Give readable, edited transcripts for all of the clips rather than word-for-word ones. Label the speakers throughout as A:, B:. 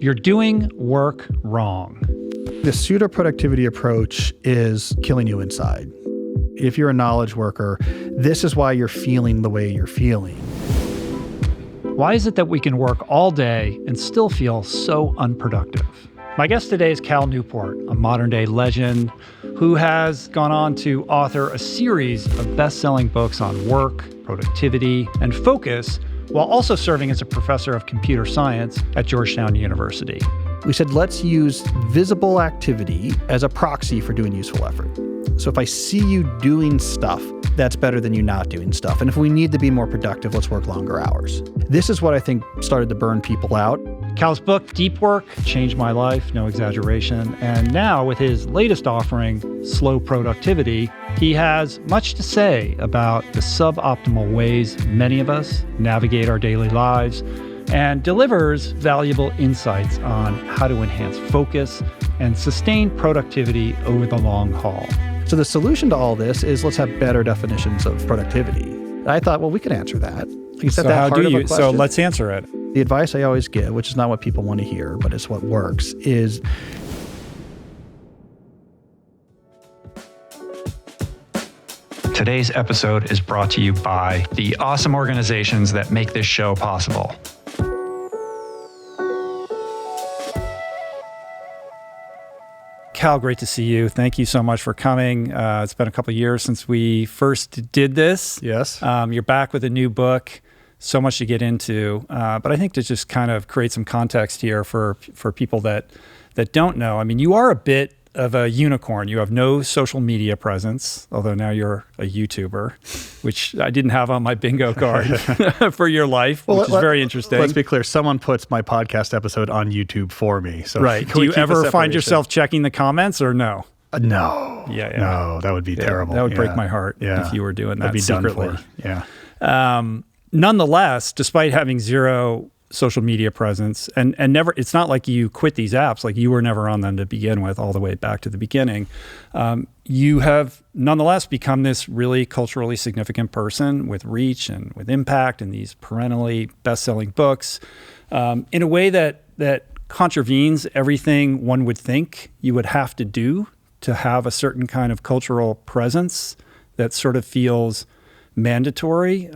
A: You're doing work wrong.
B: The pseudo-productivity approach is killing you inside. If you're a knowledge worker, this is why you're feeling the way you're feeling.
A: Why is it that we can work all day and still feel so unproductive? My guest today is Cal Newport, a modern-day legend who has gone on to author a series of best-selling books on work, productivity, and focus, while also serving as a professor of computer science at Georgetown University.
B: We said, let's use visible activity as a proxy for doing useful effort. So if I see you doing stuff, that's better than you not doing stuff. And if we need to be more productive, let's work longer hours. This is what I think started to burn people out.
A: Cal's book, Deep Work, changed my life, no exaggeration. And now with his latest offering, Slow Productivity, he has much to say about the suboptimal ways many of us navigate our daily lives and delivers valuable insights on how to enhance focus and sustain productivity over the long haul.
B: So the solution to all this is let's have better definitions of productivity. And I thought, well, we could answer that.
A: So let's answer it.
B: The advice I always give, which is not what people want to hear, but it's what works, is
A: Today's episode is brought to you by the awesome organizations that make this show possible. Cal, great to see you. Thank you so much for coming. It's been a couple of years since we first did this.
B: Yes.
A: You're back with a new book. So much to get into. But I think to just kind of create some context here for people that don't know. I mean, you are a bit of a unicorn. You have no social media presence, although now you're a YouTuber, which I didn't have on my bingo card for your life, which is very interesting.
B: Let's be clear. Someone puts my podcast episode on YouTube for me. So
A: right. Do you ever find yourself checking the comments or no?
B: No.
A: Yeah.
B: No, that would be terrible.
A: That would break my heart if you were doing that secretly.
B: Done for.
A: Nonetheless, despite having zero social media presence and never, it's not like you quit these apps, like you were never on them to begin with, all the way back to the beginning. You have nonetheless become this really culturally significant person with reach and with impact and these perennially best-selling books in a way that contravenes everything one would think you would have to do to have a certain kind of cultural presence that sort of feels mandatory.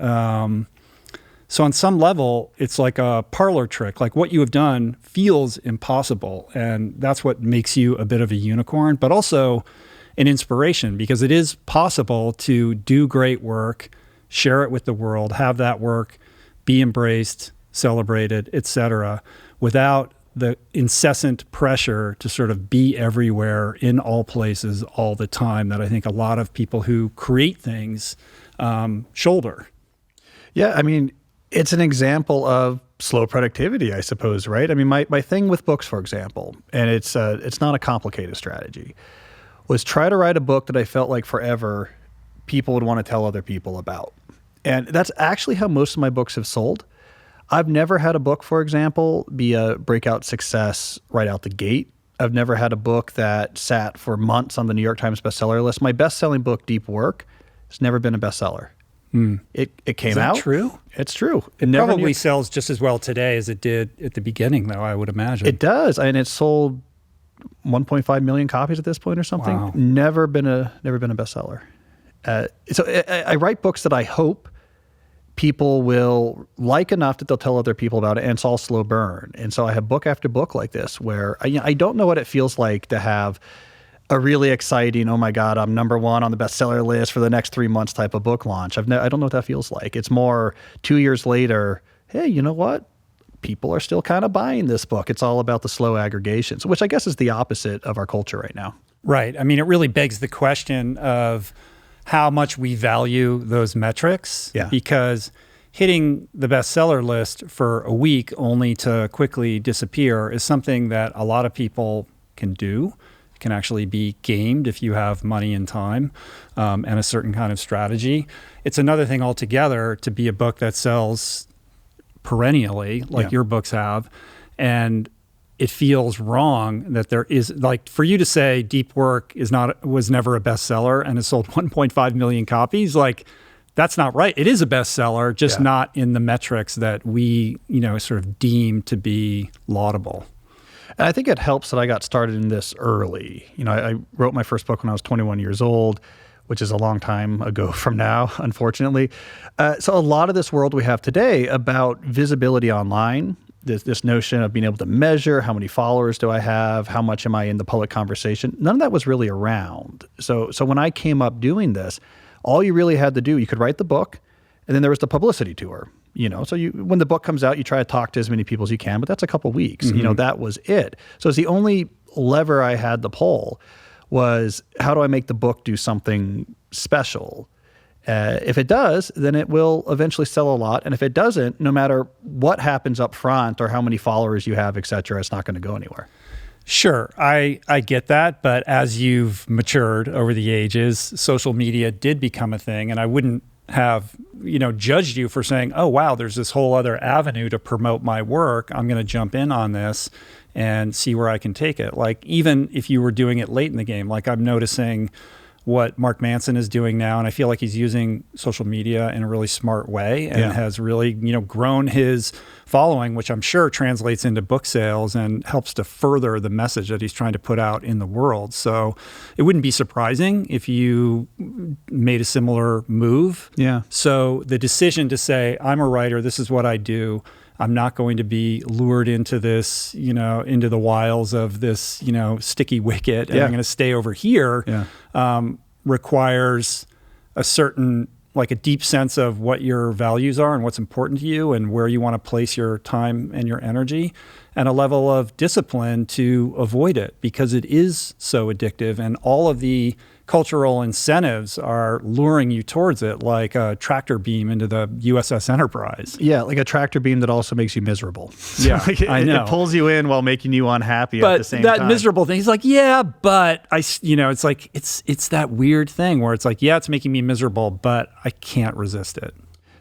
A: So on some level, it's like a parlor trick. Like what you have done feels impossible. And that's what makes you a bit of a unicorn, but also an inspiration, because it is possible to do great work, share it with the world, have that work be embraced, celebrated, etc., without the incessant pressure to sort of be everywhere in all places all the time that I think a lot of people who create things shoulder.
B: Yeah, I mean, it's an example of slow productivity, I suppose, right? I mean, my thing with books, for example, and it's not a complicated strategy, was try to write a book that I felt like forever people would want to tell other people about. And that's actually how most of my books have sold. I've never had a book, for example, be a breakout success right out the gate. I've never had a book that sat for months on the New York Times bestseller list. My best-selling book, Deep Work, has never been a bestseller. It came out.
A: Is that true?
B: It's true.
A: It probably sells just as well today as it did at the beginning, though, I would imagine.
B: It does. And it's sold 1.5 million copies at this point or something.
A: Wow.
B: Never been a bestseller. So I write books that I hope people will like enough that they'll tell other people about it, and it's all slow burn. And so I have book after book like this where I don't know what it feels like to have a really exciting, oh my God, I'm number one on the bestseller list for the next 3 months type of book launch. I don't know what that feels like. It's more 2 years later, hey, you know what? People are still kind of buying this book. It's all about the slow aggregations, which I guess is the opposite of our culture right now.
A: Right. I mean, it really begs the question of how much we value those metrics.
B: Yeah.
A: Because hitting the bestseller list for a week only to quickly disappear is something that a lot of people can do. Can actually be gamed if you have money and time and a certain kind of strategy. It's another thing altogether to be a book that sells perennially, like your books have, and it feels wrong that there is, like, for you to say Deep Work was never a bestseller and has sold 1.5 million copies, like, that's not right. It is a bestseller, just not in the metrics that we, sort of deem to be laudable.
B: And I think it helps that I got started in this early. I wrote my first book when I was 21 years old, which is a long time ago from now, unfortunately. So a lot of this world we have today about visibility online, this notion of being able to measure how many followers do I have, how much am I in the public conversation, none of that was really around. So when I came up doing this, all you really had to do, you could write the book, and then there was the publicity tour. So when the book comes out, you try to talk to as many people as you can, but that's a couple weeks. That was it. So it's the only lever I had to pull was, how do I make the book do something special? If it does, then it will eventually sell a lot. And if it doesn't, no matter what happens up front or how many followers you have, et cetera, it's not going to go anywhere.
A: Sure, I get that. But as you've matured over the ages, social media did become a thing. And I wouldn't have judged you for saying, oh, wow, there's this whole other avenue to promote my work. I'm going to jump in on this and see where I can take it. Like, even if you were doing it late in the game, like I'm noticing what Mark Manson is doing now, and I feel like he's using social media in a really smart way and has really, grown his following, which I'm sure translates into book sales and helps to further the message that he's trying to put out in the world. So it wouldn't be surprising if you made a similar move.
B: Yeah.
A: So the decision to say, I'm a writer, this is what I do, I'm not going to be lured into this, into the wiles of this, sticky wicket, and I'm going to stay over here, requires a certain, like a deep sense of what your values are and what's important to you and where you want to place your time and your energy, and a level of discipline to avoid it, because it is so addictive, and all of the cultural incentives are luring you towards it, like a tractor beam into the USS Enterprise.
B: Yeah, like a tractor beam that also makes you miserable.
A: Yeah, I know.
B: It pulls you in while making you unhappy at the same time.
A: But that miserable thing, he's like, yeah, but it's like, it's that weird thing where it's like, yeah, it's making me miserable, but I can't resist it.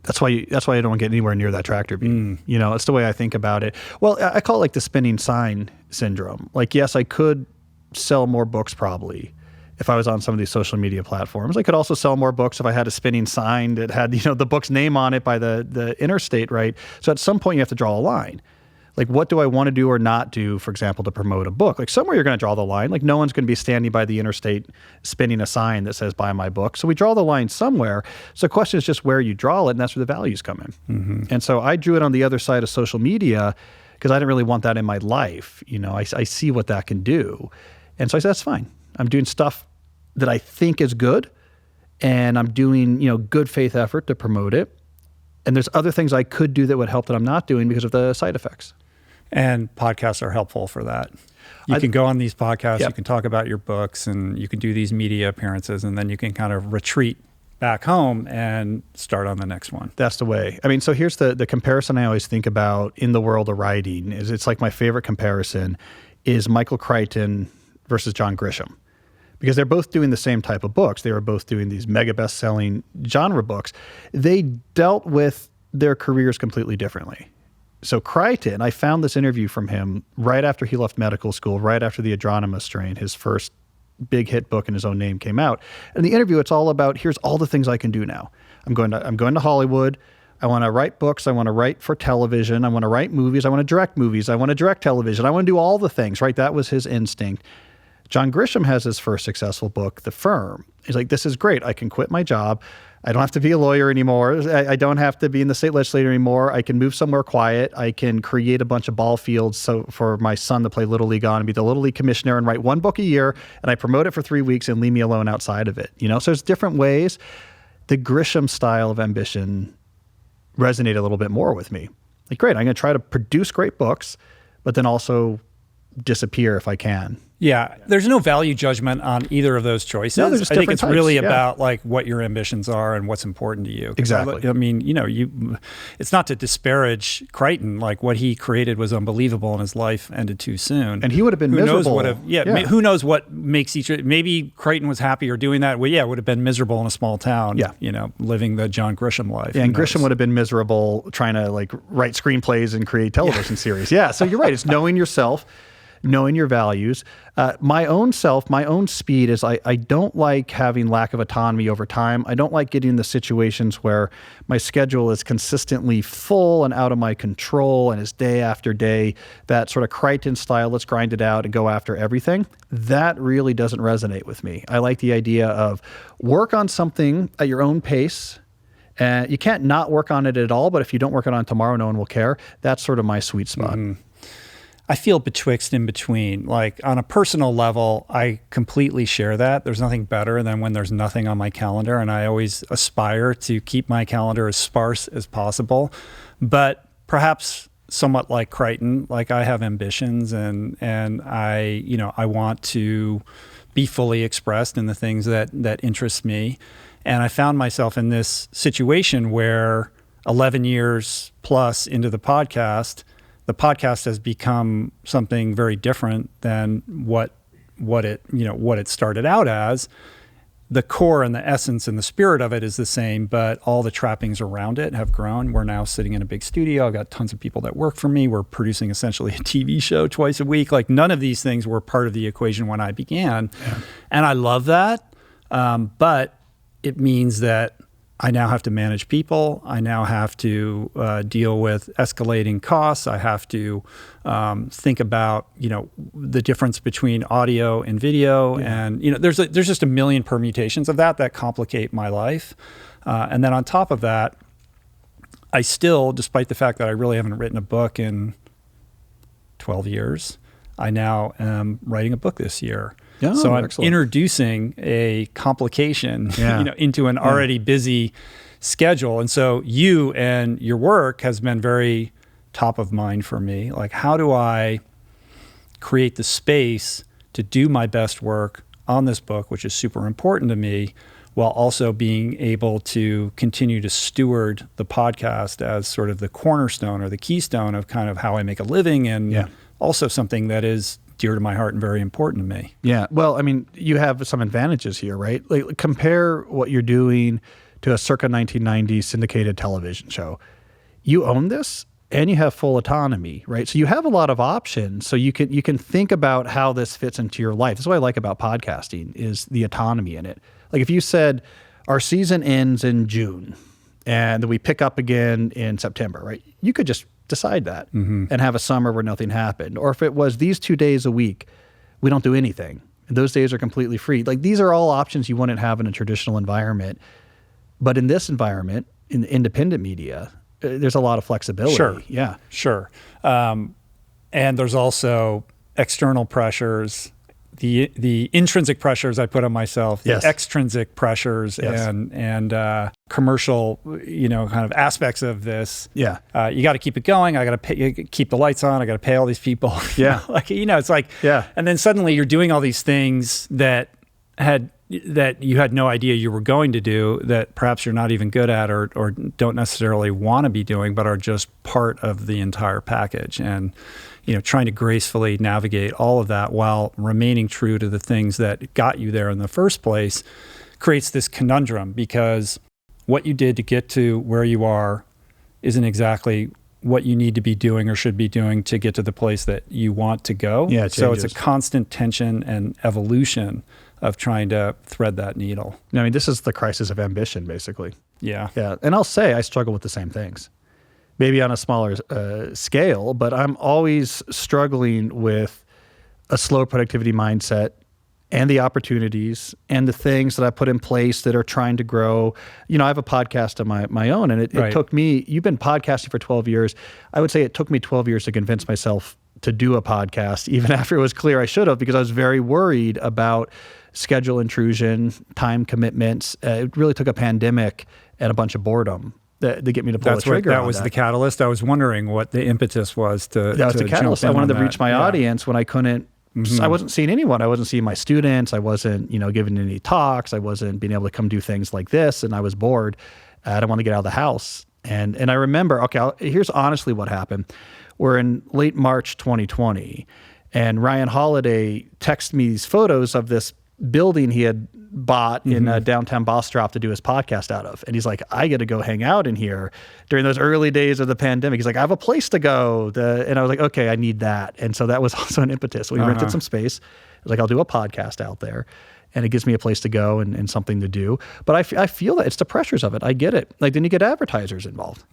B: That's why I don't get anywhere near that tractor beam. It's the way I think about it. Well, I call it like the spinning sign syndrome. Like, yes, I could sell more books probably if I was on some of these social media platforms. I could also sell more books if I had a spinning sign that had, the book's name on it by the interstate, right? So at some point you have to draw a line. Like, what do I want to do or not do, for example, to promote a book? Like, somewhere you're going to draw the line. Like, no one's going to be standing by the interstate spinning a sign that says, buy my book. So we draw the line somewhere. So the question is just where you draw it, and that's where the values come in. And so I drew it on the other side of social media because I didn't really want that in my life. I see what that can do. And so I said, that's fine. I'm doing stuff that I think is good, and I'm doing, good faith effort to promote it. And there's other things I could do that would help that I'm not doing because of the side effects.
A: And podcasts are helpful for that. You can go on these podcasts, you can talk about your books, and you can do these media appearances, and then you can kind of retreat back home and start on the next one.
B: That's the way. I mean, so here's the comparison I always think about in the world of writing. It's like my favorite comparison is Michael Crichton versus John Grisham. Because they're both doing the same type of books. They were both doing these mega best-selling genre books. They dealt with their careers completely differently. So Crichton, I found this interview from him right after he left medical school, right after the Autonomy strain, his first big hit book in his own name came out. And the interview, it's all about, here's all the things I can do now. I'm going to Hollywood. I want to write books. I want to write for television. I want to write movies. I want to direct movies. I want to direct television. I want to do all the things, right? That was his instinct. John Grisham has his first successful book, The Firm. He's like, this is great. I can quit my job. I don't have to be a lawyer anymore. I don't have to be in the state legislature anymore. I can move somewhere quiet. I can create a bunch of ball fields so for my son to play Little League on and be the Little League commissioner and write one book a year, and I promote it for 3 weeks and leave me alone outside of it. So there's different ways. The Grisham style of ambition resonated a little bit more with me. Like, great, I'm going to try to produce great books, but then also disappear if I can.
A: Yeah, there's no value judgment on either of those choices.
B: No, they're just
A: I think
B: different
A: it's really
B: types,
A: about like what your ambitions are and what's important to you.
B: Exactly.
A: I mean, it's not to disparage Crichton. Like, what he created was unbelievable, and his life ended too soon.
B: And he would have been miserable.
A: Who knows what makes maybe Crichton was happier doing that. Well, yeah, would have been miserable in a small town.
B: Yeah.
A: Living the John Grisham life.
B: Yeah, and Grisham would have been miserable trying to like write screenplays and create television series. Yeah, so you're right. It's knowing yourself. knowing your values. My own self, my own speed is I don't like having lack of autonomy over time. I don't like getting in the situations where my schedule is consistently full and out of my control and is day after day, that sort of Crichton style, let's grind it out and go after everything. That really doesn't resonate with me. I like the idea of work on something at your own pace. And you can't not work on it at all, but if you don't work on it tomorrow, no one will care. That's sort of my sweet spot.
A: I feel betwixt in between. Like on a personal level, I completely share that. There's nothing better than when there's nothing on my calendar, and I always aspire to keep my calendar as sparse as possible. But perhaps somewhat like Crichton, like I have ambitions and I want to be fully expressed in the things that interest me. And I found myself in this situation where 11 years plus into the podcast has become something very different than what it started out as. The core and the essence and the spirit of it is the same, but all the trappings around it have grown. We're now sitting in a big studio. I've got tons of people that work for me. We're producing essentially a TV show twice a week. Like none of these things were part of the equation when I began. Yeah. And I love that. But it means that I now have to manage people. I now have to deal with escalating costs. I have to think about, the difference between audio and video. Yeah. And, there's just a million permutations of that complicate my life. And then on top of that, I still, despite the fact that I really haven't written a book in 12 years, I now am writing a book this year. Oh, so I'm introducing a complication, into an already busy schedule. And so you and your work has been very top of mind for me. Like, how do I create the space to do my best work on this book, which is super important to me, while also being able to continue to steward the podcast as sort of the cornerstone or the keystone of kind of how I make a living, and also something that is dear to my heart and very important to me.
B: Yeah. Well, I mean, you have some advantages here, right? Like, compare what you're doing to a circa 1990s syndicated television show. You own this and you have full autonomy, right? So you have a lot of options. So you can think about how this fits into your life. That's what I like about podcasting, is the autonomy in it. Like if you said our season ends in June and then we pick up again in September, right? You could just decide that and have a summer where nothing happened. Or if it was these 2 days a week, we don't do anything. And those days are completely free. Like these are all options you wouldn't have in a traditional environment. But in this environment, in the independent media, there's a lot of flexibility.
A: Sure.
B: Yeah.
A: Sure. And there's also external pressures, the intrinsic pressures I put on myself, the extrinsic pressures and commercial, kind of aspects of this. Yeah. You got to keep it going. I got to keep the lights on. I got to pay all these people.
B: Yeah.
A: It's like, and then suddenly you're doing all these things that you had no idea you were going to do, that perhaps you're not even good at or don't necessarily want to be doing, but are just part of the entire package. And, trying to gracefully navigate all of that while remaining true to the things that got you there in the first place creates this conundrum, because what you did to get to where you are isn't exactly what you need to be doing or should be doing to get to the place that you want to go. Yeah, so it's a constant tension and evolution of trying to thread that needle.
B: I mean, this is the crisis of ambition, basically.
A: Yeah.
B: Yeah. And I'll say I struggle with the same things, maybe on a smaller scale, but I'm always struggling with a slow productivity mindset and the opportunities and the things that I put in place that are trying to grow. I have a podcast of my own, and it took me, you've been podcasting for 12 years. I would say it took me 12 years to convince myself to do a podcast, even after it was clear I should have, because I was very worried about schedule intrusion, time commitments. It really took a pandemic and a bunch of boardom to get me to pull the trigger.
A: That was the catalyst. I was wondering what the impetus was to.
B: That was the catalyst. I wanted to reach my audience when I couldn't. I wasn't seeing anyone. I wasn't seeing my students. I wasn't, giving any talks. I wasn't being able to come do things like this, and I was bored. I didn't want to get out of the house. And I remember, here's honestly what happened. We're in late March 2020, and Ryan Holiday texted me these photos of this building he had bought in downtown Bastrop to do his podcast out of. And he's like, I get to go hang out in here during those early days of the pandemic. He's like, I have a place to go. And I was like, okay, I need that. And so that was also an impetus. We rented some space. I was like, I'll do a podcast out there. And it gives me a place to go and something to do. But I feel that it's the pressures of it. I get it. Like then you get advertisers involved.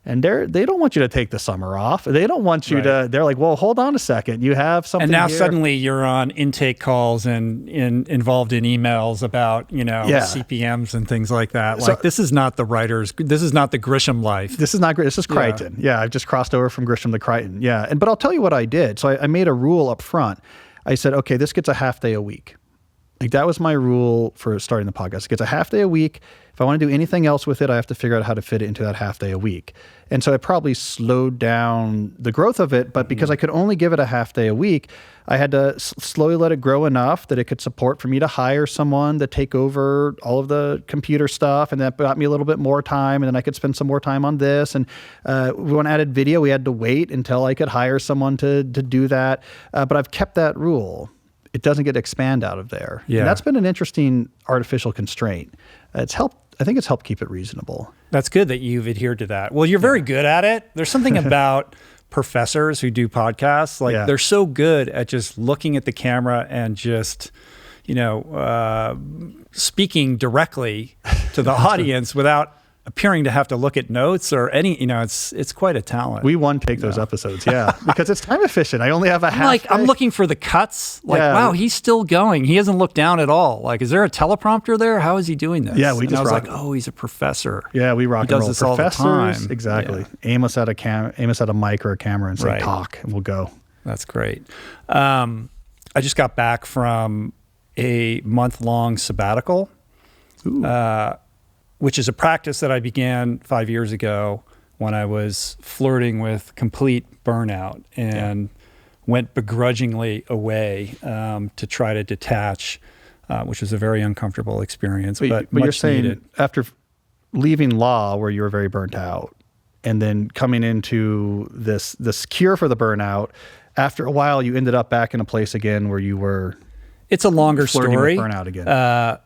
B: And they don't want you to take the summer off. They don't want you to, they're like, well, hold on a second. You have something
A: And now
B: here.
A: suddenly you're on intake calls and involved in emails about, CPMs and things like that. Like this is not the Grisham life.
B: This is not great. This is Crichton. Yeah, I've just crossed over from Grisham to Crichton. Yeah. But I'll tell you what I did. So I made a rule up front. I said, okay, this gets a half day a week. Like that was my rule for starting the podcast. It gets a half day a week. If I want to do anything else with it, I have to figure out how to fit it into that half day a week. And so it probably slowed down the growth of it, but because I could only give it a half day a week, I had to slowly let it grow enough that it could support for me to hire someone to take over all of the computer stuff. And that got me a little bit more time. And then I could spend some more time on this. And when I added video, we had to wait until I could hire someone to do that. But I've kept that rule. It doesn't get expand out of there.
A: Yeah.
B: And that's been an interesting artificial constraint. I think it's helped keep it reasonable.
A: That's good that you've adhered to that. Well, you're very good at it. There's something about professors who do podcasts. Like they're so good at just looking at the camera and just, speaking directly to the audience without appearing to have to look at notes or any, it's quite a talent.
B: We one take those episodes, because it's time efficient. I only have a half day.
A: I'm looking for the cuts. Wow, he's still going. He hasn't looked down at all. Like, is there a teleprompter there? How is he doing this?
B: Yeah,
A: I was like, oh, he's a professor.
B: Yeah, we rock
A: he
B: and roll.
A: Does this all the time.
B: Exactly. Yeah. Aim us at a mic or a camera and say, talk, and we'll go.
A: That's great. I just got back from a month-long sabbatical. Which is a practice that I began 5 years ago when I was flirting with complete burnout and went begrudgingly away to try to detach, which was a very uncomfortable experience, but
B: you're saying
A: needed.
B: After leaving law where you were very burnt out and then coming into this cure for the burnout, after a while you ended up back in a place again where you were
A: It's a longer story.
B: With burnout again.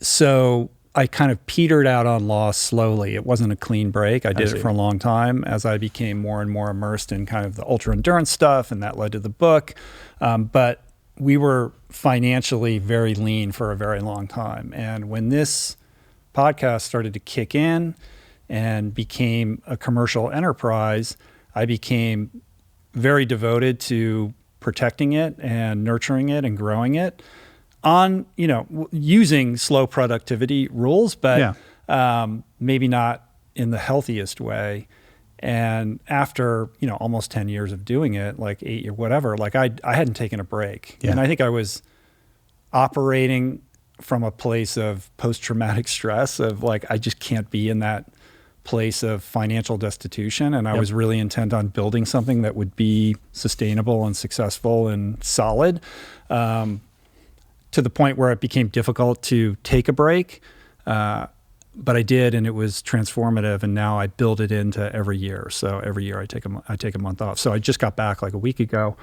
A: So I kind of petered out on law slowly. It wasn't a clean break. I did it for a long time as I became more and more immersed in kind of the ultra endurance stuff, and that led to the book. But we were financially very lean for a very long time. And when this podcast started to kick in and became a commercial enterprise, I became very devoted to protecting it and nurturing it and growing it on, using slow productivity rules, but maybe not in the healthiest way. And after, almost 10 years of doing it, like 8 or whatever, like I hadn't taken a break. And I think I was operating from a place of post-traumatic stress of like, I just can't be in that place of financial destitution. And I was really intent on building something that would be sustainable and successful and solid. To the point where it became difficult to take a break. But I did, and it was transformative, and now I build it into every year. So every year I take a month off. So I just got back like a week ago.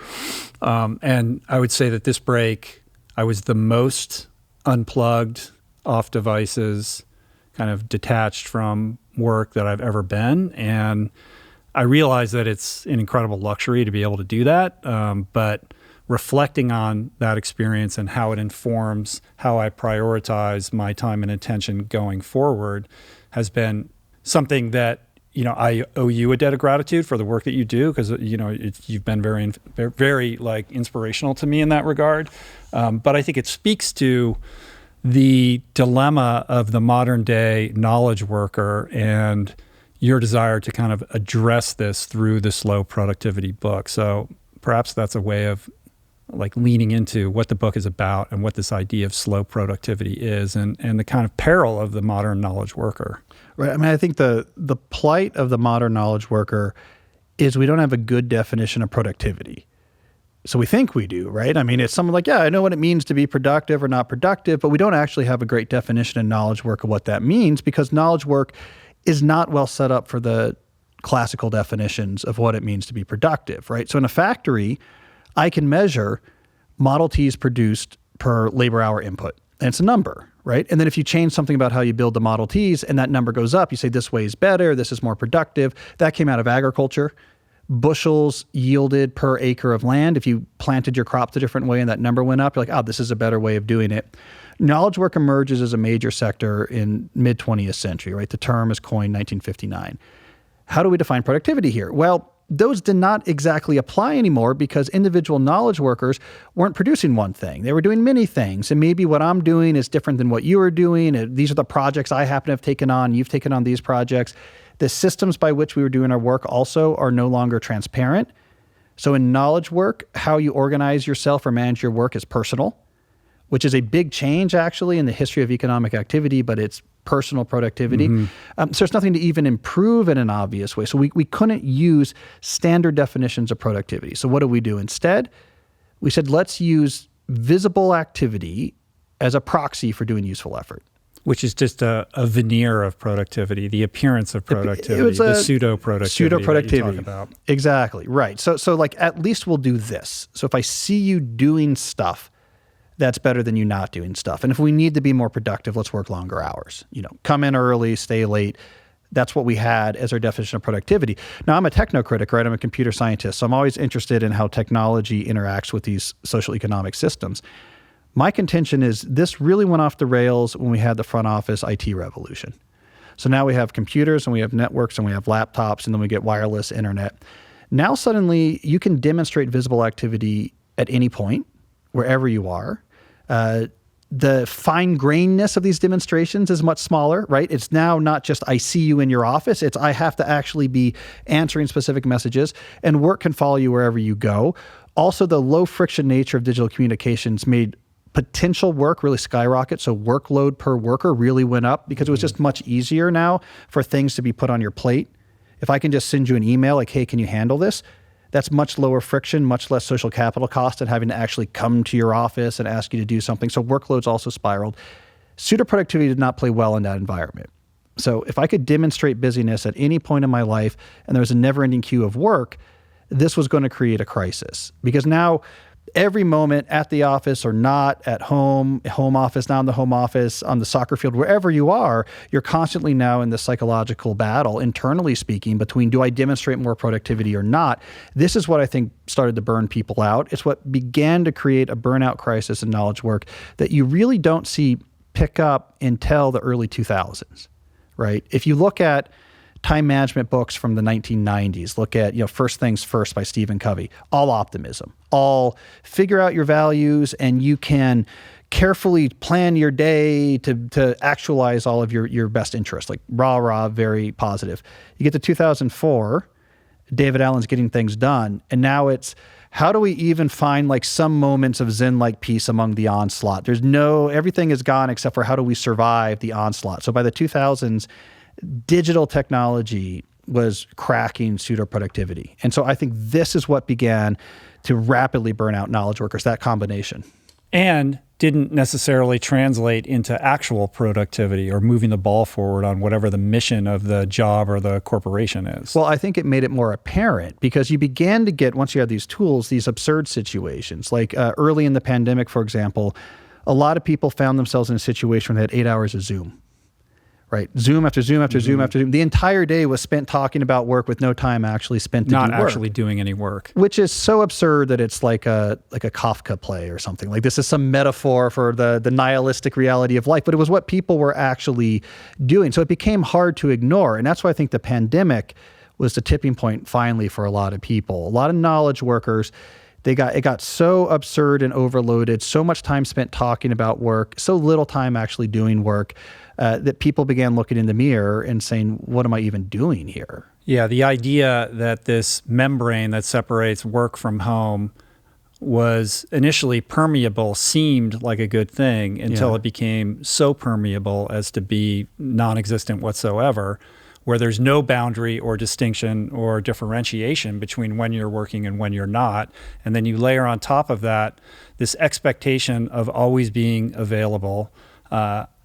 A: And I would say that this break, I was the most unplugged, off devices, kind of detached from work that I've ever been. And I realize that it's an incredible luxury to be able to do that. But reflecting on that experience and how it informs how I prioritize my time and attention going forward has been something that, I owe you a debt of gratitude for the work that you do, because, you've been very, very like inspirational to me in that regard. But I think it speaks to the dilemma of the modern day knowledge worker and your desire to kind of address this through the slow productivity book. So perhaps that's a way of like leaning into what the book is about and what this idea of slow productivity is and the kind of peril of the modern knowledge worker.
B: Right. I mean, I think the plight of the modern knowledge worker is we don't have a good definition of productivity. So we think we do, right? I mean, it's someone like, I know what it means to be productive or not productive, but we don't actually have a great definition in knowledge work of what that means, because knowledge work is not well set up for the classical definitions of what it means to be productive, right? So in a factory, I can measure Model Ts produced per labor hour input. and it's a number, right? And then if you change something about how you build the Model Ts and that number goes up, you say this way is better, this is more productive. That came out of agriculture. Bushels yielded per acre of land. If you planted your crops a different way and that number went up, you're like, oh, this is a better way of doing it. Knowledge work emerges as a major sector in mid-20th century, right? The term is coined 1959. How do we define productivity here? Well, those did not exactly apply anymore because individual knowledge workers weren't producing one thing. They were doing many things. And maybe what I'm doing is different than what you are doing. And these are the projects I happen to have taken on. You've taken on these projects. The systems by which we were doing our work also are no longer transparent. So in knowledge work, how you organize yourself or manage your work is personal, which is a big change actually in the history of economic activity, but it's personal productivity. So there's nothing to even improve in an obvious way. So we couldn't use standard definitions of productivity. So what do we do instead? We said, let's use visible activity as a proxy for doing useful effort.
A: Which is just a veneer of productivity, the appearance of productivity, the pseudo-productivity.
B: Pseudo-productivity.
A: That you talk about.
B: Exactly, right. So like at least we'll do this. So if I see you doing stuff, that's better than you not doing stuff. And if we need to be more productive, let's work longer hours. Come in early, stay late. That's what we had as our definition of productivity. Now, I'm a technocritic, right? I'm a computer scientist. So I'm always interested in how technology interacts with these social economic systems. My contention is this really went off the rails when we had the front office IT revolution. So now we have computers and we have networks and we have laptops and then we get wireless internet. Now suddenly you can demonstrate visible activity at any point, wherever you are. The fine-grainedness of these demonstrations is much smaller, right? It's now not just I see you in your office. It's I have to actually be answering specific messages, and work can follow you wherever you go. Also, the low-friction nature of digital communications made potential work really skyrocket. So workload per worker really went up because it was just much easier now for things to be put on your plate. If I can just send you an email like, hey, can you handle this? That's much lower friction, much less social capital cost than having to actually come to your office and ask you to do something. So workloads also spiraled. Pseudo-productivity did not play well in that environment. So if I could demonstrate busyness at any point in my life and there was a never-ending queue of work, this was going to create a crisis. Because now every moment at the office or not, at home office, not in the home office, on the soccer field, wherever you are, you're constantly now in the psychological battle, internally speaking, between do I demonstrate more productivity or not? This is what I think started to burn people out. It's what began to create a burnout crisis in knowledge work that you really don't see pick up until the early 2000s, right? If you look at time management books from the 1990s. Look at, First Things First by Stephen Covey. All optimism. All figure out your values and you can carefully plan your day to actualize all of your best interests. Like rah, very positive. You get to 2004, David Allen's Getting Things Done. And now it's how do we even find like some moments of Zen-like peace among the onslaught? Everything is gone except for how do we survive the onslaught? So by the 2000s, digital technology was cracking pseudo-productivity. And so I think this is what began to rapidly burn out knowledge workers, that combination.
A: And didn't necessarily translate into actual productivity or moving the ball forward on whatever the mission of the job or the corporation is.
B: Well, I think it made it more apparent because you began to get, once you had these tools, these absurd situations. Like early in the pandemic, for example, a lot of people found themselves in a situation where they had 8 hours of Zoom. Right, Zoom after Zoom after Zoom after Zoom. The entire day was spent talking about work with no time actually spent to do work.
A: Not actually doing any work.
B: Which is so absurd that it's like a Kafka play or something. Like this is some metaphor for the nihilistic reality of life, but it was what people were actually doing. So it became hard to ignore. And that's why I think the pandemic was the tipping point finally for a lot of people. A lot of knowledge workers, it got so absurd and overloaded, so much time spent talking about work, so little time actually doing work, that people began looking in the mirror and saying, what am I even doing here?
A: Yeah, the idea that this membrane that separates work from home was initially permeable seemed like a good thing until it became so permeable as to be non-existent whatsoever, where there's no boundary or distinction or differentiation between when you're working and when you're not. And then you layer on top of that this expectation of always being available,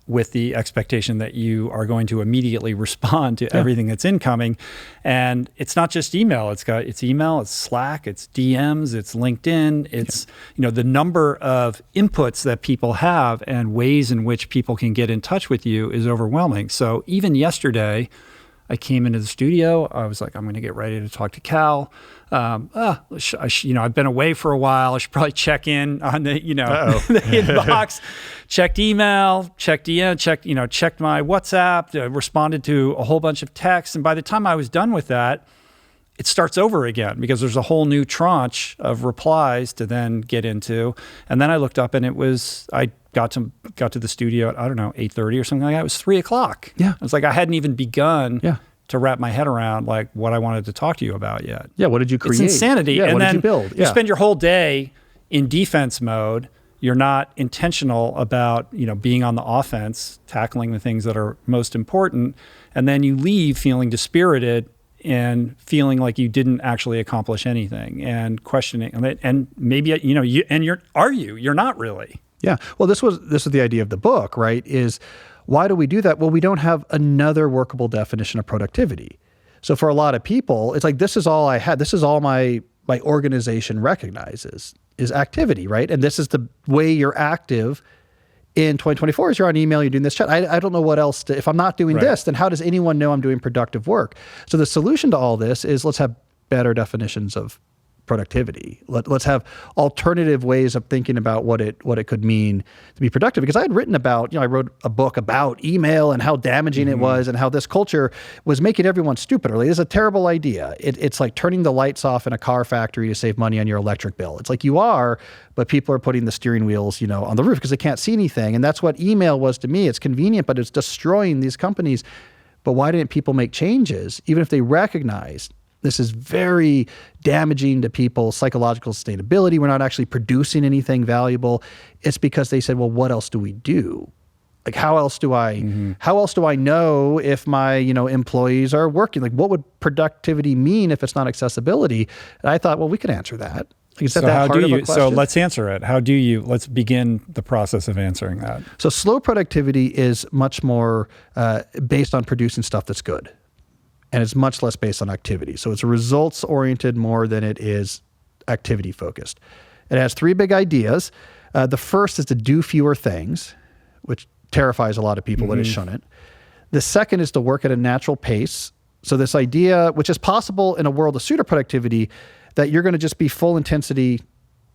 A: with the expectation that you are going to immediately respond to everything that's incoming. And it's not just email. It's email, it's Slack, it's DMs, it's LinkedIn. It's, the number of inputs that people have and ways in which people can get in touch with you is overwhelming. So even yesterday, I came into the studio. I was like, I'm going to get ready to talk to Cal. I've been away for a while. I should probably check in on the, the inbox. Checked email, checked DM, checked my WhatsApp, responded to a whole bunch of texts. And by the time I was done with that, it starts over again because there's a whole new tranche of replies to then get into. And then I looked up and I got to the studio at, 8:30 or something like that. It was 3:00.
B: Yeah.
A: It was like I hadn't even begun to wrap my head around like what I wanted to talk to you about yet.
B: Yeah, what did you create?
A: It's insanity.
B: Yeah,
A: and
B: what
A: then
B: did you build?
A: You spend your whole day in defense mode. You're not intentional about, being on the offense, tackling the things that are most important. And then you leave feeling dispirited and feeling like you didn't actually accomplish anything and questioning. And maybe, you're not really.
B: Yeah. Well, this was the idea of the book, right? Is why do we do that? Well, we don't have another workable definition of productivity. So for a lot of people, it's like, this is all I had. This is all my organization recognizes is activity, right? And this is the way you're active in 2024 is you're on email, you're doing this chat. I don't know what else if I'm not doing this, then how does anyone know I'm doing productive work? So the solution to all this is let's have better definitions of productivity. Let's have alternative ways of thinking about what it could mean to be productive. Because I had written about, I wrote a book about email and how damaging it was and how this culture was making everyone stupid. Or like, it's a terrible idea. It's like turning the lights off in a car factory to save money on your electric bill. It's like you are, but people are putting the steering wheels, on the roof because they can't see anything. And that's what email was to me. It's convenient, but it's destroying these companies. But why didn't people make changes, even if they recognized this is very damaging to people's psychological sustainability? We're not actually producing anything valuable. It's because they said, well, what else do we do? Like, how else do I know if my, employees are working? Like, what would productivity mean if it's not accessibility? And I thought, well, we could answer that. Like, is that hard of a question?
A: So let's answer it. Let's begin the process of answering that.
B: So slow productivity is much more based on producing stuff that's good. And it's much less based on activity. So it's results-oriented more than it is activity-focused. It has three big ideas. The first is to do fewer things, which terrifies a lot of people, but it shouldn't. The second is to work at a natural pace. So this idea, which is possible in a world of pseudo-productivity, that you're going to just be full intensity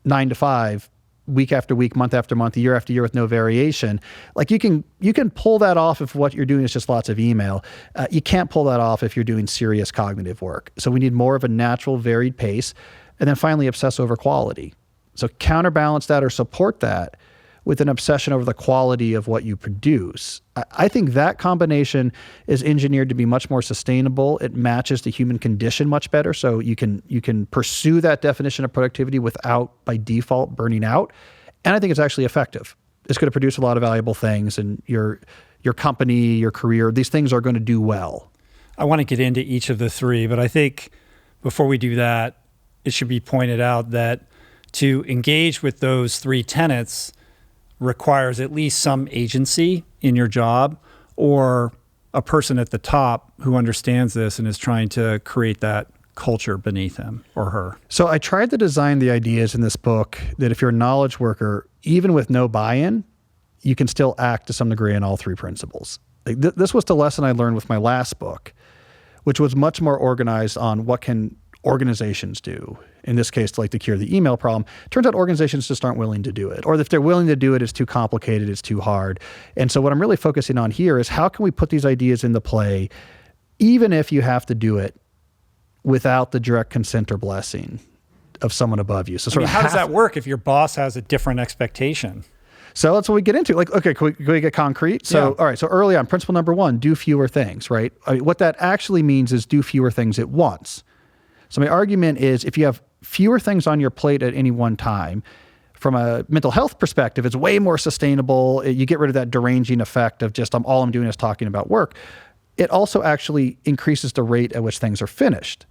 B: 9 to 5, week after week, month after month, year after year with no variation. Like you can pull that off if what you're doing is just lots of email. You can't pull that off if you're doing serious cognitive work. So we need more of a natural, varied pace. And then finally, obsess over quality. So counterbalance that or support that with an obsession over the quality of what you produce. I think that combination is engineered to be much more sustainable. It matches the human condition much better. So you can pursue that definition of productivity without, by default, burning out. And I think it's actually effective. It's going to produce a lot of valuable things, and your company, your career, these things are going to do well.
A: I want to get into each of the three, but I think before we do that, it should be pointed out that to engage with those three tenets requires at least some agency in your job, or a person at the top who understands this and is trying to create that culture beneath him or her.
B: So I tried to design the ideas in this book that if you're a knowledge worker, even with no buy-in, you can still act to some degree in all three principles. Like this was the lesson I learned with my last book, which was much more organized on what can organizations do. In this case, to cure the email problem. Turns out organizations just aren't willing to do it. Or if they're willing to do it, it's too complicated, it's too hard. And so what I'm really focusing on here is how can we put these ideas into play, even if you have to do it without the direct consent or blessing of someone above you. So
A: how does that work if your boss has a different expectation?
B: So that's what we get into. Like, okay, can we get concrete? So, all right. So early on, principle number one, do fewer things, right? I mean, what that actually means is do fewer things at once. So my argument is if you have fewer things on your plate at any one time, from a mental health perspective, it's way more sustainable. You get rid of that deranging effect of just all I'm doing is talking about work. It also actually increases the rate at which things are finished.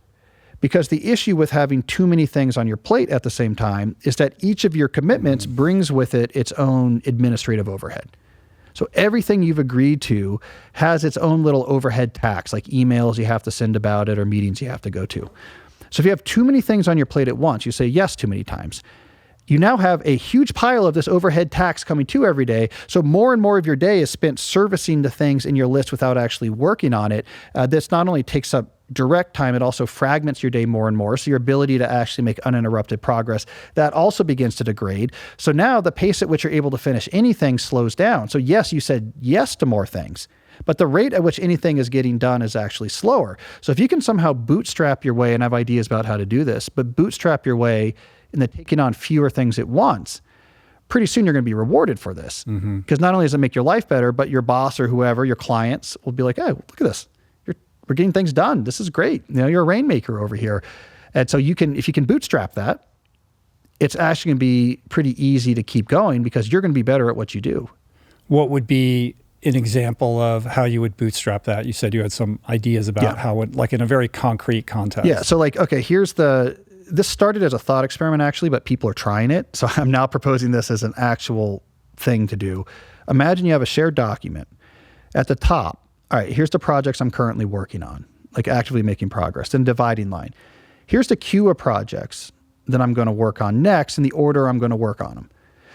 B: Because the issue with having too many things on your plate at the same time is that each of your commitments brings with it its own administrative overhead. So everything you've agreed to has its own little overhead tax, like emails you have to send about it or meetings you have to go to. So if you have too many things on your plate at once, you say yes too many times, you now have a huge pile of this overhead tax coming to every day. So more and more of your day is spent servicing the things in your list without actually working on it. This not only takes up direct time, it also fragments your day more and more. So your ability to actually make uninterrupted progress, that also begins to degrade. So now the pace at which you're able to finish anything slows down. So yes, you said yes to more things, but the rate at which anything is getting done is actually slower. So if you can somehow bootstrap your way, and I have ideas about how to do this, but bootstrap your way into taking on fewer things at once, pretty soon you're going to be rewarded for this. Because not only does it make your life better, but your boss or whoever, your clients will be like, hey, look at this. We're getting things done. This is great. You're a rainmaker over here. And so if you can bootstrap that, it's actually going to be pretty easy to keep going because you're going to be better at what you do.
A: What would be an example of how you would bootstrap that? You said you had some ideas about how it, like in a very concrete context.
B: Yeah. So okay, this started as a thought experiment actually, but people are trying it. So I'm now proposing this as an actual thing to do. Imagine you have a shared document. At the top, all right, here's the projects I'm currently working on, like actively making progress, then dividing line. Here's the queue of projects that I'm going to work on next in the order I'm going to work on them.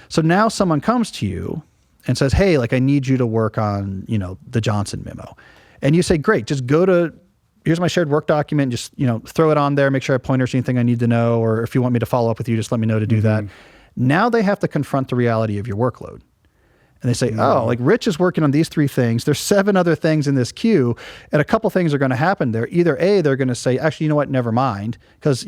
B: So now someone comes to you and says, hey, I need you to work on, the Johnson memo. And you say, great, just here's my shared work document, just, throw it on there, make sure I pointers to anything I need to know, or if you want me to follow up with you, just let me know to do that. Now they have to confront the reality of your workload. And they say, Rich is working on these 3 things. There's 7 other things in this queue, and a couple things are going to happen there. Either A, they're going to say, actually, you know what, never mind, because,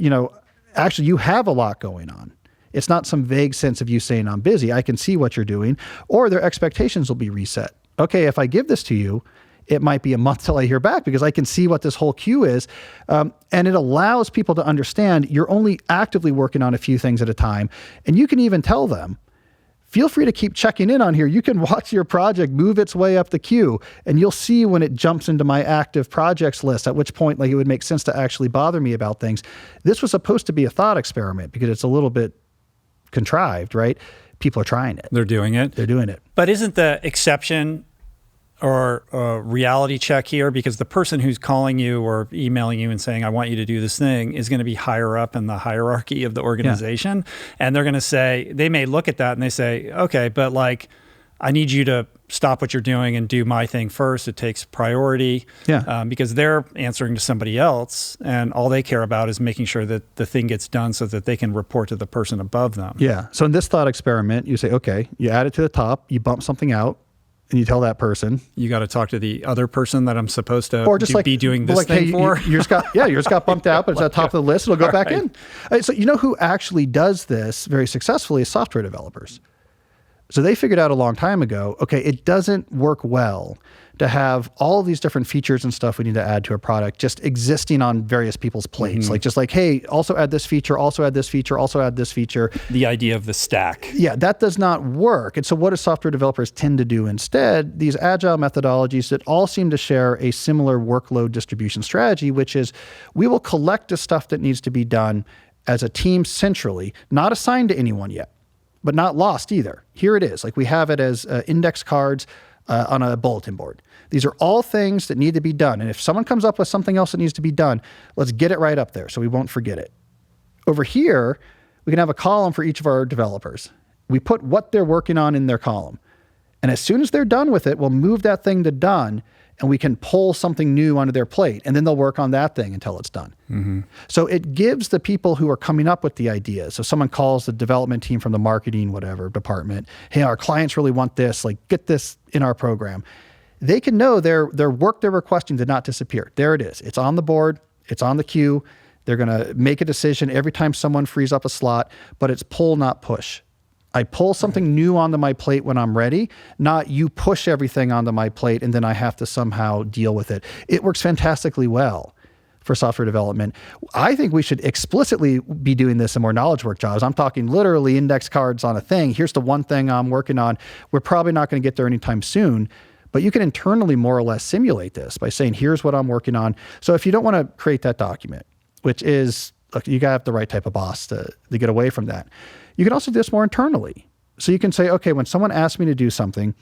B: actually you have a lot going on. It's not some vague sense of you saying I'm busy. I can see what you're doing. Or their expectations will be reset. Okay, if I give this to you, it might be a month till I hear back because I can see what this whole queue is. And it allows people to understand you're only actively working on a few things at a time. And you can even tell them, feel free to keep checking in on here. You can watch your project move its way up the queue, and you'll see when it jumps into my active projects list, at which point it would make sense to actually bother me about things. This was supposed to be a thought experiment because it's a little bit contrived, right? People are trying it.
A: They're doing it.
B: They're doing it.
A: But isn't the exception or a reality check here, because the person who's calling you or emailing you and saying, I want you to do this thing, is going to be higher up in the hierarchy of the organization. And they're going to say, they may look at that and they say, okay, but I need you to stop what you're doing and do my thing first. It takes priority because they're answering to somebody else, and all they care about is making sure that the thing gets done so that they can report to the person above them.
B: Yeah. So in this thought experiment, you say, okay, you add it to the top, you bump something out, and you tell that person,
A: you got to talk to the other person that I'm supposed to be doing this
B: thing
A: thing for.
B: Yours got bumped out, but it's at the top of the list. It'll go back in. So who actually does this very successfully is software developers. So they figured out a long time ago, okay, it doesn't work well to have all of these different features and stuff we need to add to a product just existing on various people's plates. Hey, also add this feature, also add this feature, also add this feature.
A: The idea of the stack.
B: Yeah, that does not work. And so what do software developers tend to do instead? These agile methodologies that all seem to share a similar workload distribution strategy, which is we will collect the stuff that needs to be done as a team centrally, not assigned to anyone yet, but not lost either. Here it is. We have it as index cards on a bulletin board. These are all things that need to be done. And if someone comes up with something else that needs to be done, let's get it right up there so we won't forget it. Over here, we can have a column for each of our developers. We put what they're working on in their column. And as soon as they're done with it, we'll move that thing to done, and we can pull something new onto their plate, and then they'll work on that thing until it's done. So it gives the people who are coming up with the ideas. So someone calls the development team from the marketing, whatever department, hey, our clients really want this, get this in our program. They can know their work they're requesting did not disappear. There it is. It's on the board. It's on the queue. They're going to make a decision every time someone frees up a slot, but it's pull, not push. I pull something new onto my plate when I'm ready, not you push everything onto my plate and then I have to somehow deal with it. It works fantastically well for software development. I think we should explicitly be doing this in more knowledge work jobs. I'm talking literally index cards on a thing. Here's the one thing I'm working on. We're probably not going to get there anytime soon, but you can internally more or less simulate this by saying, here's what I'm working on. So if you don't want to create that document, which is, look, you got to have the right type of boss to get away from that. You can also do this more internally. So you can say, okay, when someone asks me to do something,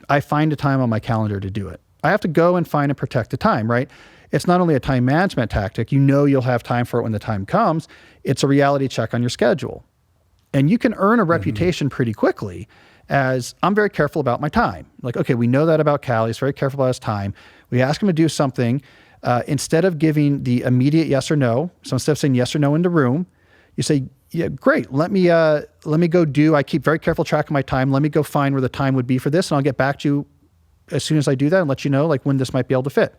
B: I find a time on my calendar to do it. I have to go and find and protect the time, right? It's not only a time management tactic. You know you'll have time for it when the time comes. It's a reality check on your schedule. And you can earn a reputation pretty quickly as I'm very careful about my time. Like, okay, we know that about Cal. He's very careful about his time. We ask him to do something. Instead of giving the immediate yes or no, so instead of saying yes or no in the room, you say, yeah, great. Let me go do, I keep very careful track of my time. Let me go find where the time would be for this. And I'll get back to you as soon as I do that and let you know like when this might be able to fit.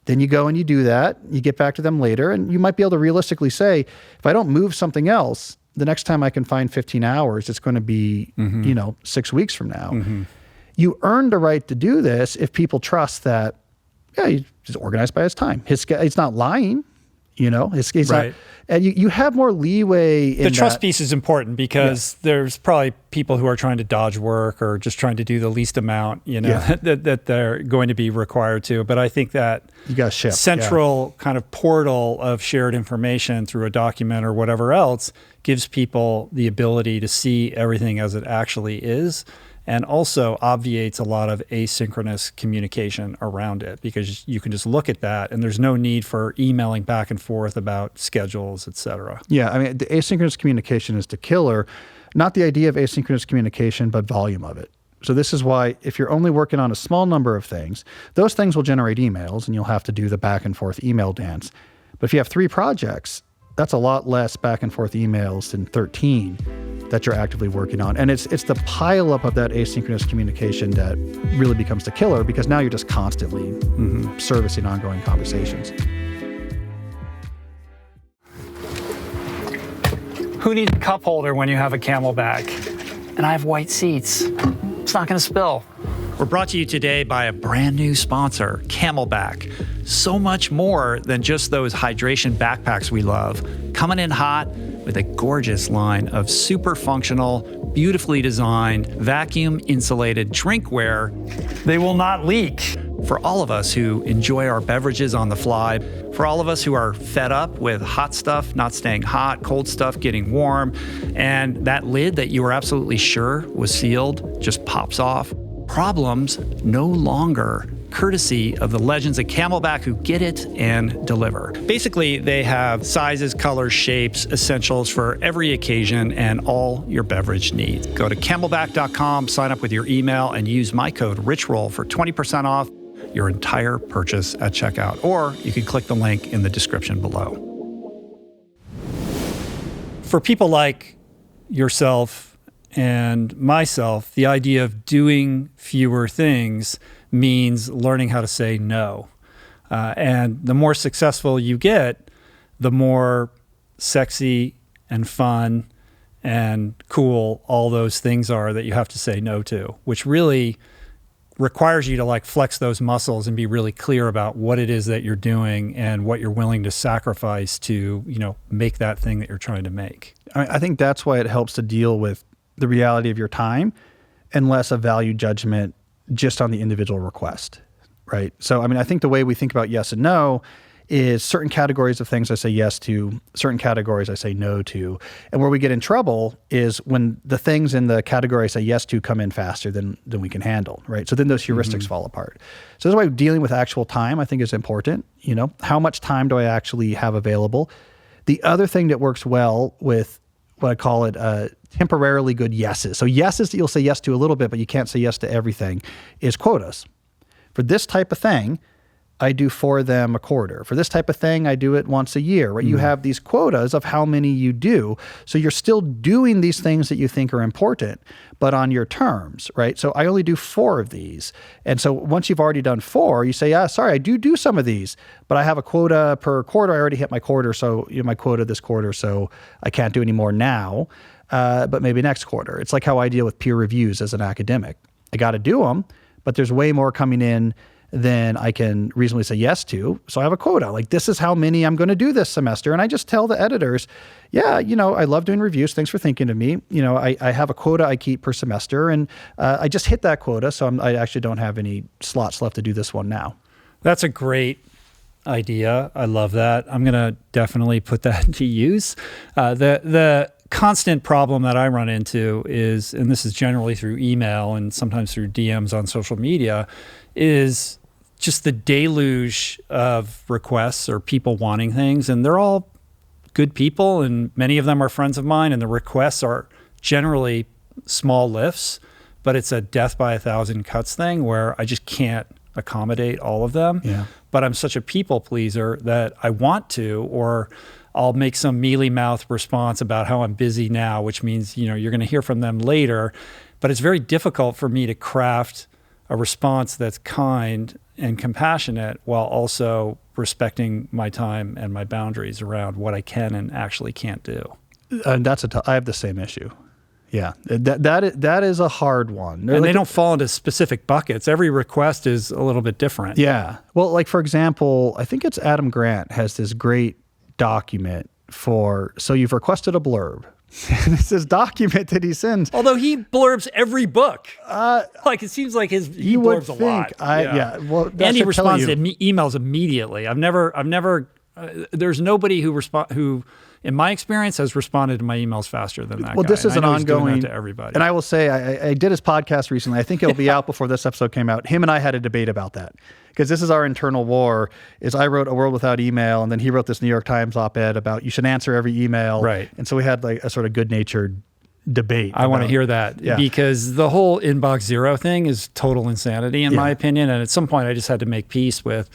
B: Then you go and you do that. You get back to them later and you might be able to realistically say, if I don't move something else, the next time I can find 15 hours, it's going to be, 6 weeks from now. You earned the right to do this if people trust that, yeah, he's organized by his time. He's not lying, he's
A: right.
B: not, and you have more leeway in
A: the trust
B: that.
A: piece is important because there's probably people who are trying to dodge work or just trying to do the least amount, that they're going to be required to. But I think that
B: you got to shift.
A: Central kind of portal of shared information through a document or whatever else gives people the ability to see everything as it actually is, and also obviates a lot of asynchronous communication around it because you can just look at that and there's no need for emailing back and forth about schedules, et cetera.
B: Yeah, I mean, the asynchronous communication is the killer, not the idea of asynchronous communication, but volume of it. So this is why if you're only working on a small number of things, those things will generate emails and you'll have to do the back and forth email dance. But if you have 3 projects, that's a lot less back and forth emails than 13 that you're actively working on. And it's the pile up of that asynchronous communication that really becomes the killer because now you're just constantly servicing ongoing conversations.
A: Who needs a cup holder when you have a CAMELBAK? And I have white seats. It's not going to spill. We're brought to you today by a brand new sponsor, CAMELBAK. So much more than just those hydration backpacks we love. Coming in hot with a gorgeous line of super functional, beautifully designed, vacuum-insulated drinkware. They will not leak. For all of us who enjoy our beverages on the fly, for all of us who are fed up with hot stuff not staying hot, cold stuff getting warm, and that lid that you were absolutely sure was sealed just pops off. Problems no longer, courtesy of the legends at CAMELBAK who get it and deliver. Basically, they have sizes, colors, shapes, essentials for every occasion and all your beverage needs. Go to CAMELBAK.com, sign up with your email, and use my code RICHROLL for 20% off your entire purchase at checkout. Or you can click the link in the description below. For people like yourself and myself, the idea of doing fewer things means learning how to say no. And the more successful you get, the more sexy and fun and cool all those things are that you have to say no to, which really requires you to like flex those muscles and be really clear about what it is that you're doing and what you're willing to sacrifice to, make that thing that you're trying to make.
B: I think that's why it helps to deal with the reality of your time and less a value judgment just on the individual request, right? So, I think the way we think about yes and no is certain categories of things I say yes to, certain categories I say no to. And where we get in trouble is when the things in the category I say yes to come in faster than we can handle, right? So then those heuristics fall apart. So that's why dealing with actual time, I think, is important. How much time do I actually have available? The other thing that works well with what I call it temporarily good yeses. So yeses that you'll say yes to a little bit, but you can't say yes to everything, is quotas. For this type of thing, I do 4 of them a quarter. For this type of thing, I do it once a year, right? You have these quotas of how many you do. So you're still doing these things that you think are important, but on your terms, right? So I only do 4 of these. And so once you've already done 4, you say, yeah, sorry, I do some of these, but I have a quota per quarter. I already hit my quarter. So my quota this quarter, so I can't do any more now, but maybe next quarter. It's like how I deal with peer reviews as an academic. I got to do them, but there's way more coming in than I can reasonably say yes to. So I have a quota. Like, this is how many I'm going to do this semester. And I just tell the editors, yeah, I love doing reviews. Thanks for thinking of me. I have a quota I keep per semester, and I just hit that quota. So I actually don't have any slots left to do this one now.
A: That's a great idea. I love that. I'm going to definitely put that to use. The constant problem that I run into is, and this is generally through email and sometimes through DMs on social media, is just the deluge of requests or people wanting things. And they're all good people, and many of them are friends of mine, and the requests are generally small lifts, but it's a death by 1,000 cuts thing where I just can't accommodate all of them.
B: Yeah.
A: But I'm such a people pleaser that I want to, or I'll make some mealy mouth response about how I'm busy now, which means, you're going to hear from them later. But it's very difficult for me to craft a response that's kind and compassionate while also respecting my time and my boundaries around what I can and actually can't do.
B: And I have the same issue. Yeah, that is a hard one.
A: And they don't fall into specific buckets. Every request is a little bit different.
B: Yeah. Well, like for example, I think it's Adam Grant has this great document so you've requested a blurb. And it's this document that he sends.
A: Although he blurbs every book. It seems like he blurbs a lot.
B: Well,
A: and he responds to emails immediately. I've never there's nobody who in my experience has responded to my emails faster than that guy.
B: Well, this is an ongoing
A: to everybody.
B: And I will say, I did his podcast recently. I think it'll be out before this episode came out. Him and I had a debate about that. Because this is our internal war, is I wrote A World Without Email, and then he wrote this New York Times op-ed about you should answer every email.
A: Right.
B: And so we had like a sort of good-natured debate.
A: I want to hear that because the whole inbox zero thing is total insanity in my opinion. And at some point I just had to make peace with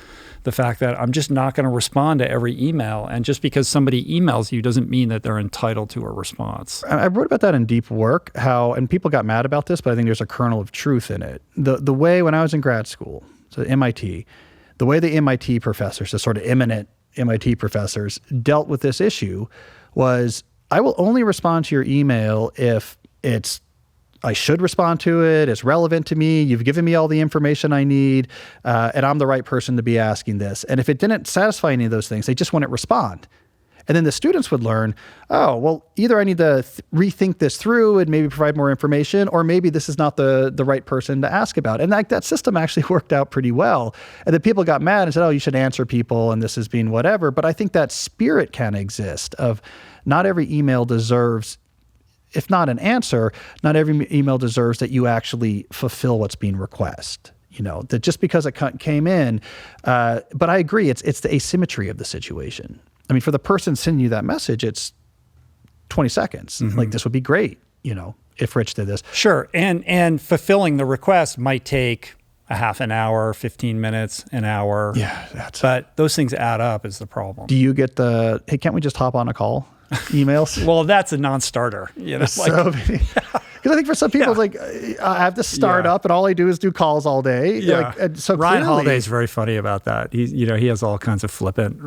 A: the fact that I'm just not going to respond to every email. And just because somebody emails you doesn't mean that they're entitled to a response.
B: I wrote about that in Deep Work, and people got mad about this, but I think there's a kernel of truth in it. The way when I was in grad school, so MIT, the way the MIT professors, the sort of eminent MIT professors, dealt with this issue was, I will only respond to your email if I should respond to it, it's relevant to me, you've given me all the information I need, and I'm the right person to be asking this. And if it didn't satisfy any of those things, they just wouldn't respond. And then the students would learn, either I need to rethink this through and maybe provide more information, or maybe this is not the right person to ask about. And that system actually worked out pretty well. And then people got mad and said, you should answer people and this is being whatever. But I think that spirit can exist of not every email deserves, if not an answer, not every email deserves that you actually fulfill what's being requested. That just because it came in, but I agree, it's the asymmetry of the situation. I mean, for the person sending you that message, it's 20 seconds. Mm-hmm. Like, this would be great, if Rich did this.
A: Sure. And fulfilling the request might take a half an hour, 15 minutes, an hour.
B: Yeah.
A: But those things add up is the problem.
B: Do you get hey, can't we just hop on a call? Emails?
A: Well, that's a non-starter.
B: So many. Because I think for some people, it's like, I have to start up and all I do is do calls all day.
A: Yeah.
B: And so
A: Ryan
B: clearly,
A: Holiday's very funny about that. He has all kinds of flippant,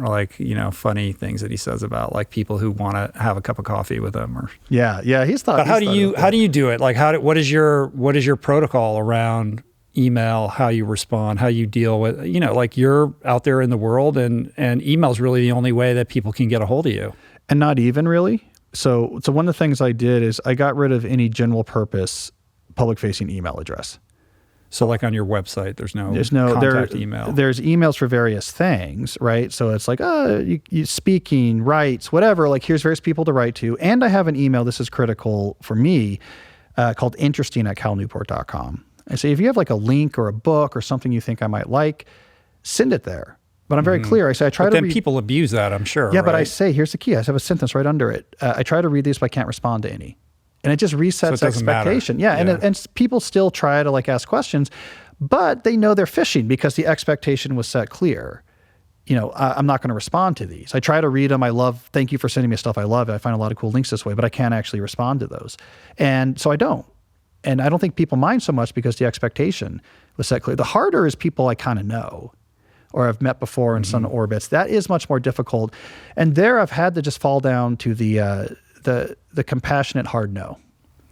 A: funny things that he says about like people who want to have a cup of coffee with him. Or
B: he's thought.
A: But how do you do it? Like, what is your protocol around email? How you respond? How you deal with like you're out there in the world, and email's really the only way that people can get a hold of you.
B: And not even really. So one of the things I did is I got rid of any general purpose public-facing email address.
A: So like on your website, there's no contact email.
B: There's emails for various things, right? So it's like, you speaking, rights, whatever. Like, here's various people to write to. And I have an email, this is critical for me, called interesting@calnewport.com. I say, if you have like a link or a book or something you think I might like, send it there. But I'm very clear. I say,
A: But then people abuse that, I'm sure.
B: Yeah,
A: right?
B: but I say, here's the key. I have a sentence right under it. I try to read these, but I can't respond to any. And it just resets expectation. Yeah, and people still try to like ask questions, but they know they're fishing because the expectation was set clear. I'm not going to respond to these. I try to read them. Thank you for sending me stuff I love. I find a lot of cool links this way, but I can't actually respond to those. And so I don't. And I don't think people mind so much because the expectation was set clear. The harder is people I kind of know or I've met before in some orbits. That is much more difficult. And there I've had to just fall down to the compassionate hard no.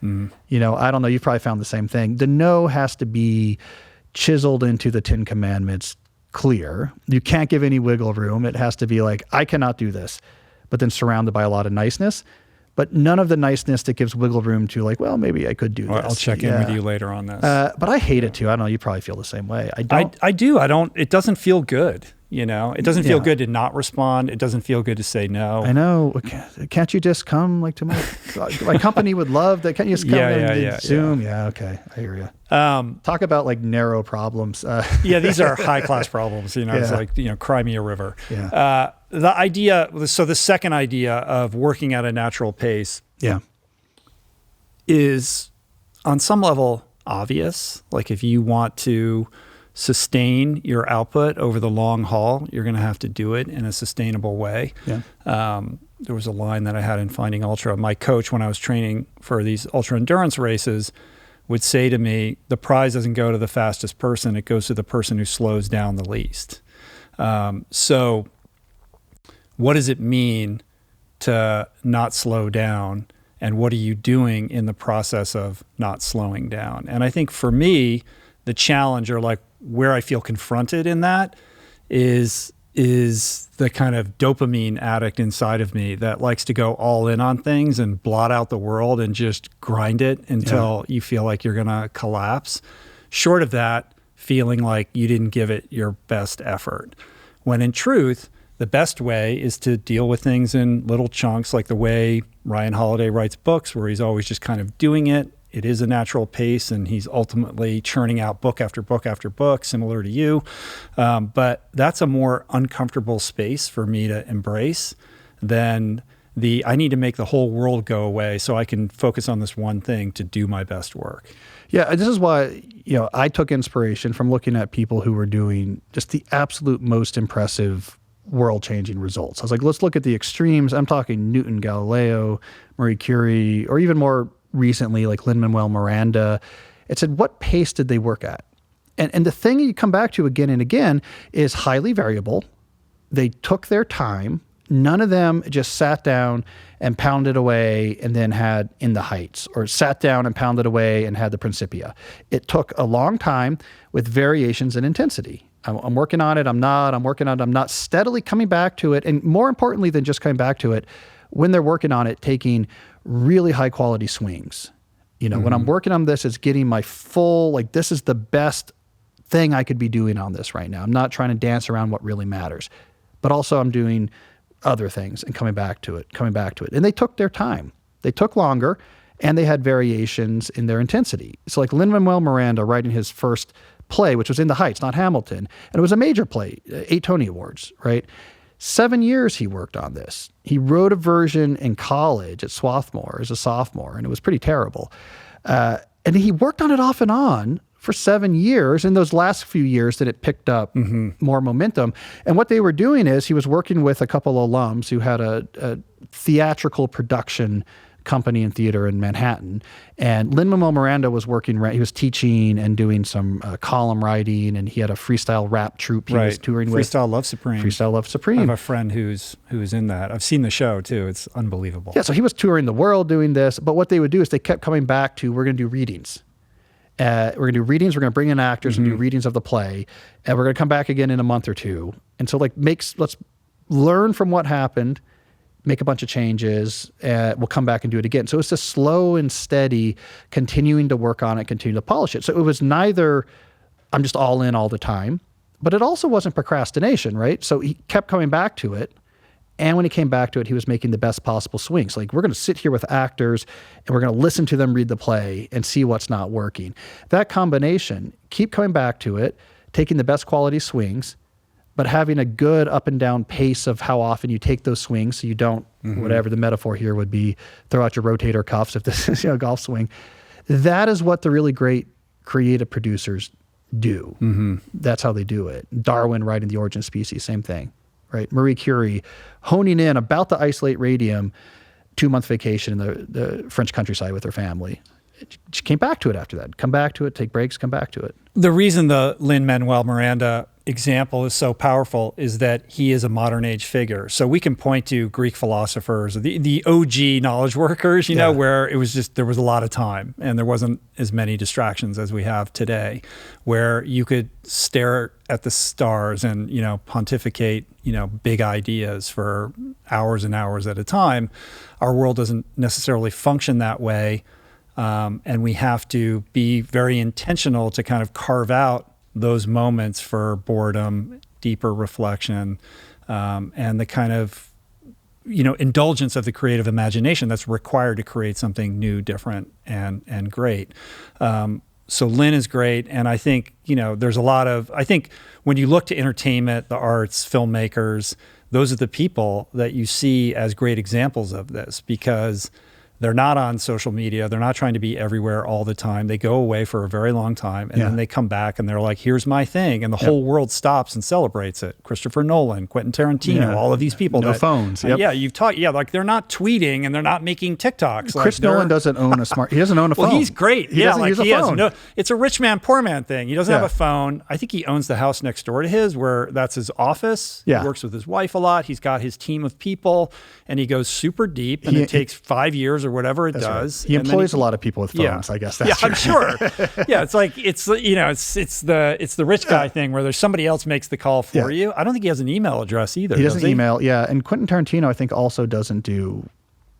B: I don't know, you've probably found the same thing. The no has to be chiseled into the 10 Commandments clear. You can't give any wiggle room. It has to be like, I cannot do this, but then surrounded by a lot of niceness. But none of the niceness that gives wiggle room to like, well, maybe I could do this.
A: I'll check in with you later on this.
B: But I hate it too. I don't know. You probably feel the same way.
A: I do. It doesn't feel good. It doesn't feel good to not respond. It doesn't feel good to say no.
B: I know. Can't you just come like to my company would love that? Can't you just come and Zoom? Yeah. Okay. I hear you. Talk about like narrow problems.
A: These are high class problems. It's like, cry me a river.
B: Yeah.
A: The second idea of working at a natural pace is on some level obvious. Like if you want to sustain your output over the long haul, you're going to have to do it in a sustainable way.
B: Yeah.
A: There was a line that I had in Finding Ultra. My coach, when I was training for these ultra endurance races, would say to me, the prize doesn't go to the fastest person, it goes to the person who slows down the least. So what does it mean to not slow down? And what are you doing in the process of not slowing down? And I think for me, the challenge, or like where I feel confronted in that, is the kind of dopamine addict inside of me that likes to go all in on things and blot out the world and just grind it until you feel like you're going to collapse. Short of that, feeling like you didn't give it your best effort. When in truth, the best way is to deal with things in little chunks, like the way Ryan Holiday writes books, where he's always just kind of doing it. It is a natural pace, and he's ultimately churning out book after book after book, similar to you. But that's a more uncomfortable space for me to embrace than I need to make the whole world go away so I can focus on this one thing to do my best work.
B: Yeah, this is why I took inspiration from looking at people who were doing just the absolute most impressive world-changing results. I was like, let's look at the extremes. I'm talking Newton, Galileo, Marie Curie, or even more recently, like Lin-Manuel Miranda. It said, what pace did they work at? And the thing you come back to again and again is highly variable. They took their time. None of them just sat down and pounded away and then had In the Heights, or sat down and pounded away and had the Principia. It took a long time with variations in intensity. I'm working on it, I'm not, I'm working on it, I'm not, steadily coming back to it. And more importantly than just coming back to it, when they're working on it, taking really high quality swings. When I'm working on this, it's getting my full, like, this is the best thing I could be doing on this right now. I'm not trying to dance around what really matters, but also I'm doing other things and coming back to it. And they took their time. They took longer, and they had variations in their intensity. So like Lin-Manuel Miranda writing his first play, which was In the Heights, not Hamilton, and it was a major play, 8 Tony Awards, right? 7 years he worked on this. He wrote a version in college at Swarthmore as a sophomore, and it was pretty terrible. And he worked on it off and on for 7 years. In those last few years that it picked up more momentum. And what they were doing is he was working with a couple of alums who had a theatrical production company in theater in Manhattan. And Lin-Manuel Miranda was he was teaching and doing some column writing, and he had a freestyle rap troupe he was touring with.
A: Freestyle Love Supreme.
B: Freestyle Love Supreme.
A: I have a friend who's in that. I've seen the show too. It's unbelievable.
B: Yeah, so he was touring the world doing this, but what they would do is they kept coming back to, we're going to do readings. We're going to do readings, we're going to bring in actors and do readings of the play, and we're going to come back again in a month or two. And so let's learn from what happened, make a bunch of changes, we'll come back and do it again. So it's just slow and steady, continuing to work on it, continue to polish it. So it was neither, I'm just all in all the time, but it also wasn't procrastination, right? So he kept coming back to it. And when he came back to it, he was making the best possible swings. Like, we're going to sit here with actors and we're going to listen to them read the play and see what's not working. That combination, keep coming back to it, taking the best quality swings, but having a good up and down pace of how often you take those swings, so you don't, whatever the metaphor here would be, throw out your rotator cuffs if this is a golf swing. That is what the really great creative producers do. That's how they do it. Darwin writing The Origin of Species, same thing, right? Marie Curie honing in about to isolate radium, 2-month vacation in the French countryside with her family. She came back to it after that. Come back to it, take breaks, come back to it.
A: The reason the Lin-Manuel Miranda example is so powerful is that he is a modern age figure. So we can point to Greek philosophers, the OG knowledge workers, you know, where it was just, there was a lot of time and there wasn't as many distractions as we have today, where you could stare at the stars and, pontificate, big ideas for hours and hours at a time. Our world doesn't necessarily function that way. And we have to be very intentional to kind of carve out those moments for boredom, deeper reflection, and the kind of, indulgence of the creative imagination that's required to create something new, different, and great. So Lynn is great. And I think, there's I think when you look to entertainment, the arts, filmmakers, those are the people that you see as great examples of this, because they're not on social media. They're not trying to be everywhere all the time. They go away for a very long time, and then they come back and they're like, here's my thing. And the whole world stops and celebrates it. Christopher Nolan, Quentin Tarantino, all of these people.
B: No phones. Yep.
A: Like they're not tweeting and they're not making TikToks.
B: Chris Nolan doesn't own he doesn't own a phone.
A: Well, he's great.
B: He doesn't use a phone.
A: It's a rich man, poor man thing. He doesn't have a phone. I think he owns the house next door to his, where that's his office.
B: Yeah.
A: He works with his wife a lot. He's got his team of people, and he goes super deep, and it takes 5 years or whatever it does. Right.
B: He employs a lot of people with phones. I guess that's
A: I'm sure. It's like it's the rich guy thing where there's somebody else makes the call for you. I don't think he has an email address either.
B: He doesn't email. Yeah, and Quentin Tarantino I think also doesn't do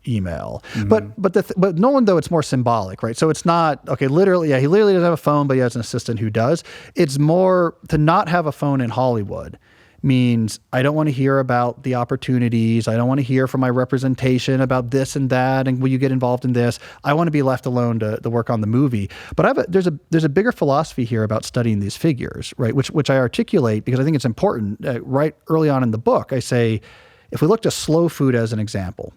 B: email. But Nolan, though, it's more symbolic, right? So it's not he literally doesn't have a phone, but he has an assistant who does. It's more to not have a phone in Hollywood means I don't want to hear about the opportunities. I don't want to hear from my representation about this and that. And will you get involved in this? I want to be left alone to work on the movie. But there's a bigger philosophy here about studying these figures, right? Which I articulate because I think it's important. Right early on in the book, I say, if we look to slow food as an example,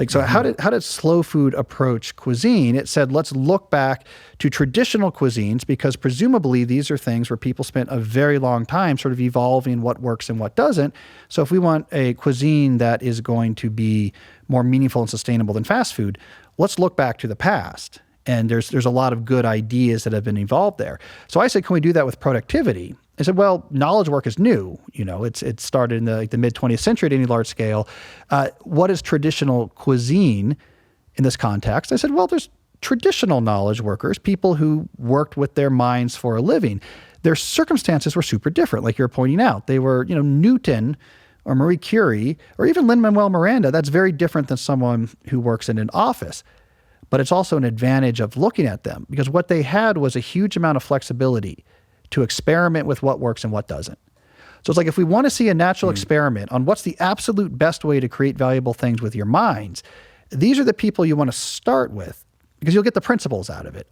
B: how did slow food approach cuisine? It said, let's look back to traditional cuisines, because presumably these are things where people spent a very long time sort of evolving what works and what doesn't. So if we want a cuisine that is going to be more meaningful and sustainable than fast food, let's look back to the past. And there's a lot of good ideas that have been evolved there. So I said, can we do that with productivity? I said, well, knowledge work is new. It started in the mid 20th century at any large scale. What is traditional cuisine in this context? I said, well, there's traditional knowledge workers, people who worked with their minds for a living. Their circumstances were super different, like you're pointing out. They were, Newton or Marie Curie or even Lin-Manuel Miranda. That's very different than someone who works in an office. But it's also an advantage of looking at them, because what they had was a huge amount of flexibility to experiment with what works and what doesn't. So it's like, if we want to see a natural experiment on what's the absolute best way to create valuable things with your minds, these are the people you want to start with, because you'll get the principles out of it.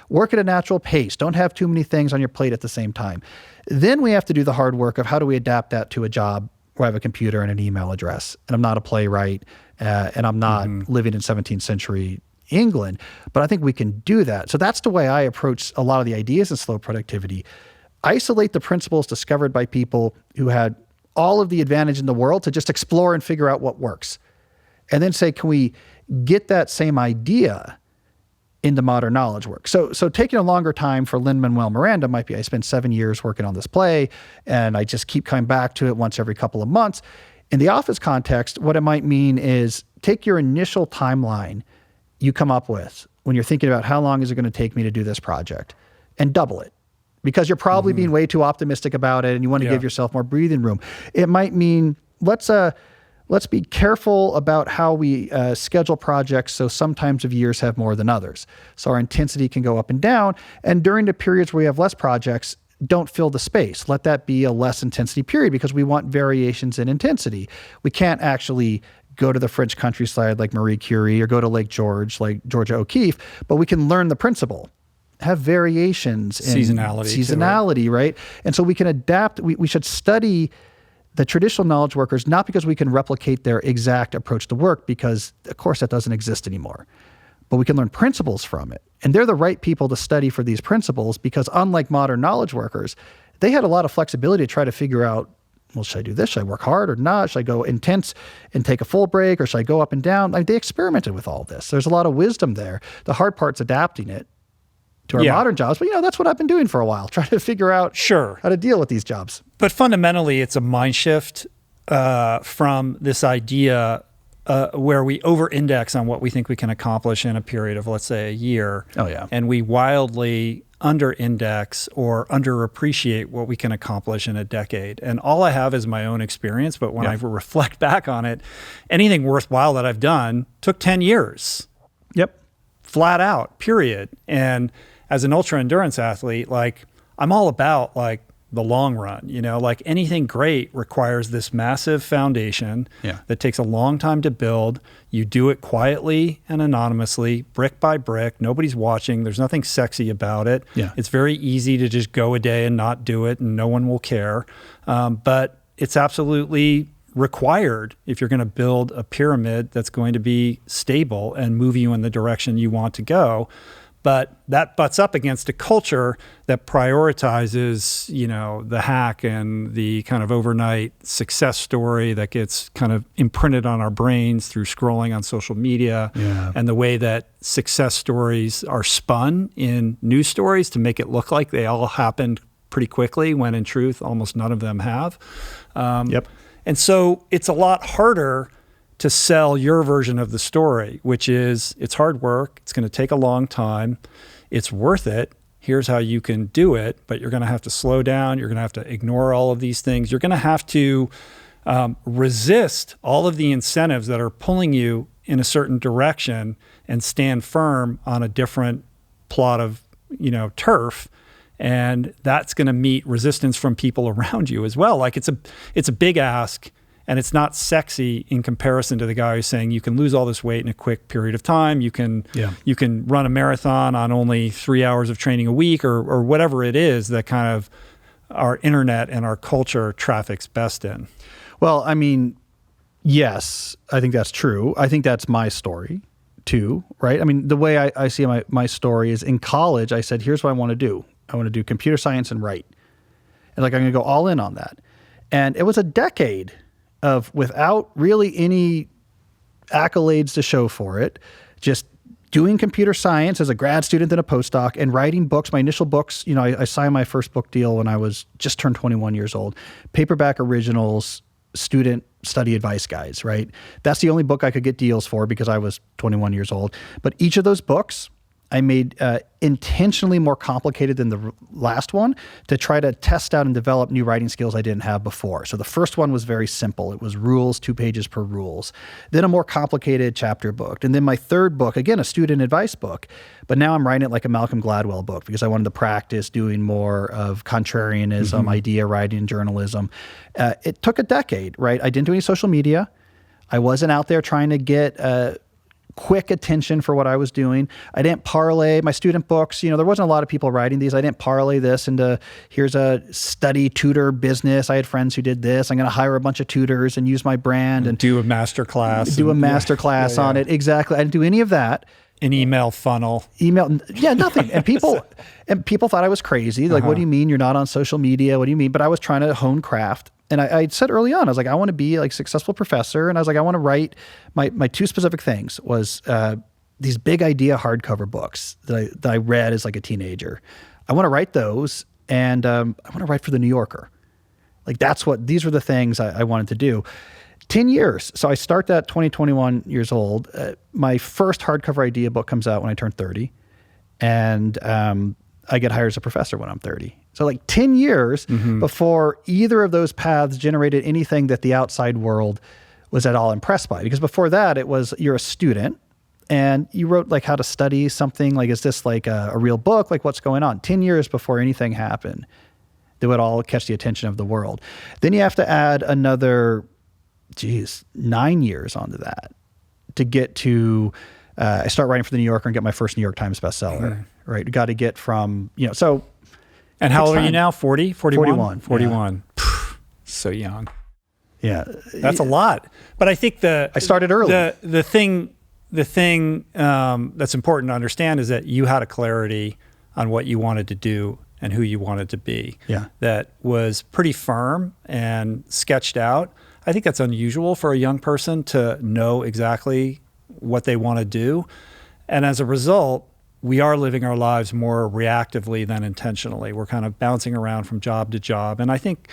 B: Work at a natural pace. Don't have too many things on your plate at the same time. Then we have to do the hard work of how do we adapt that to a job where I have a computer and an email address, and I'm not a playwright, and I'm not living in 17th century England, but I think we can do that. So that's the way I approach a lot of the ideas in slow productivity. Isolate the principles discovered by people who had all of the advantage in the world to just explore and figure out what works. And then say, can we get that same idea into modern knowledge work? So taking a longer time for Lin-Manuel Miranda might be, I spent 7 years working on this play, and I just keep coming back to it once every couple of months. In the office context, what it might mean is take your initial timeline you come up with when you're thinking about how long is it going to take me to do this project, and double it, because you're probably being way too optimistic about it and you want to give yourself more breathing room. It might mean let's be careful about how we schedule projects, so some times of years have more than others. So our intensity can go up and down. And during the periods where we have less projects, don't fill the space. Let that be a less intensity period, because we want variations in intensity. We can't actually go to the French countryside like Marie Curie or go to Lake George like Georgia O'Keeffe, but we can learn the principle. Have variations in seasonality, right? And so we can adapt. We should study the traditional knowledge workers, not because we can replicate their exact approach to work, because of course that doesn't exist anymore, but we can learn principles from it. And they're the right people to study for these principles, because unlike modern knowledge workers, they had a lot of flexibility to try to figure out, well, should I do this? Should I work hard or not? Should I go intense and take a full break, or should I go up and down? They experimented with all this. There's a lot of wisdom there. The hard part's adapting it to our modern jobs. But that's what I've been doing for a while, trying to figure out how to deal with these jobs.
A: But fundamentally, it's a mind shift from this idea where we over-index on what we think we can accomplish in a period of, let's say, a year. And we wildly under-index or underappreciate what we can accomplish in a decade. And all I have is my own experience, but when I reflect back on it, anything worthwhile that I've done took 10 years. Flat out, period. And as an ultra-endurance athlete, I'm all about like the long run, like anything great requires this massive foundation that takes a long time to build. You do it quietly and anonymously, brick by brick. Nobody's watching. There's nothing sexy about it. It's very easy to just go a day and not do it and no one will care. But it's absolutely required if you're going to build a pyramid that's going to be stable and move you in the direction you want to go. But that butts up against a culture that prioritizes, the hack and the kind of overnight success story that gets kind of imprinted on our brains through scrolling on social media, and the way that success stories are spun in news stories to make it look like they all happened pretty quickly, when in truth, almost none of them have. And so it's a lot harder to sell your version of the story, which is it's hard work. It's going to take a long time. It's worth it. Here's how you can do it, but you're going to have to slow down. You're going to have to ignore all of these things. You're going to have to resist all of the incentives that are pulling you in a certain direction and stand firm on a different plot of, turf. And that's going to meet resistance from people around you as well. Like it's a big ask. And it's not sexy in comparison to the guy who's saying you can lose all this weight in a quick period of time. You can run a marathon on only 3 hours of training a week, or whatever it is that kind of our internet and our culture traffics best in.
B: Well, I mean, yes, I think that's true. I think that's my story too, right? I mean, the way I see my story is in college, I said, here's what I want to do. I want to do computer science and write. And I'm going to go all in on that. And it was a decade of, without really any accolades to show for it, just doing computer science as a grad student and a postdoc and writing books. My initial books, I signed my first book deal when I was just turned 21 years old. Paperback originals, student study advice guides, right? That's the only book I could get deals for because I was 21 years old. But each of those books I made intentionally more complicated than the last one to try to test out and develop new writing skills I didn't have before. So the first one was very simple. It was rules, 2 pages per rules. Then a more complicated chapter book. And then my third book, again, a student advice book. But now I'm writing it like a Malcolm Gladwell book because I wanted to practice doing more of contrarianism, idea writing, and journalism. It took a decade, right? I didn't do any social media. I wasn't out there trying to get quick attention for what I was doing. I didn't parlay my student books. There wasn't a lot of people writing these. I didn't parlay this into, here's a study tutor business. I had friends who did this. I'm going to hire a bunch of tutors and use my brand and
A: do a master class.
B: Do a master class on it. Exactly. I didn't do any of that.
A: An email funnel.
B: Nothing. And people thought I was crazy. Like, what do you mean you're not on social media? What do you mean? But I was trying to hone craft. And I said early on, I was like, I want to be like a successful professor. And I was like, I want to write my 2 specific things was these big idea hardcover books that I read as like a teenager. I want to write those, and I want to write for the New Yorker. Like these were the things I wanted to do. 10 years. So I start that 21 years old. My first hardcover idea book comes out when I turn 30. And I get hired as a professor when I'm 30. So like 10 years before either of those paths generated anything that the outside world was at all impressed by. Because before that, it was you're a student and you wrote like how to study something. Like, is this like a real book? Like, what's going on? 10 years before anything happened that would all catch the attention of the world. Then you have to add another, 9 years onto that to get to, I start writing for the New Yorker and get my first New York Times bestseller, right? You got to get from, so.
A: And how old are you now? 40? 41?
B: 41.
A: Yeah. So young.
B: Yeah.
A: That's a lot. But I think I
B: started early.
A: The thing that's important to understand is that you had a clarity on what you wanted to do and who you wanted to be.
B: Yeah.
A: That was pretty firm and sketched out. I think that's unusual for a young person to know exactly what they want to do. And as a result, we are living our lives more reactively than intentionally. We're kind of bouncing around from job to job. And I think,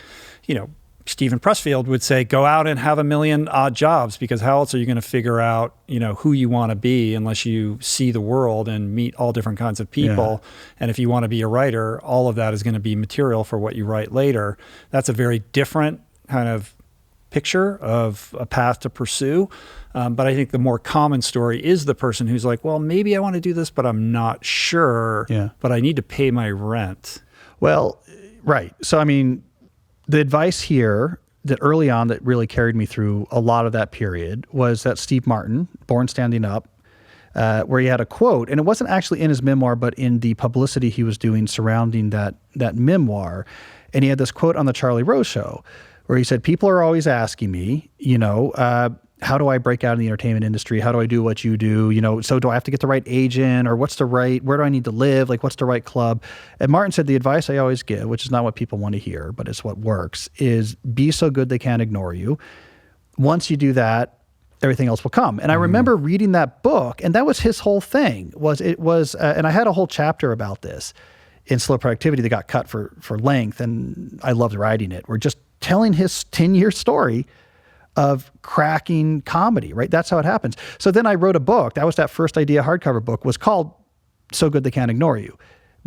A: Stephen Pressfield would say, go out and have a million odd jobs, because how else are you going to figure out, who you want to be unless you see the world and meet all different kinds of people. Yeah. And if you want to be a writer, all of that is going to be material for what you write later. That's a very different kind of picture of a path to pursue. But I think the more common story is the person who's like, well, maybe I want to do this, but I'm not sure, but I need to pay my rent.
B: Well, right. So, I mean, the advice here that early on that really carried me through a lot of that period was that Steve Martin, Born Standing Up, where he had a quote, and it wasn't actually in his memoir, but in the publicity he was doing surrounding that memoir. And he had this quote on the Charlie Rose show where he said, people are always asking me, how do I break out in the entertainment industry? How do I do what you do? So do I have to get the right agent, or where do I need to live? Like, what's the right club? And Martin said, the advice I always give, which is not what people want to hear, but it's what works, is be so good they can't ignore you. Once you do that, everything else will come. And I remember reading that book, and that was his whole thing. And I had a whole chapter about this in Slow Productivity that got cut for length, and I loved writing it. We're just telling his 10-year story of cracking comedy, right? That's how it happens. So then I wrote a book. That was that first idea hardcover book, was called So Good They Can't Ignore You,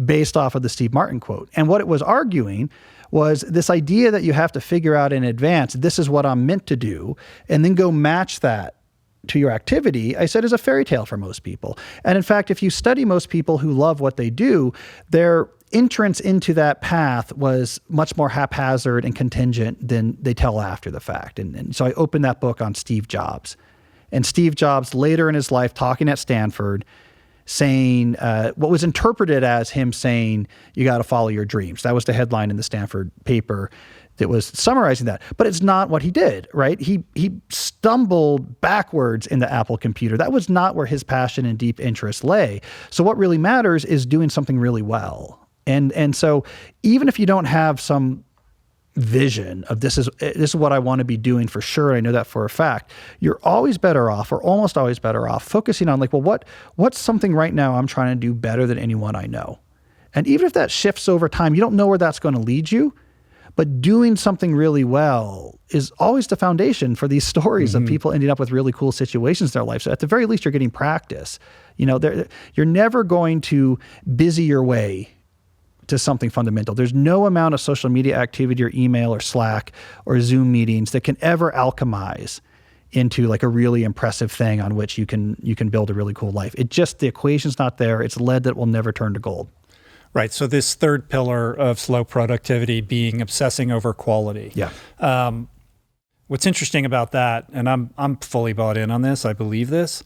B: based off of the Steve Martin quote. And what it was arguing was this idea that you have to figure out in advance, this is what I'm meant to do, and then go match that to your activity, I said, is a fairy tale for most people. And in fact, if you study most people who love what they do, their entrance into that path was much more haphazard and contingent than they tell after the fact. And so I opened that book on Steve Jobs. And Steve Jobs, later in his life, talking at Stanford, saying what was interpreted as him saying, you got to follow your dreams. That was the headline in the Stanford paper that was summarizing that. But it's not what he did, right? He stumbled backwards in the Apple computer. That was not where his passion and deep interest lay. So what really matters is doing something really well. And so even if you don't have some vision of this is what I want to be doing for sure, I know that for a fact, you're always better off, or almost always better off, focusing on like, well, what's something right now I'm trying to do better than anyone I know? And even if that shifts over time, you don't know where that's going to lead you, but doing something really well is always the foundation for these stories of people ending up with really cool situations in their life. So at the very least, you're getting practice. You're never going to busy your way to something fundamental. There's no amount of social media activity or email or Slack or Zoom meetings that can ever alchemize into like a really impressive thing on which you can build a really cool life. The equation's not there. It's lead that will never turn to gold.
A: Right. So this third pillar of slow productivity being obsessing over quality.
B: Yeah.
A: What's interesting about that, and I'm fully bought in on this, I believe this,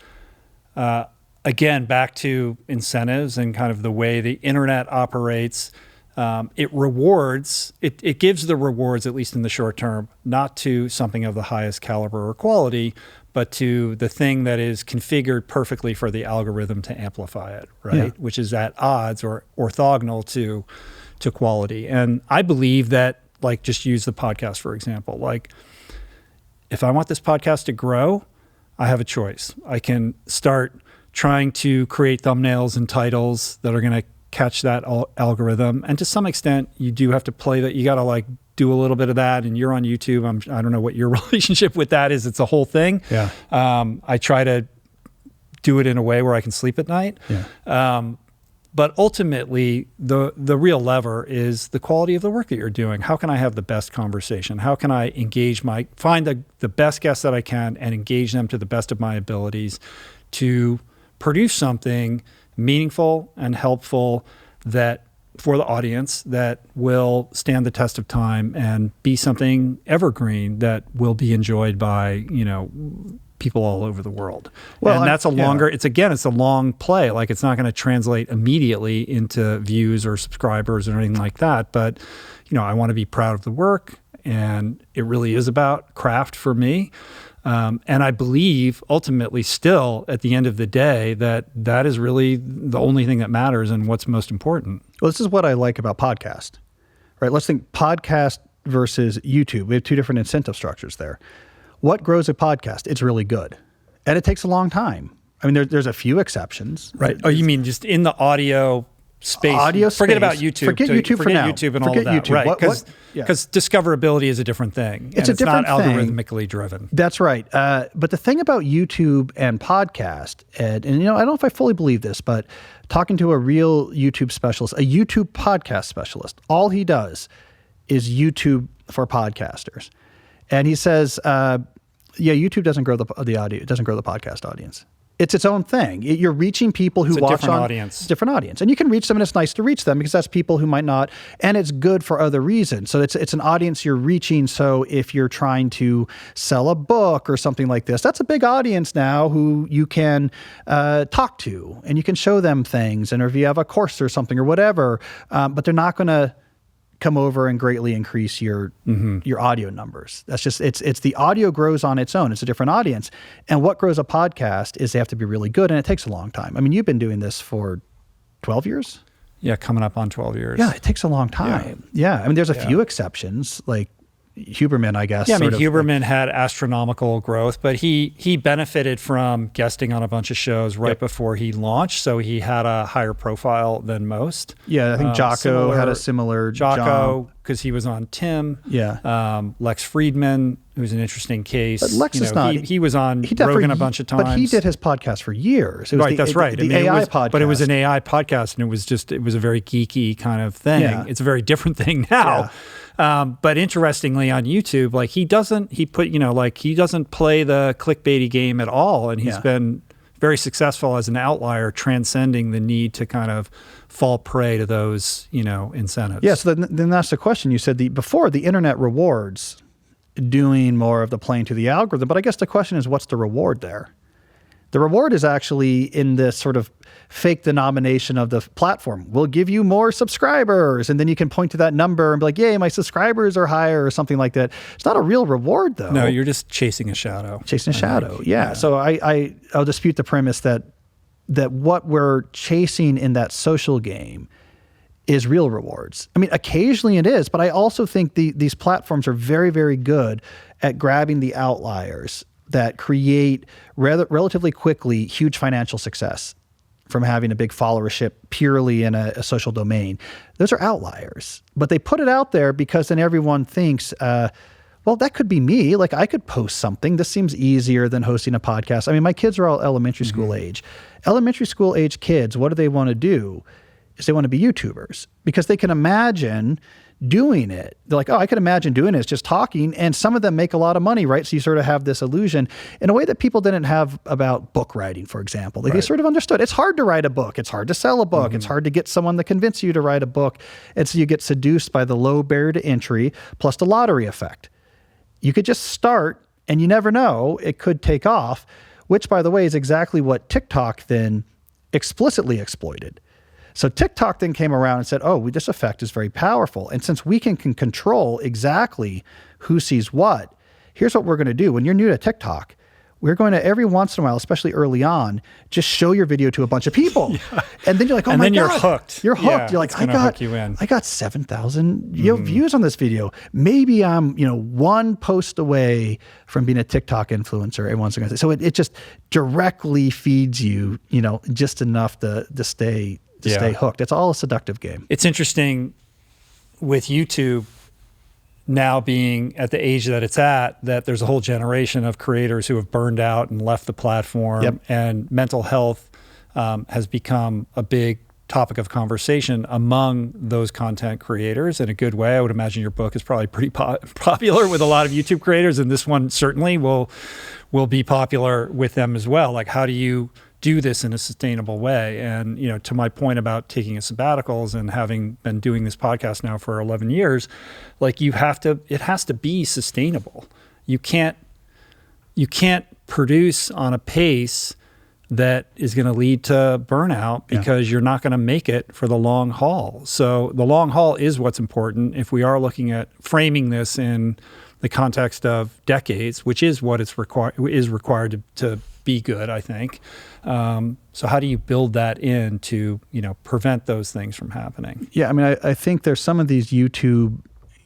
A: again, back to incentives and kind of the way the internet operates, it gives the rewards, at least in the short term, not to something of the highest caliber or quality, but to the thing that is configured perfectly for the algorithm to amplify it, right? Yeah. Which is at odds or orthogonal to quality. And I believe that, like, just use the podcast, for example. Like, if I want this podcast to grow, I have a choice. I can start trying to create thumbnails and titles that are going to catch that algorithm. And to some extent, you do have to play that. You got to like do a little bit of that. And you're on YouTube. I don't know what your relationship with that is. It's a whole thing.
B: Yeah.
A: I try to do it in a way where I can sleep at night.
B: Yeah.
A: But ultimately, the real lever is the quality of the work that you're doing. How can I have the best conversation? How can I find the best guests that I can and engage them to the best of my abilities to produce something meaningful and helpful that for the audience that will stand the test of time and be something evergreen that will be enjoyed by, people all over the world. Well, and that's it's a long play. Like, it's not going to translate immediately into views or subscribers or anything like that. But, I want to be proud of the work, and it really is about craft for me. And I believe ultimately still at the end of the day that is really the only thing that matters and what's most important.
B: Well, this is what I like about podcast, right? Let's think podcast versus YouTube. We have two different incentive structures there. What grows a podcast? It's really good. And it takes a long time. I mean, there's a few exceptions.
A: Right. Oh, you mean just in the audio space? Forget about YouTube.
B: Forget YouTube for now.
A: YouTube and all of that.
B: YouTube.
A: Right. Because discoverability is a different thing.
B: It's
A: not
B: thing.
A: Algorithmically driven.
B: That's right. But the thing about YouTube and podcast, Ed, and I don't know if I fully believe this, but talking to a real YouTube specialist, a YouTube podcast specialist, all he does is YouTube for podcasters. And he says, YouTube doesn't grow the audio. It doesn't grow the podcast audience. It's its own thing. You're reaching people who watch
A: different
B: on
A: audience.
B: different audience, and you can reach them, and it's nice to reach them because that's people who might not, and it's good for other reasons. So it's an audience you're reaching. So if you're trying to sell a book or something like this, that's a big audience now who you can talk to, and you can show them things, and or if you have a course or something or whatever, but they're not going to come over and greatly increase your audio numbers. That's just, it's the audio grows on its own. It's a different audience. And what grows a podcast is they have to be really good, and it takes a long time. I mean, you've been doing this for 12 years?
A: Yeah, coming up on 12 years.
B: Yeah, it takes a long time. Yeah. I mean, there's a few exceptions, like Huberman, I guess.
A: Yeah, I mean, Huberman had astronomical growth, but he benefited from guesting on a bunch of shows right before he launched, so he had a higher profile than most.
B: Yeah, I think Jocko had a similar
A: Jocko, because he was on Tim.
B: Yeah.
A: Lex Friedman, who's an interesting case.
B: But Lex is not.
A: He was on Rogan a bunch of times.
B: But he did his podcast for years. It was
A: that's right.
B: The AI podcast.
A: But it was an AI podcast, and it was a very geeky kind of thing.
B: Yeah.
A: It's a very different thing now.
B: Yeah.
A: But interestingly, on YouTube, like he doesn't play the clickbaity game at all, and he's been very successful as an outlier, transcending the need to kind of fall prey to those incentives.
B: Yeah. So then that's the question. You said before the internet rewards doing more of the playing to the algorithm, but I guess the question is, what's the reward there? The reward is actually in this sort of fake denomination of the platform. We'll give you more subscribers. And then you can point to that number and be like, yay, my subscribers are higher or something like that. It's not a real reward, though.
A: No, you're just chasing a shadow.
B: Chasing a shadow, yeah. So I'll dispute the premise that what we're chasing in that social game is real rewards. I mean, occasionally it is, but I also think these platforms are very, very good at grabbing the outliers that create relatively quickly huge financial success from having a big followership purely in a social domain. Those are outliers, but they put it out there because then everyone thinks, well, that could be me. Like I could post something. This seems easier than hosting a podcast. I mean, my kids are all elementary school age. Elementary school age kids, what do they want to do? Is they want to be YouTubers because they can imagine doing it. They're like, oh, I can imagine doing it. It's just talking. And some of them make a lot of money, right? So you sort of have this illusion in a way that people didn't have about book writing, for example. Like They sort of understood it's hard to write a book. It's hard to sell a book. It's hard to get someone to convince you to write a book. And so you get seduced by the low barrier to entry plus the lottery effect. You could just start and you never know, it could take off, which by the way is exactly what TikTok then explicitly exploited. So TikTok then came around and said, oh, this effect is very powerful. And since we can control exactly who sees what, here's what we're going to do. When you're new to TikTok, we're going to every once in a while, especially early on, just show your video to a bunch of people. And then you're like, oh my God.
A: And then you're hooked.
B: You're hooked.
A: Yeah,
B: you're like, I got 7,000 views on this video. Maybe I'm one post away from being a TikTok influencer. Everyone's going to say. So it just directly feeds you, just enough to stay hooked. It's all a seductive game.
A: It's interesting with YouTube now being at the age that it's at, that there's a whole generation of creators who have burned out and left the platform, and mental health has become a big topic of conversation among those content creators in a good way. I would imagine your book is probably pretty popular with a lot of YouTube creators, and this one certainly will be popular with them as well. Like, how do you do this in a sustainable way? And, to my point about taking a sabbaticals and having been doing this podcast now for 11 years, like it has to be sustainable. You can't produce on a pace that is going to lead to burnout because you're not going to make it for the long haul. So the long haul is what's important. If we are looking at framing this in the context of decades, which is what is required to be good, I think. So how do you build that in to, prevent those things from happening? Yeah,
B: I mean, I think there's some of these YouTube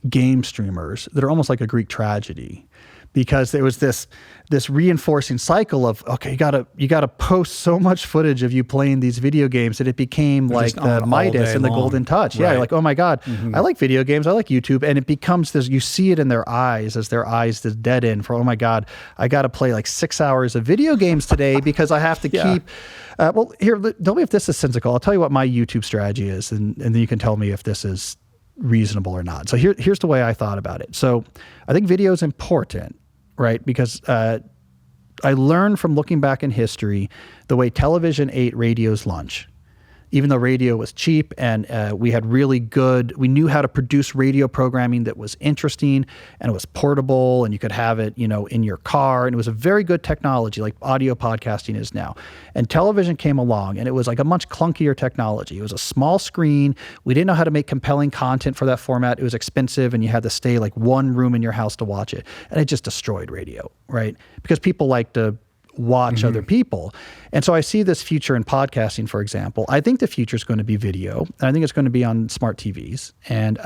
B: game streamers that are almost like a Greek tragedy, because there was this reinforcing cycle of, okay, you gotta post so much footage of you playing these video games that it became like the Midas and the Golden Touch. Yeah, you're like, oh my God, I like video games, I like YouTube. And it becomes this, you see it in their eyes as their eyes just dead end for, oh my God, I gotta play like 6 hours of video games today because I have to keep, well, here, tell me if this is sensical. I'll tell you what my YouTube strategy is, and then you can tell me if this is reasonable or not. So here's the way I thought about it. So I think video is important, right? Because I learned from looking back in history the way television ate radio's lunch. Even though radio was cheap and we knew how to produce radio programming that was interesting and it was portable and you could have it, in your car. And it was a very good technology like audio podcasting is now. And television came along and it was like a much clunkier technology. It was a small screen. We didn't know how to make compelling content for that format. It was expensive and you had to stay like one room in your house to watch it. And it just destroyed radio, right? Because people like to watch other people. And so I see this future in podcasting, for example. I think the future is going to be video. And I think it's going to be on smart TVs. And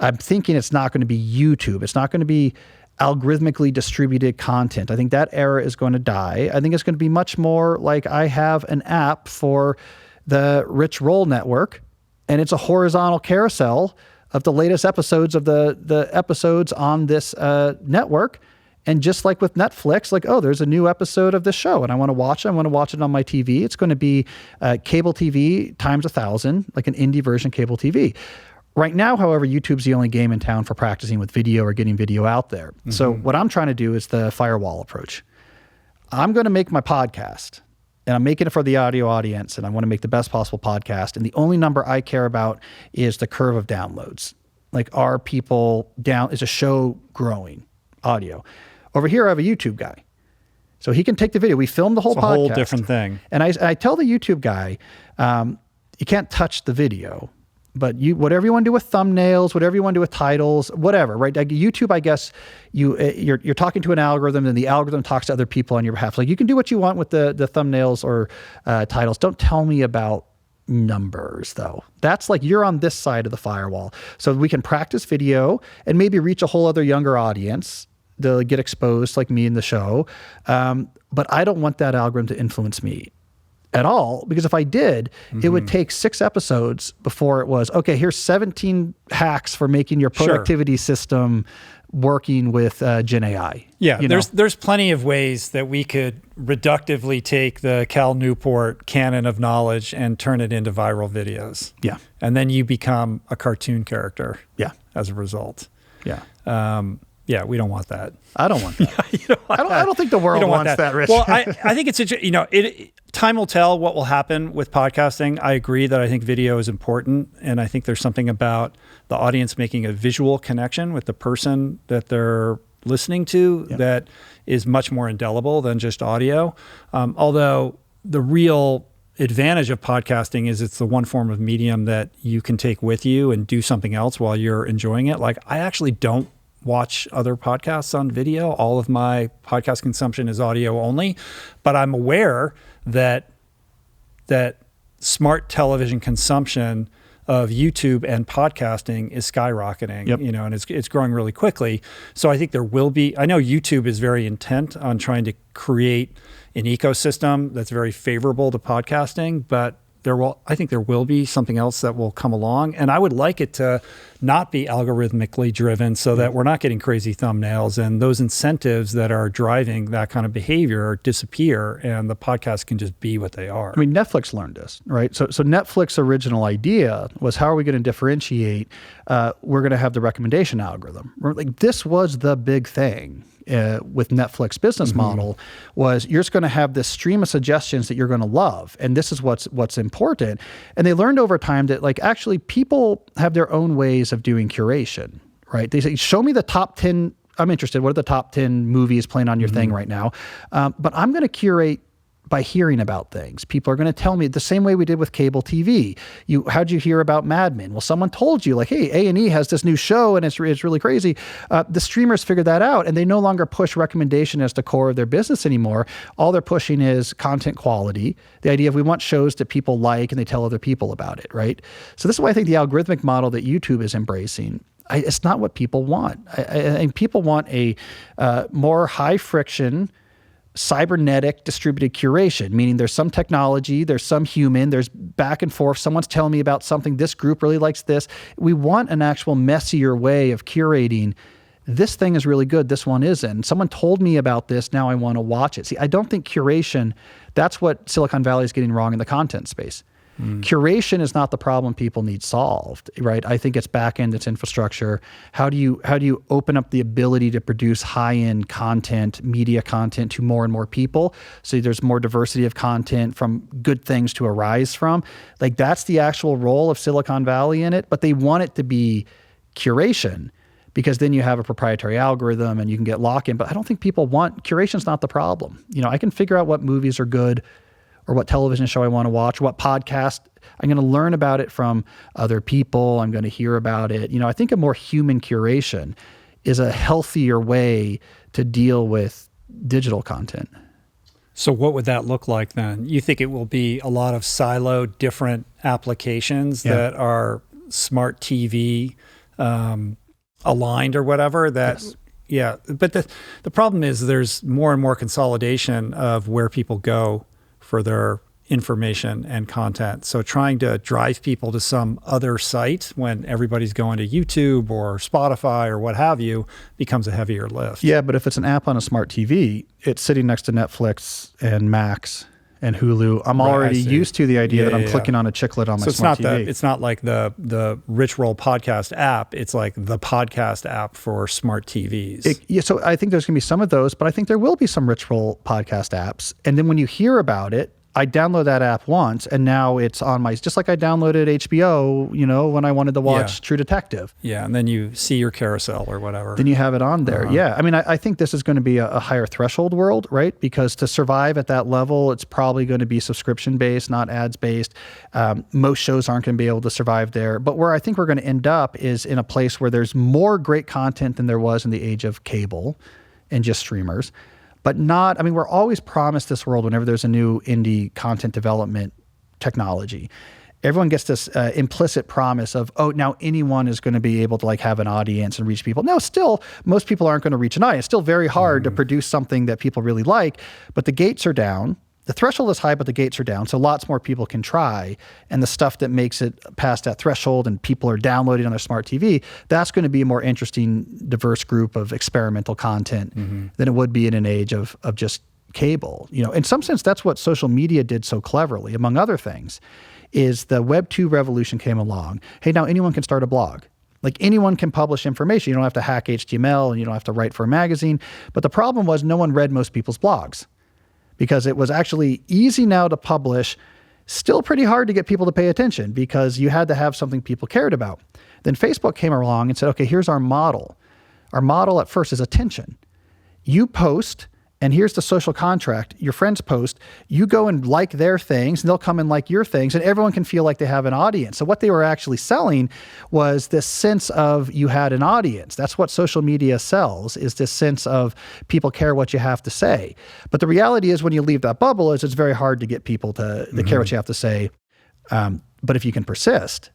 B: I'm thinking it's not going to be YouTube. It's not going to be algorithmically distributed content. I think that era is going to die. I think it's going to be much more like I have an app for the Rich Roll Network, and it's a horizontal carousel of the latest episodes of the episodes on this network. And just like with Netflix, like, oh, there's a new episode of this show and I want to watch it. I want to watch it on my TV. It's going to be cable TV times 1,000, like an indie version cable TV. Right now, however, YouTube's the only game in town for practicing with video or getting video out there. Mm-hmm. So what I'm trying to do is the firewall approach. I'm going to make my podcast and I'm making it for the audio audience and I want to make the best possible podcast. And the only number I care about is the curve of downloads. Like, are people down? Is a show growing? Audio. Over here, I have a YouTube guy. So he can take the video. We filmed the whole podcast.
A: It's a whole different thing.
B: And I tell the YouTube guy, you can't touch the video, but whatever you want to do with thumbnails, whatever you want to do with titles, whatever, right? Like YouTube, I guess you're talking to an algorithm and the algorithm talks to other people on your behalf. Like, you can do what you want with the thumbnails or titles. Don't tell me about numbers though. That's like, you're on this side of the firewall. So we can practice video and maybe reach a whole other younger audience. They'll get exposed like me in the show. But I don't want that algorithm to influence me at all, because if I did, it would take 6 episodes before it was, okay, here's 17 hacks for making your productivity system working with Gen AI.
A: Yeah, there's plenty of ways that we could reductively take the Cal Newport canon of knowledge and turn it into viral videos.
B: Yeah.
A: And then you become a cartoon character.
B: Yeah.
A: As a result.
B: Yeah.
A: Yeah, we don't want that.
B: I don't want that. I don't think the world wants that, Rich.
A: Well, I think it's, time will tell what will happen with podcasting. I agree that I think video is important. And I think there's something about the audience making a visual connection with the person that they're listening to that is much more indelible than just audio. Although the real advantage of podcasting is it's the one form of medium that you can take with you and do something else while you're enjoying it. Like, I actually don't watch other podcasts on video. All of my podcast consumption is audio only, but I'm aware that smart television consumption of YouTube and podcasting is skyrocketing, and it's growing really quickly. So I think there will be, I know YouTube is very intent on trying to create an ecosystem that's very favorable to podcasting, but I think there will be something else that will come along. And I would like it to not be algorithmically driven so that we're not getting crazy thumbnails and those incentives that are driving that kind of behavior disappear and the podcast can just be what they are.
B: I mean, Netflix learned this, right? So Netflix's original idea was, how are we going to differentiate? We're going to have the recommendation algorithm. Like, this was the big thing. With Netflix business model was, you're just going to have this stream of suggestions that you're going to love. And this is what's important. And they learned over time that, like, actually people have their own ways of doing curation, right? They say, show me the top 10. I'm interested. What are the top 10 movies playing on your thing right now? But I'm going to curate by hearing about things. People are going to tell me the same way we did with cable TV. How'd you hear about Mad Men? Well, someone told you, like, hey, A&E has this new show and it's really crazy. The streamers figured that out and they no longer push recommendation as the core of their business anymore. All they're pushing is content quality. The idea of, we want shows that people like and they tell other people about it, right? So this is why I think the algorithmic model that YouTube is embracing, it's not what people want. I think people want a more high friction, cybernetic distributed curation, meaning there's some technology, there's some human, there's back and forth. Someone's telling me about something. This group really likes this. We want an actual messier way of curating. This thing is really good. This one isn't. Someone told me about this. Now I want to watch it. See, I don't think curation, that's what Silicon Valley is getting wrong in the content space. Curation is not the problem people need solved, right? I think it's back end, it's infrastructure. How do you open up the ability to produce high-end content, media content to more and more people? So there's more diversity of content from good things to arise from. Like that's the actual role of Silicon Valley in it, but they want it to be curation because then you have a proprietary algorithm and you can get lock-in. But I don't think people want, curation's not the problem. I can figure out what movies are good or what television show I want to watch, what podcast. I'm going to learn about it from other people. I'm going to hear about it. I think a more human curation is a healthier way to deal with digital content.
A: So what would that look like then? You think it will be a lot of siloed different applications that are smart TV aligned or whatever?
B: Yes.
A: Yeah. But the problem is there's more and more consolidation of where people go for their information and content. So trying to drive people to some other site when everybody's going to YouTube or Spotify or what have you becomes a heavier lift.
B: Yeah, but if it's an app on a smart TV, it's sitting next to Netflix and Max and Hulu. I'm already used to the idea that I'm clicking on a chiclet on my smart TV.
A: It's not like the Rich Roll podcast app. It's like the podcast app for smart TVs.
B: So I think there's going to be some of those, but I think there will be some Rich Roll podcast apps. And then when you hear about it, I download that app once, and now it's on just like I downloaded HBO, when I wanted to watch True Detective.
A: Yeah, and then you see your carousel or whatever.
B: Then you have it on there. Yeah, I mean, I think this is going to be a higher threshold world, right? Because to survive at that level, it's probably going to be subscription-based, not ads-based. Most shows aren't going to be able to survive there. But where I think we're going to end up is in a place where there's more great content than there was in the age of cable and just streamers. But we're always promised this world whenever there's a new indie content development technology. Everyone gets this implicit promise of, now anyone is going to be able to have an audience and reach people. No, still, most people aren't going to reach an audience. It's still very hard to produce something that people really like, but the gates are down. The threshold is high, but the gates are down. So lots more people can try. And the stuff that makes it past that threshold and people are downloading on their smart TV, that's going to be a more interesting, diverse group of experimental content than it would be in an age of just cable. In some sense, that's what social media did so cleverly, among other things, is the Web 2 revolution came along. Hey, now anyone can start a blog. Like anyone can publish information. You don't have to hack HTML and you don't have to write for a magazine. But the problem was no one read most people's blogs, because it was actually easy now to publish, still pretty hard to get people to pay attention because you had to have something people cared about. Then Facebook came along and said, okay, here's our model. Our model at first is attention. You post, and here's the social contract. Your friends post, you go and like their things, and they'll come and like your things, and everyone can feel like they have an audience. So what they were actually selling was this sense of you had an audience. That's what social media sells, is this sense of people care what you have to say. But the reality is when you leave that bubble is it's very hard to get people to care what you have to say. But if you can persist,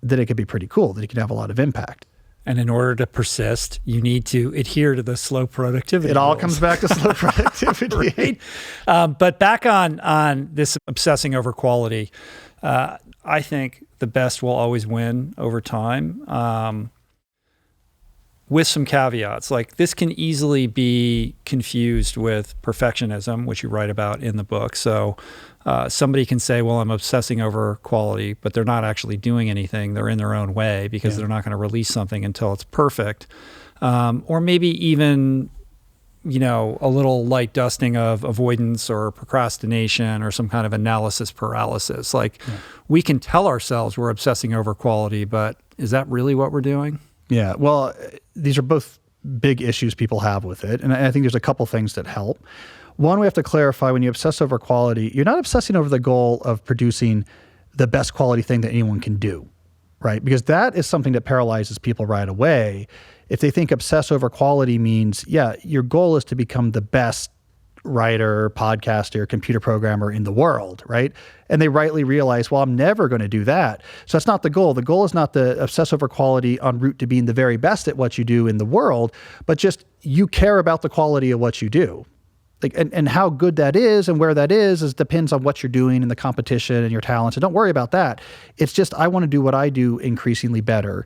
B: then it could be pretty cool, that it can have a lot of impact.
A: And in order to persist, you need to adhere to the slow productivity
B: It all
A: rules.
B: comes back to slow productivity.
A: Right? But back on this obsessing over quality, I think the best will always win over time, with some caveats. Like this can easily be confused with perfectionism, which you write about in the book. So somebody can say, well, I'm obsessing over quality, but they're not actually doing anything. They're in their own way because they're not going to release something until it's perfect. Or maybe even, a little light dusting of avoidance or procrastination or some kind of analysis paralysis. We can tell ourselves we're obsessing over quality, but is that really what we're doing?
B: Yeah, well, these are both big issues people have with it. And I think there's a couple things that help. One, we have to clarify when you obsess over quality, you're not obsessing over the goal of producing the best quality thing that anyone can do, right? Because that is something that paralyzes people right away. If they think obsess over quality means, your goal is to become the best writer, podcaster, computer programmer in the world, right? And they rightly realize, well, I'm never going to do that. So that's not the goal. The goal is not to obsess over quality en route to being the very best at what you do in the world, but just you care about the quality of what you do. And how good that is and where that is depends on what you're doing and the competition and your talents. So don't worry about that. It's just I want to do what I do increasingly better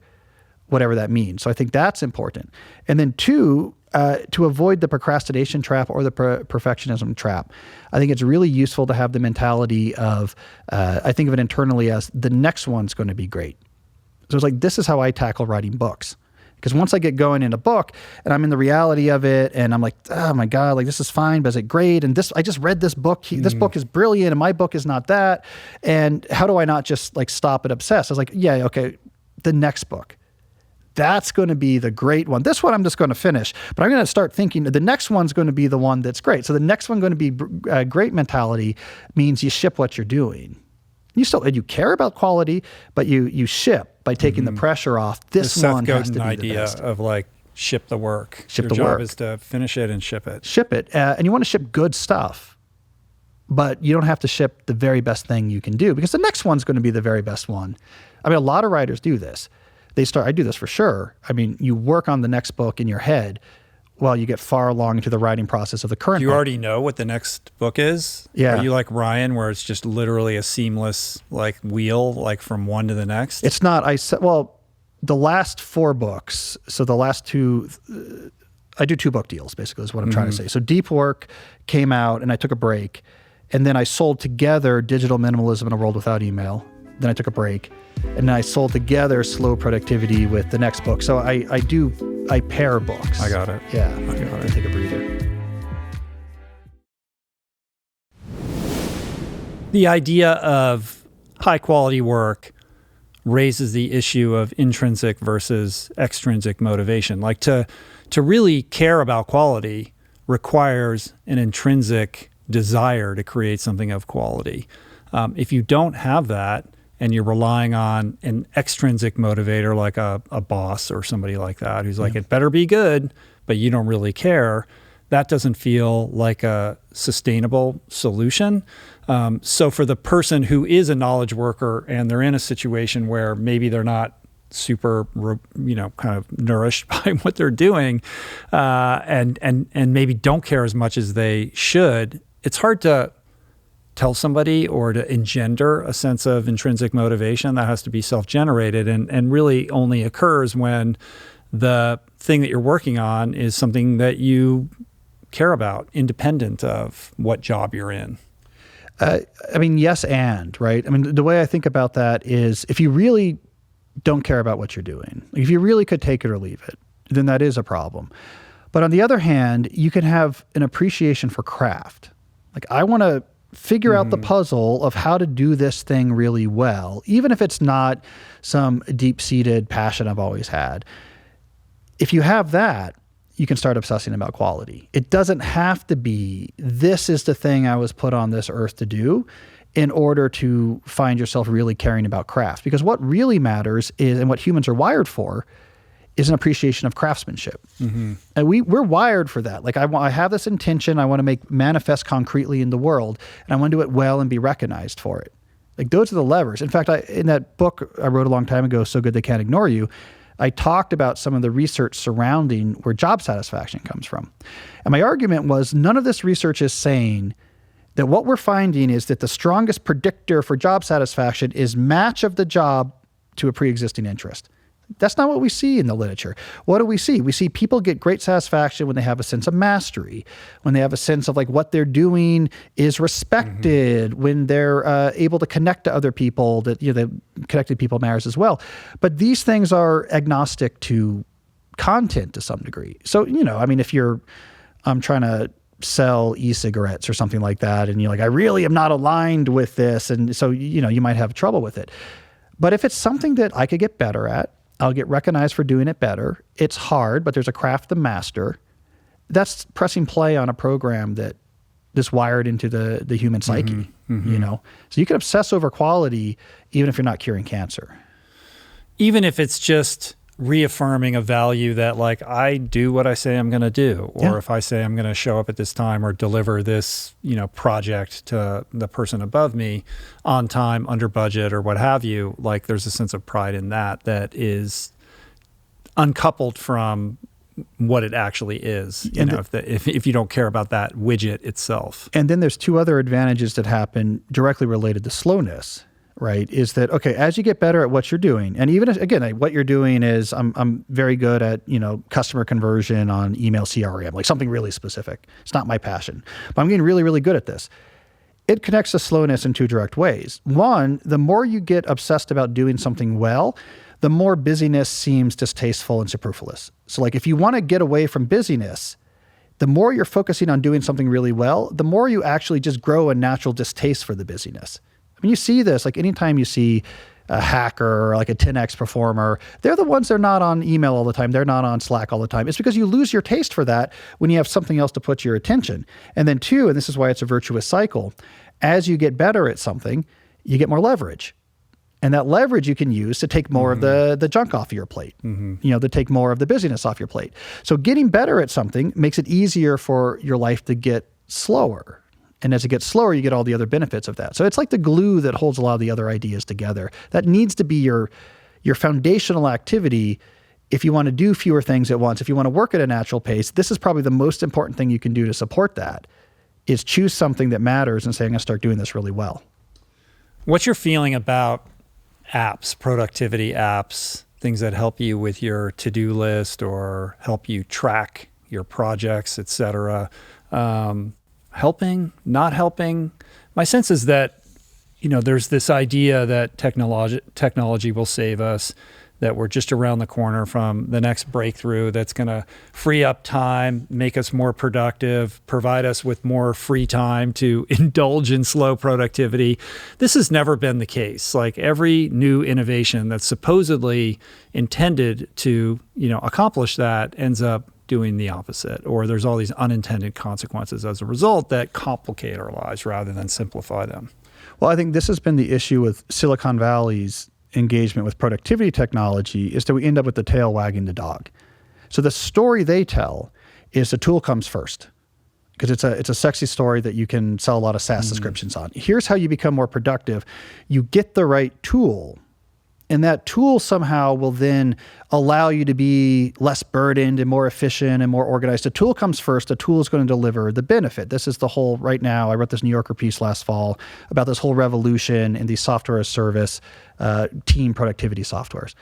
B: whatever that means. So I think that's important. And then two, to avoid the procrastination trap or the perfectionism trap, I think it's really useful to have the mentality of, I think of it internally as the next one's going to be great. So it's like, this is how I tackle writing books. Because once I get going in a book and I'm in the reality of it and I'm like, oh my God, like this is fine, but is it great? And I just read this book. This book is brilliant and my book is not that. And how do I not just like stop at Obsess? I was like, yeah, okay, the next book. That's going to be the great one. This one I'm just going to finish, but I'm going to start thinking the next one's going to be the one that's great. So the next one going to be great mentality means you ship what you're doing. You care about quality, but you ship by taking the pressure off. This one has to be the
A: idea
B: best.
A: Of like ship the work.
B: Ship
A: Your
B: the
A: job
B: work.
A: is to finish it and ship it.
B: Ship it, and you want to ship good stuff, but you don't have to ship the very best thing you can do because the next one's going to be the very best one. I mean, a lot of writers do this. I do this for sure. I mean, you work on the next book in your head while you get far along into the writing process of the current book.
A: You already know what the next book is?
B: Yeah.
A: Are you like Ryan, where it's just literally a seamless like wheel, like from one to the next?
B: It's not. The last 4 books, so the last 2, I do 2 book deals, basically, is what I'm trying to say. So Deep Work came out, and I took a break. And then I sold together Digital Minimalism in a World Without Email. Then I took a break. And then I sold together Slow Productivity with the next book. So I pair books.
A: I got it.
B: Yeah, I take a breather.
A: The idea of high quality work raises the issue of intrinsic versus extrinsic motivation. Like to really care about quality requires an intrinsic desire to create something of quality. If you don't have that and you're relying on an extrinsic motivator like a boss or somebody like that who's like, it better be good, but you don't really care, that doesn't feel like a sustainable solution. So for the person who is a knowledge worker and they're in a situation where maybe they're not super, kind of nourished by what they're doing, and maybe don't care as much as they should, it's hard to tell somebody or to engender a sense of intrinsic motivation that has to be self-generated and really only occurs when the thing that you're working on is something that you care about, independent of what job you're in.
B: Yes and, right? I mean, the way I think about that is if you really don't care about what you're doing, if you really could take it or leave it, then that is a problem. But on the other hand, you can have an appreciation for craft. Like, I want to figure out the puzzle of how to do this thing really well, even if it's not some deep-seated passion I've always had. If you have that, you can start obsessing about quality. It doesn't have to be, this is the thing I was put on this earth to do in order to find yourself really caring about craft. Because what really matters is, and what humans are wired for, is an appreciation of craftsmanship. And we're wired for that. Like, I have this intention, I want to make manifest concretely in the world, and I want to do it well and be recognized for it. Like, those are the levers. In fact, in that book I wrote a long time ago, So Good They Can't Ignore You, I talked about some of the research surrounding where job satisfaction comes from. And my argument was, none of this research is saying that what we're finding is that the strongest predictor for job satisfaction is match of the job to a pre-existing interest. That's not what we see in the literature. What do we see? We see people get great satisfaction when they have a sense of mastery, when they have a sense of like what they're doing is respected, when they're able to connect to other people, that the connected people matters as well. But these things are agnostic to content to some degree. So, if I'm trying to sell e-cigarettes or something like that, and you're like, I really am not aligned with this. And so, you might have trouble with it. But if it's something that I could get better at, I'll get recognized for doing it better. It's hard, but there's a craft to master. That's pressing play on a program that is wired into the human psyche, So you can obsess over quality even if you're not curing cancer.
A: Even if it's just reaffirming a value that, like, I do what I say I'm going to do, or if I say I'm going to show up at this time or deliver this, project to the person above me on time, under budget, or what have you, like, there's a sense of pride in that is uncoupled from what it actually is, if you don't care about that widget itself.
B: And then there's 2 other advantages that happen directly related to slowness, right, is that, okay, as you get better at what you're doing, and even again, what you're doing is, I'm very good at, customer conversion on email CRM, like something really specific. It's not my passion, but I'm getting really, really good at this. It connects to slowness in two direct ways. One, the more you get obsessed about doing something well, the more busyness seems distasteful and superfluous. So like if you want to get away from busyness, the more you're focusing on doing something really well, the more you actually just grow a natural distaste for the busyness. I mean, you see this, like anytime you see a hacker or like a 10X performer, they're the ones that are not on email all the time. They're not on Slack all the time. It's because you lose your taste for that when you have something else to put your attention. And then two, and this is why it's a virtuous cycle, as you get better at something, you get more leverage. And that leverage you can use to take more of the junk off of your plate, to take more of the busyness off your plate. So getting better at something makes it easier for your life to get slower. And as it gets slower, you get all the other benefits of that. So it's like the glue that holds a lot of the other ideas together. That needs to be your foundational activity if you want to do fewer things at once. If you want to work at a natural pace, this is probably the most important thing you can do to support that, is choose something that matters and say, I'm going to start doing this really well.
A: What's your feeling about apps, productivity apps, things that help you with your to-do list or help you track your projects, et cetera? Helping, not helping? My sense is that, there's this idea that technology will save us, that we're just around the corner from the next breakthrough that's going to free up time, make us more productive, provide us with more free time to indulge in slow productivity. This has never been the case. Like every new innovation that's supposedly intended to, accomplish that ends up doing the opposite, or there's all these unintended consequences as a result that complicate our lives rather than simplify them.
B: Well, I think this has been the issue with Silicon Valley's engagement with productivity technology, is that we end up with the tail wagging the dog. So the story they tell is the tool comes first, because it's a sexy story that you can sell a lot of SaaS subscriptions on. Here's how you become more productive. You get the right tool, and that tool somehow will then allow you to be less burdened and more efficient and more organized. The tool comes first. The tool is going to deliver the benefit. This is the whole, right now, I wrote this New Yorker piece last fall about this whole revolution in these software as service, team productivity softwares.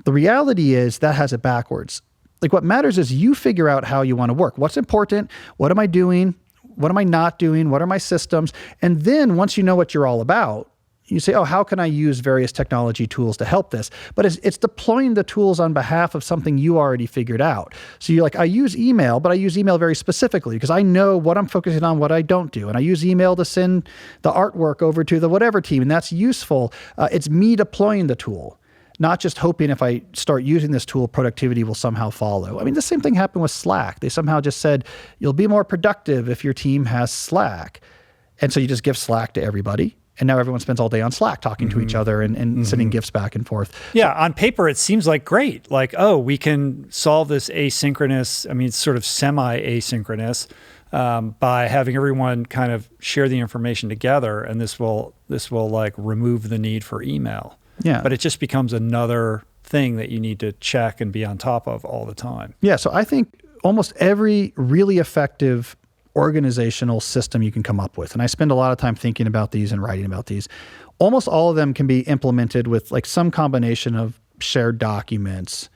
B: The reality is that has it backwards. Like what matters is you figure out how you want to work. What's important? What am I doing? What am I not doing? What are my systems? And then once you know what you're all about, you say, oh, how can I use various technology tools to help this? But it's deploying the tools on behalf of something you already figured out. So you're like, I use email, but I use email very specifically because I know what I'm focusing on, what I don't do. And I use email to send the artwork over to the whatever team, and that's useful. It's me deploying the tool, not just hoping if I start using this tool, productivity will somehow follow. I mean, the same thing happened with Slack. They somehow just said, you'll be more productive if your team has Slack. And so you just give Slack to everybody. And now everyone spends all day on Slack talking to each other and sending gifts back and forth.
A: Yeah, on paper, it seems like great. Like, oh, we can solve this asynchronous, it's sort of semi-asynchronous by having everyone kind of share the information together. And this will like remove the need for email.
B: Yeah.
A: But it just becomes another thing that you need to check and be on top of all the time.
B: Yeah, so I think almost every really effective organizational system you can come up with, and I spend a lot of time thinking about these and writing about these, almost all of them can be implemented with like some combination of shared documents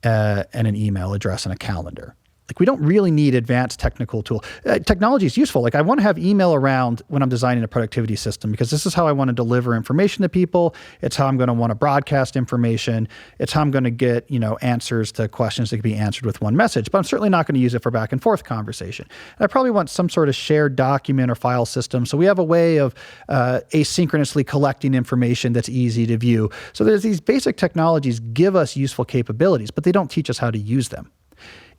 B: and an email address and a calendar. Like we don't really need advanced technical tool. Technology is useful. Like I want to have email around when I'm designing a productivity system because this is how I want to deliver information to people. It's how I'm going to want to broadcast information. It's how I'm going to get, answers to questions that can be answered with one message. But I'm certainly not going to use it for back and forth conversation. And I probably want some sort of shared document or file system. So we have a way of asynchronously collecting information that's easy to view. So there's these basic technologies give us useful capabilities, but they don't teach us how to use them.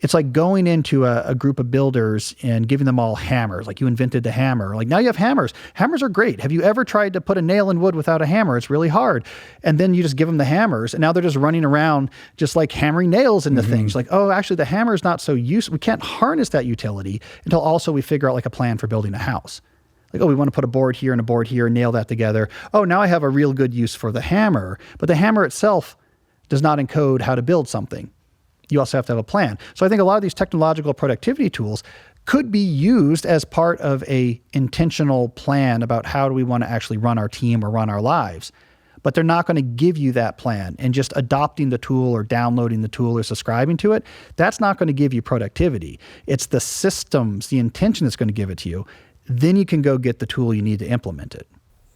B: It's like going into a group of builders and giving them all hammers. Like you invented the hammer. Like now you have hammers. Hammers are great. Have you ever tried to put a nail in wood without a hammer? It's really hard. And then you just give them the hammers. And now they're just running around just like hammering nails into things. Like, oh, actually the hammer is not so useful. We can't harness that utility until also we figure out like a plan for building a house. Like, oh, we want to put a board here and a board here and nail that together. Oh, now I have a real good use for the hammer. But the hammer itself does not encode how to build something. You also have to have a plan. So I think a lot of these technological productivity tools could be used as part of a intentional plan about how do we want to actually run our team or run our lives. But they're not going to give you that plan. And just adopting the tool or downloading the tool or subscribing to it, that's not going to give you productivity. It's the systems, the intention that's going to give it to you. Then you can go get the tool you need to implement it.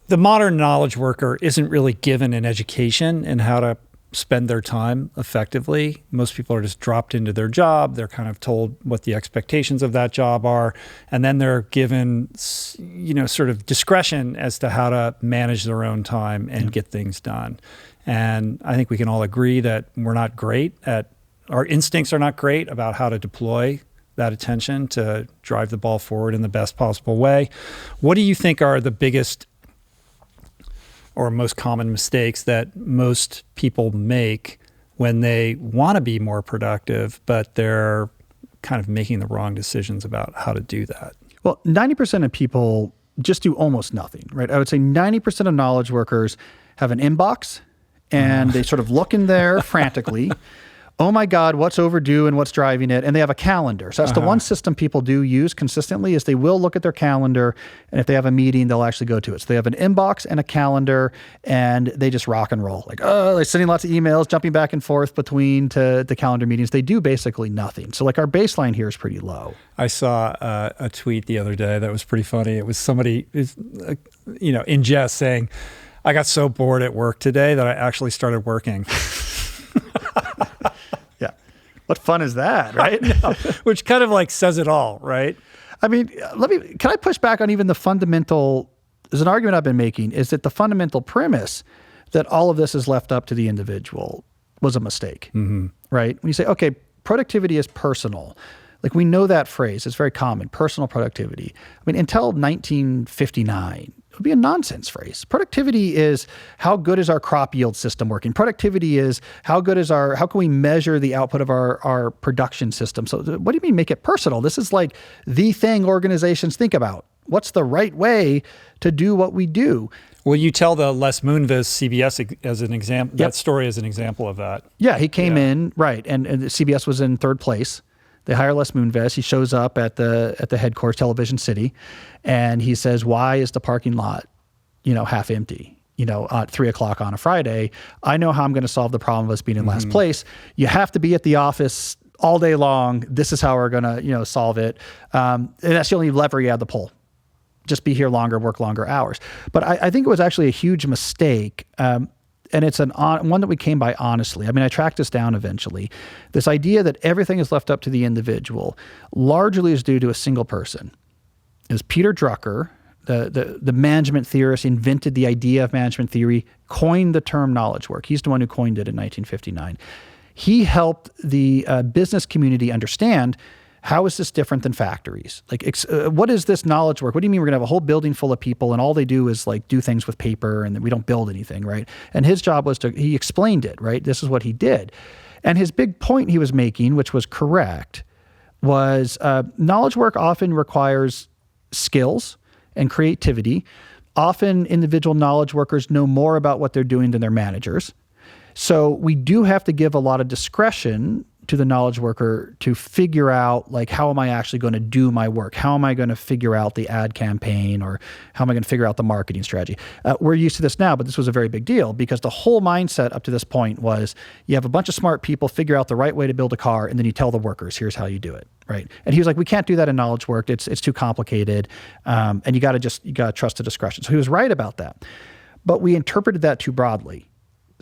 A: The modern knowledge worker isn't really given an education in how to spend their time effectively. Most people are just dropped into their job. They're kind of told what the expectations of that job are. And then they're given, sort of discretion as to how to manage their own time and get things done. And I think we can all agree that our instincts are not great about how to deploy that attention to drive the ball forward in the best possible way. What do you think are the biggest or most common mistakes that most people make when they want to be more productive, but they're kind of making the wrong decisions about how to do that?
B: Well, 90% of people just do almost nothing, right? I would say 90% of knowledge workers have an inbox and they sort of look in there frantically. Oh my God, what's overdue and what's driving it? And they have a calendar. So that's the one system people do use consistently is they will look at their calendar, and if they have a meeting, they'll actually go to it. So they have an inbox and a calendar, and they just rock and roll. Like, they're sending lots of emails, jumping back and forth between to the calendar meetings. They do basically nothing. So like our baseline here is pretty low.
A: I saw a tweet the other day that was pretty funny. It was somebody, in jest saying, I got so bored at work today that I actually started working.
B: What fun is that, right?
A: Which kind of like says it all, right?
B: I mean, can I push back on even the fundamental, there's an argument I've been making, is that the fundamental premise that all of this is left up to the individual was a mistake, right? When you say, okay, productivity is personal, like we know that phrase, it's very common, personal productivity. I mean, until 1959, it would be a nonsense phrase. Productivity is how good is our crop yield system working? Productivity is how can we measure the output of our production system? So what do you mean make it personal? This is like the thing organizations think about. What's the right way to do what we do?
A: Well, you tell the Les Moonves CBS as an example, that story is an example of that.
B: Yeah, he came in, right, and CBS was in third place. They hire Les Moonves. He shows up at the headquarters, Television City, and he says, "Why is the parking lot, half empty? At 3:00 on a Friday. I know how I'm going to solve the problem of us being in last place. You have to be at the office all day long. This is how we're going to, solve it. And that's the only lever you have to pull. Just be here longer, work longer hours." But I think it was actually a huge mistake. And it's one that we came by honestly. I mean, I tracked this down eventually. This idea that everything is left up to the individual largely is due to a single person. It was Peter Drucker, the management theorist, invented the idea of management theory, coined the term knowledge work. He's the one who coined it in 1959. He helped the business community understand, how is this different than factories? Like, what is this knowledge work? What do you mean we're going to have a whole building full of people and all they do is like do things with paper and we don't build anything, right? And his job was he explained it, right? This is what he did. And his big point he was making, which was correct, was knowledge work often requires skills and creativity. Often individual knowledge workers know more about what they're doing than their managers. So we do have to give a lot of discretion to the knowledge worker to figure out, like, how am I actually going to do my work? How am I going to figure out the ad campaign, or how am I going to figure out the marketing strategy? We're used to this now, but this was a very big deal because the whole mindset up to this point was you have a bunch of smart people figure out the right way to build a car, and then you tell the workers, here's how you do it, right? And he was like, we can't do that in knowledge work. It's too complicated, and you got to trust the discretion. So he was right about that, but we interpreted that too broadly.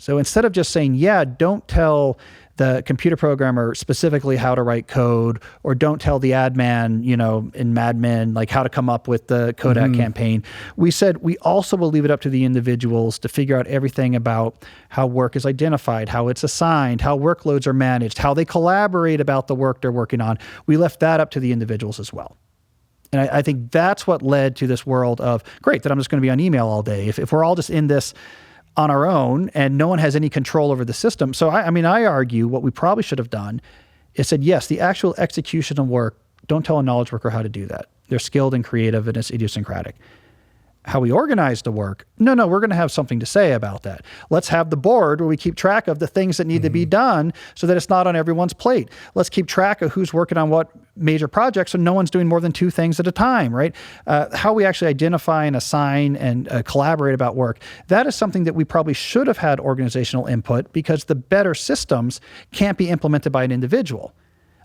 B: So instead of just saying, don't tell the computer programmer specifically how to write code, or don't tell the ad man, in Mad Men, like how to come up with the Kodak campaign, we said we also will leave it up to the individuals to figure out everything about how work is identified, how it's assigned, how workloads are managed, how they collaborate about the work they're working on. We left that up to the individuals as well. And I think that's what led to this world of, great, that I'm just going to be on email all day. If we're all just in this on our own and no one has any control over the system. So I argue what we probably should have done is said, yes, the actual execution of work, don't tell a knowledge worker how to do that. They're skilled and creative and it's idiosyncratic. how we organize the work. No, we're going to have something to say about that. Let's have the board where we keep track of the things that need to be done so that it's not on everyone's plate. Let's keep track of who's working on what major projects so no one's doing more than 2 things at a time, right? How we actually identify and assign and collaborate about work. That is something that we probably should have had organizational input, because the better systems can't be implemented by an individual.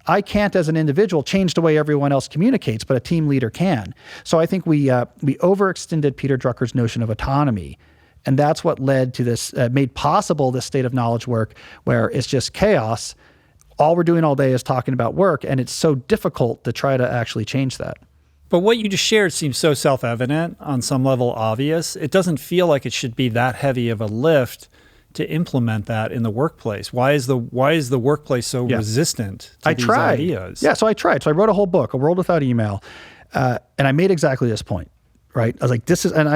B: I can't, as an individual, change the way everyone else communicates, but a team leader can. So I think we overextended Peter Drucker's notion of autonomy, and that's what led to this, made possible this state of knowledge work where it's just chaos. All we're doing all day is talking about work, and it's so difficult to try to actually change that.
A: But what you just shared seems so self-evident, on some level obvious. It doesn't feel like it should be that heavy of a lift to implement that in the workplace. Why is the workplace so resistant to these ideas?
B: Yeah, so I tried. So I wrote a whole book, A World Without Email, and I made exactly this point, right? I was like, this is, and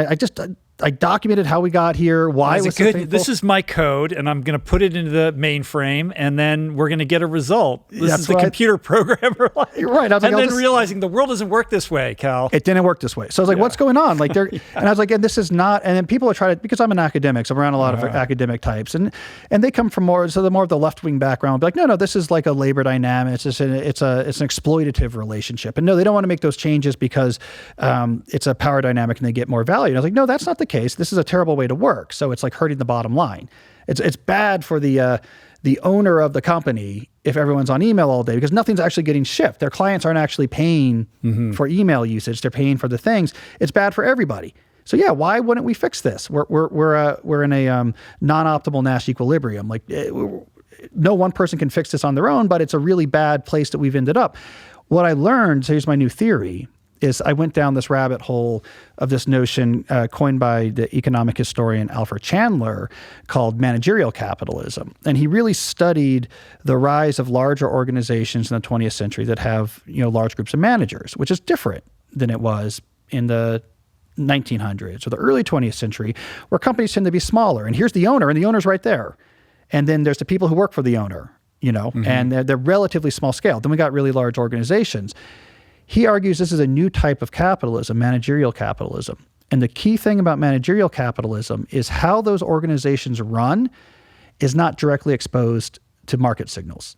B: I documented how we got here, why it was so painful.
A: This is my code, and I'm going to put it into the mainframe, and then we're going to get a result. This is the computer programmer.
B: You're right. I was
A: and
B: like,
A: then realizing the world doesn't work this way, Cal.
B: It didn't work this way. So I was like, what's going on? Like, and I was like, and this is not. And then people are trying to, because I'm an academic, so I'm around a lot of academic types, and they come from more of the left wing background. Be like, no, this is like a labor dynamic. It's just it's an exploitative relationship, and no, they don't want to make those changes because it's a power dynamic and they get more value. And I was like, no, that's not the case. This is a terrible way to work. So it's like hurting the bottom line. It's bad for the owner of the company if everyone's on email all day, because nothing's actually getting shipped. Their clients aren't actually paying for email usage. They're paying for the things. It's bad for everybody. So yeah, why wouldn't we fix this? We're in a non-optimal Nash equilibrium. Like no one person can fix this on their own, but it's a really bad place that we've ended up. What I learned, so here's my new theory, is I went down this rabbit hole of this notion coined by the economic historian Alfred Chandler called managerial capitalism. And he really studied the rise of larger organizations in the 20th century that have, large groups of managers, which is different than it was in the 1900s or the early 20th century, where companies tend to be smaller. And here's the owner, and the owner's right there. And then there's the people who work for the owner, and they're relatively small scale. Then we got really large organizations. He argues this is a new type of capitalism, managerial capitalism. And the key thing about managerial capitalism is how those organizations run is not directly exposed to market signals.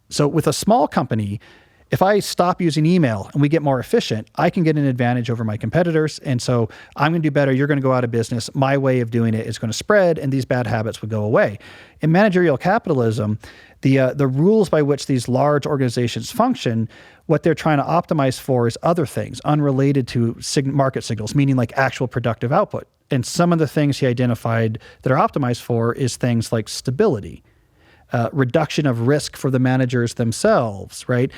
B: So with a small company, if I stop using email and we get more efficient, I can get an advantage over my competitors. And so I'm going to do better. You're going to go out of business. My way of doing it is going to spread, and these bad habits would go away. In managerial capitalism, the rules by which these large organizations function, what they're trying to optimize for is other things unrelated to market signals, meaning like actual productive output. And some of the things he identified that are optimized for is things like stability, reduction of risk for the managers themselves, right?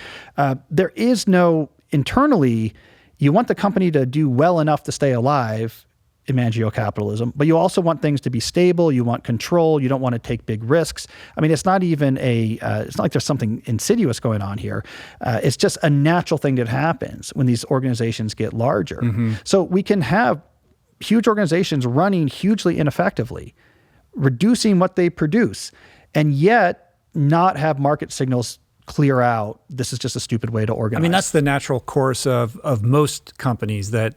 B: There is no internally, you want the company to do well enough to stay alive in managerial capitalism, but you also want things to be stable. You want control. You don't want to take big risks. I mean, it's not even it's not like there's something insidious going on here. It's just a natural thing that happens when these organizations get larger. So we can have huge organizations running hugely ineffectively, reducing what they produce, and yet not have market signals clear out. This is just a stupid way to organize.
A: I mean, that's the natural course of most companies that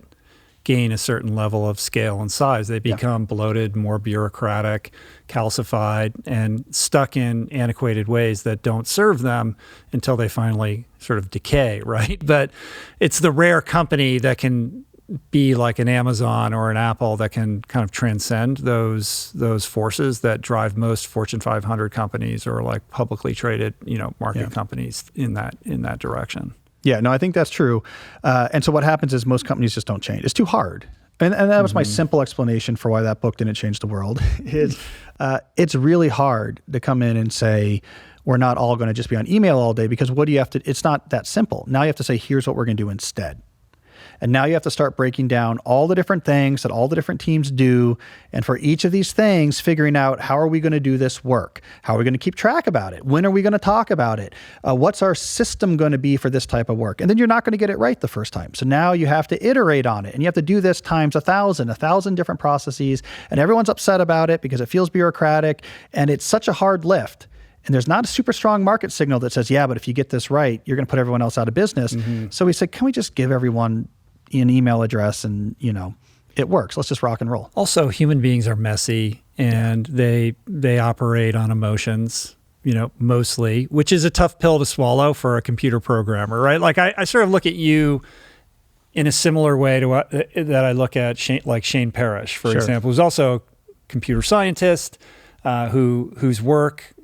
A: gain a certain level of scale and size. They become bloated, more bureaucratic, calcified, and stuck in antiquated ways that don't serve them until they finally sort of decay, right? But it's the rare company that can be like an Amazon or an Apple that can kind of transcend those forces that drive most Fortune 500 companies or like publicly traded, market companies in that direction.
B: Yeah, no, I think that's true. And so what happens is most companies just don't change. It's too hard. And that was my simple explanation for why that book didn't change the world. It's really hard to come in and say, we're not all going to just be on email all day, because what do you have to, it's not that simple. Now you have to say, here's what we're going to do instead. And now you have to start breaking down all the different things that all the different teams do. And for each of these things, figuring out how are we going to do this work? How are we going to keep track about it? When are we going to talk about it? What's our system going to be for this type of work? And then you're not going to get it right the first time. So now you have to iterate on it. And you have to do this times 1,000 different processes. And everyone's upset about it because it feels bureaucratic. And it's such a hard lift. And there's not a super strong market signal that says, yeah, but if you get this right, you're going to put everyone else out of business. So we said, can we just give everyone an email address and, it works. Let's just rock and roll.
A: Also, human beings are messy and they operate on emotions, mostly, which is a tough pill to swallow for a computer programmer, right? Like I sort of look at you in a similar way to that I look at Shane Parrish, for example, who's also a computer scientist, whose work,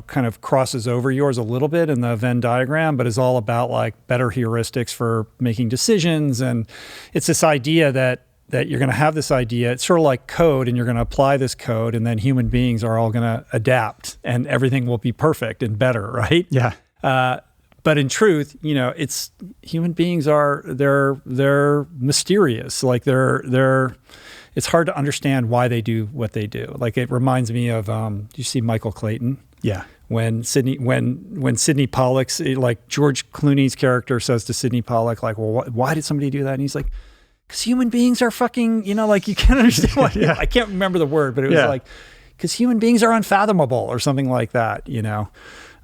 A: kind of crosses over yours a little bit in the Venn diagram, but is all about like better heuristics for making decisions. And it's this idea that you're going to have this idea. It's sort of like code, and you're going to apply this code, and then human beings are all going to adapt, and everything will be perfect and better, right?
B: Yeah.
A: But in truth, it's human beings they're mysterious. Like it's hard to understand why they do what they do. Like it reminds me of, do you see Michael Clayton?
B: Yeah.
A: When Sidney Pollack's, like George Clooney's character says to Sidney Pollack, like, well, why did somebody do that? And he's like, because human beings are fucking, like you can't understand why.
B: Yeah.
A: I can't remember the word, but it was like, because human beings are unfathomable or something like that,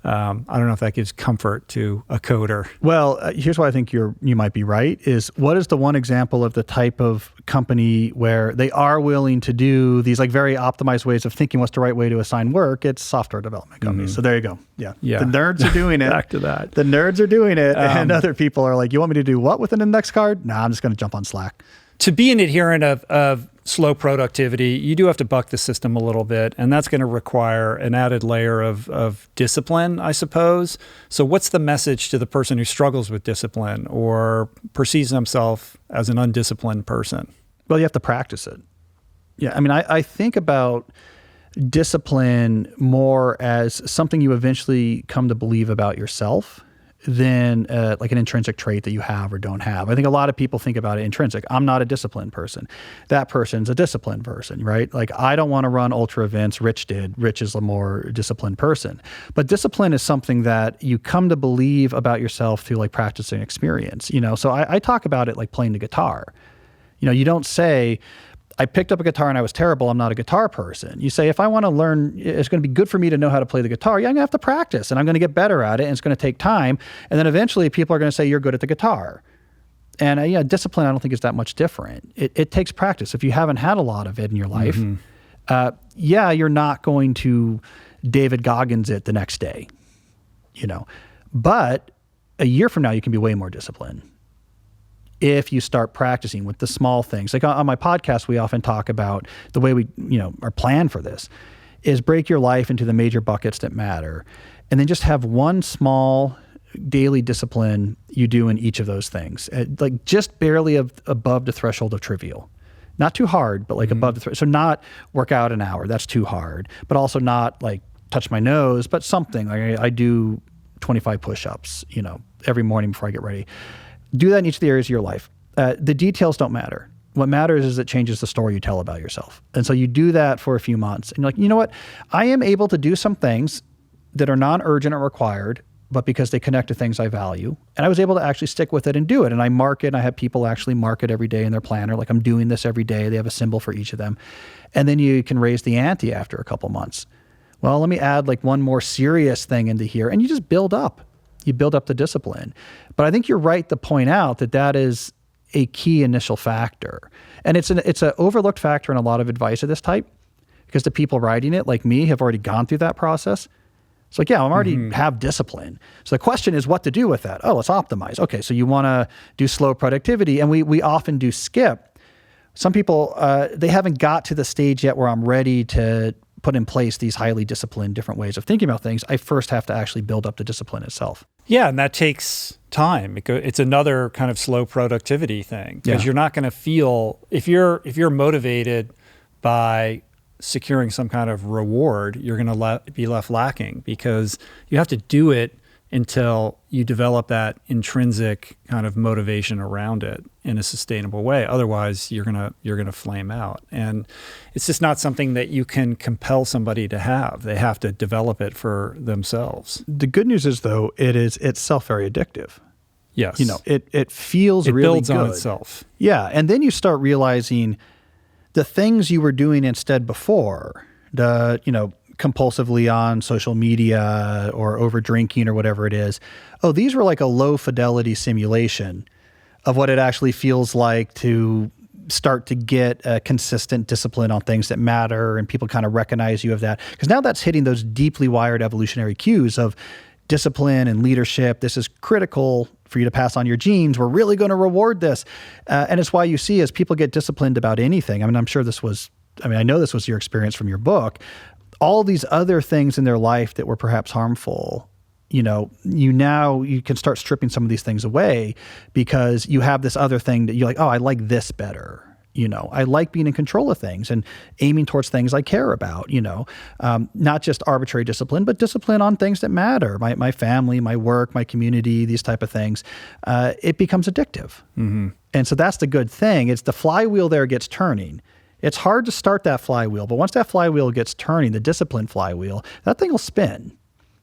A: I don't know if that gives comfort to a coder.
B: Well, here's why I think you might be right, is what is the one example of the type of company where they are willing to do these like very optimized ways of thinking what's the right way to assign work? It's software development companies. So there you go. Yeah. The nerds are doing it.
A: Back to that.
B: The nerds are doing it. And other people are like, you want me to do what with an index card? Nah, I'm just going to jump on Slack.
A: To be an adherent of slow productivity, you do have to buck the system a little bit, and that's going to require an added layer of discipline, I suppose. So what's the message to the person who struggles with discipline or perceives himself as an undisciplined person?
B: Well, you have to practice it. Yeah, I mean, I think about discipline more as something you eventually come to believe about yourself than like an intrinsic trait that you have or don't have. I think a lot of people think about it intrinsic. I'm not a disciplined person. That person's a disciplined person, right? Like I don't want to run ultra events. Rich did. Rich is a more disciplined person. But discipline is something that you come to believe about yourself through like practicing experience, So I talk about it like playing the guitar. You don't say, I picked up a guitar and I was terrible. I'm not a guitar person. You say, if I want to learn, it's going to be good for me to know how to play the guitar. Yeah, I'm going to have to practice and I'm going to get better at it. And it's going to take time. And then eventually people are going to say, you're good at the guitar. And discipline, I don't think is that much different. It takes practice. If you haven't had a lot of it in your life, you're not going to David Goggins it the next day, But a year from now, you can be way more disciplined if you start practicing with the small things. Like on my podcast, we often talk about the way we, our plan for this is break your life into the major buckets that matter, and then just have one small daily discipline you do in each of those things, like just barely above the threshold of trivial. Not too hard, but like above the threshold. So not work out an hour, that's too hard, but also not like touch my nose, but something. Like I do 25 push-ups, every morning before I get ready. Do that in each of the areas of your life. The details don't matter. What matters is it changes the story you tell about yourself. And so you do that for a few months. And you're like, you know what? I am able to do some things that are non-urgent or required, but because they connect to things I value. And I was able to actually stick with it and do it. And I mark it. And I have people actually mark it every day in their planner. Like I'm doing this every day. They have a symbol for each of them. And then you can raise the ante after a couple months. Well, let me add like one more serious thing into here. And you just build up. You build up the discipline. But I think you're right to point out that is a key initial factor. And it's an overlooked factor in a lot of advice of this type because the people writing it, like me, have already gone through that process. It's like, yeah, I already have discipline. So the question is what to do with that. Oh, let's optimize. Okay, so you want to do slow productivity. And we often do skip. Some people, they haven't got to the stage yet where I'm ready to put in place these highly disciplined different ways of thinking about things. I first have to actually build up the discipline itself.
A: Yeah, and that takes time. It's another kind of slow productivity thing because you're not going to feel, if you're motivated by securing some kind of reward, you're going to be left lacking because you have to do it until you develop that intrinsic kind of motivation around it in a sustainable way. Otherwise, you're gonna flame out. And it's just not something that you can compel somebody to have. They have to develop it for themselves.
B: The good news is, though, it's itself very addictive.
A: Yes.
B: It feels really good.
A: It builds on itself.
B: Yeah, and then you start realizing the things you were doing instead before, compulsively on social media or over drinking or whatever it is. Oh, these were like a low fidelity simulation of what it actually feels like to start to get a consistent discipline on things that matter, and people kind of recognize you of that. Because now that's hitting those deeply wired evolutionary cues of discipline and leadership. This is critical for you to pass on your genes. We're really going to reward this. And it's why you see as people get disciplined about anything, I mean, I know this was your experience from your book, all these other things in their life that were perhaps harmful, you can start stripping some of these things away because you have this other thing that you're like, oh, I like this better. I like being in control of things and aiming towards things I care about, not just arbitrary discipline, but discipline on things that matter, my family, my work, my community, these type of things. It becomes addictive. Mm-hmm. And so that's the good thing. It's the flywheel there gets turning. It's hard to start that flywheel, but once that flywheel gets turning, the discipline flywheel, that thing will spin,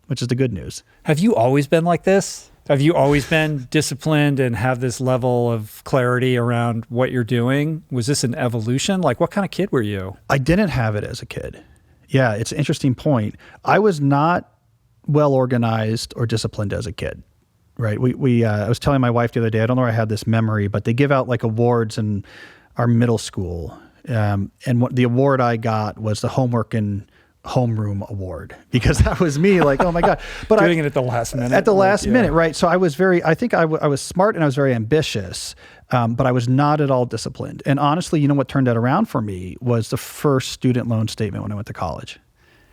B: which is the good news.
A: Have you always been like this? Have you always been disciplined and have this level of clarity around what you're doing? Was this an evolution? Like, what kind of kid were you?
B: I didn't have it as a kid. Yeah, it's an interesting point. I was not well organized or disciplined as a kid, right? I was telling my wife the other day, I don't know where I had this memory, but they give out like awards in our middle school. And the award I got was the homework and homeroom award, because that was me, like, oh my God. But
A: doing it at the last minute.
B: At the last minute, right? So I was I was smart and I was very ambitious, but I was not at all disciplined. And honestly, what turned that around for me was the first student loan statement when I went to college.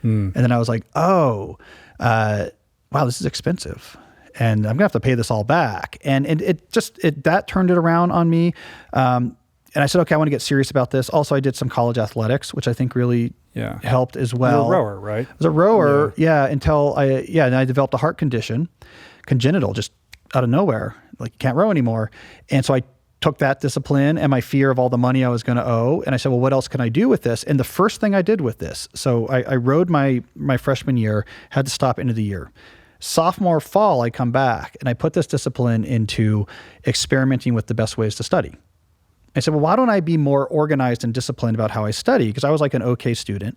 B: And then I was like, oh, wow, this is expensive. And I'm gonna have to pay this all back. And that turned it around on me. And I said, okay, I want to get serious about this. Also, I did some college athletics, which I think really helped as well.
A: You were a rower, right?
B: I was a rower, until and I developed a heart condition, congenital, just out of nowhere. Like, you can't row anymore. And so I took that discipline and my fear of all the money I was going to owe. And I said, well, what else can I do with this? And the first thing I did with this, so I rowed my freshman year, had to stop into the year. Sophomore fall, I come back and I put this discipline into experimenting with the best ways to study. I said, well, why don't I be more organized and disciplined about how I study? Because I was like an okay student.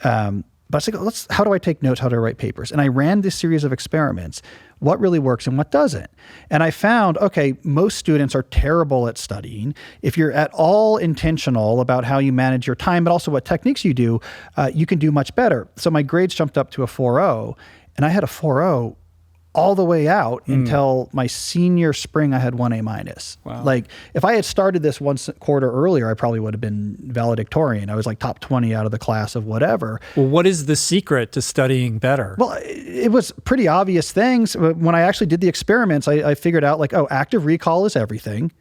B: But I was like, how do I take notes? How do I write papers? And I ran this series of experiments. What really works and what doesn't? And I found, okay, most students are terrible at studying. If you're at all intentional about how you manage your time, but also what techniques you do, you can do much better. So my grades jumped up to a 4.0, and I had a 4.0 all the way out until my senior spring. I had 1 A-.
A: Wow.
B: Like, if I had started this one quarter earlier, I probably would have been valedictorian. I was like top 20 out of the class of whatever.
A: Well, what is the secret to studying better?
B: Well, it was pretty obvious things. When I actually did the experiments, I figured out, like, active recall is everything.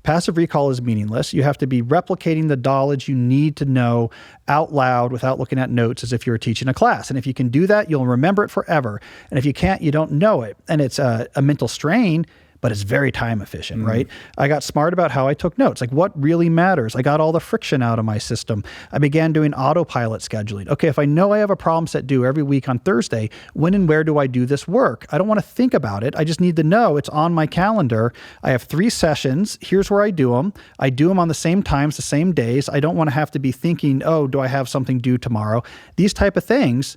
B: Passive recall is meaningless. You have to be replicating the knowledge you need to know out loud without looking at notes as if you were teaching a class. And if you can do that, you'll remember it forever. And if you can't, you don't know it. And it's a mental strain, but it's very time efficient, right? I got smart about how I took notes, like what really matters. I got all the friction out of my system. I began doing autopilot scheduling. Okay, if I know I have a problem set due every week on Thursday, when and where do I do this work? I don't want to think about it. I just need to know it's on my calendar. I have 3 sessions. Here's where I do them. I do them on the same times, the same days. I don't want to have to be thinking, oh, do I have something due tomorrow? These type of things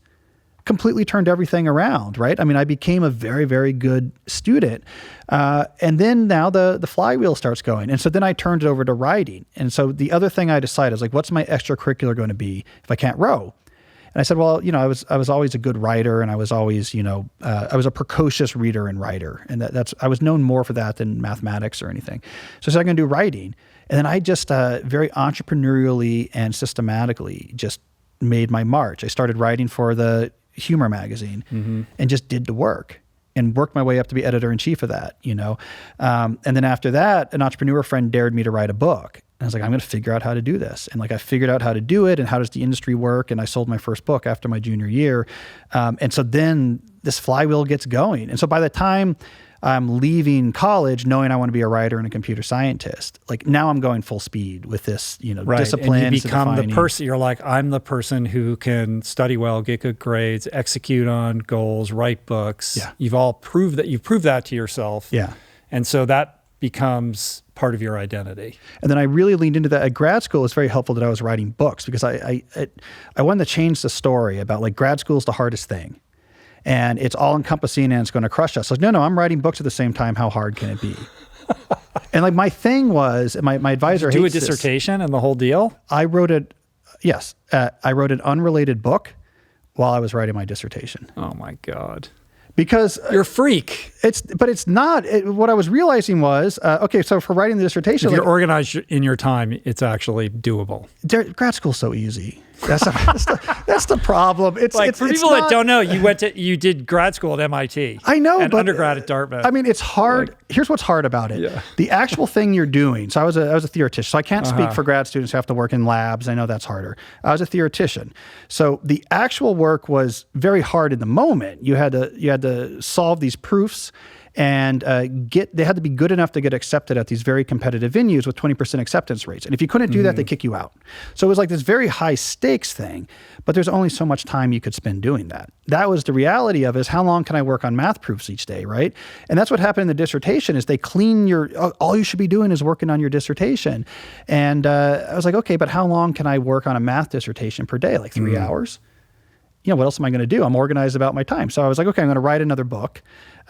B: completely turned everything around, right? I mean, I became a very, very good student. And then now the flywheel starts going. And so then I turned it over to writing. And so the other thing I decided is, like, what's my extracurricular going to be if I can't row? And I said, well, I was always a good writer, and I was always, I was a precocious reader and writer. And I was known more for that than mathematics or anything. So I said, I'm going to do writing. And then I just very entrepreneurially and systematically just made my march. I started writing for the humor magazine and just did the work and worked my way up to be editor-in-chief of that, And then after that, an entrepreneur friend dared me to write a book. And I was like, I'm going to figure out how to do this. And like, I figured out how to do it and how does the industry work. And I sold my first book after my junior year. And so then this flywheel gets going. And so by the time I'm leaving college knowing I want to be a writer and a computer scientist, like, now I'm going full speed with this,
A: right.
B: Discipline.
A: And you become the person, you're like, I'm the person who can study well, get good grades, execute on goals, write books.
B: Yeah.
A: You've proved that to yourself.
B: Yeah.
A: And so that becomes part of your identity.
B: And then I really leaned into that. At grad school, it's very helpful that I was writing books, because I wanted to change the story about, like, grad school is the hardest thing. And it's all encompassing and it's going to crush us. So no, I'm writing books at the same time. How hard can it be? And like my thing was, my advisor
A: Do a
B: hates this.
A: dissertation and the whole deal?
B: I wrote it, yes. I wrote an unrelated book while I was writing my dissertation.
A: Oh my God.
B: Because
A: you're a freak.
B: But it's not. What I was realizing was, okay, so for writing the dissertation,
A: if you're organized in your time, it's actually doable.
B: Grad school's so easy. That's the problem. It's
A: like
B: it's,
A: for
B: it's
A: people
B: not,
A: that don't know, you did grad school at MIT.
B: I know,
A: and
B: but
A: undergrad at Dartmouth.
B: I mean, it's hard. Here's what's hard about it: the actual thing you're doing. So I was a theoretician, so I can't speak for grad students who have to work in labs. I know that's harder. I was a theoretician, so the actual work was very hard in the moment. You had to solve these proofs. And they had to be good enough to get accepted at these very competitive venues with 20% acceptance rates. And if you couldn't do that, they kick you out. So it was like this very high stakes thing, but there's only so much time you could spend doing that. That was the reality of it, is how long can I work on math proofs each day, right? And that's what happened in the dissertation is they clean all you should be doing is working on your dissertation. And I was like, okay, but how long can I work on a math dissertation per day? Like 3 hours? You know, what else am I going to do? I'm organized about my time. So I was like, okay, I'm going to write another book.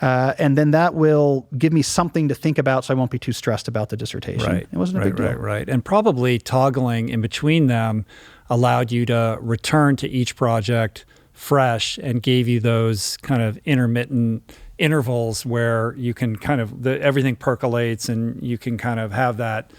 B: And then that will give me something to think about so I won't be too stressed about the dissertation.
A: Right.
B: It wasn't a big deal.
A: Right. And probably toggling in between them allowed you to return to each project fresh and gave you those kind of intermittent intervals where you can kind of, everything percolates and you can kind of have that,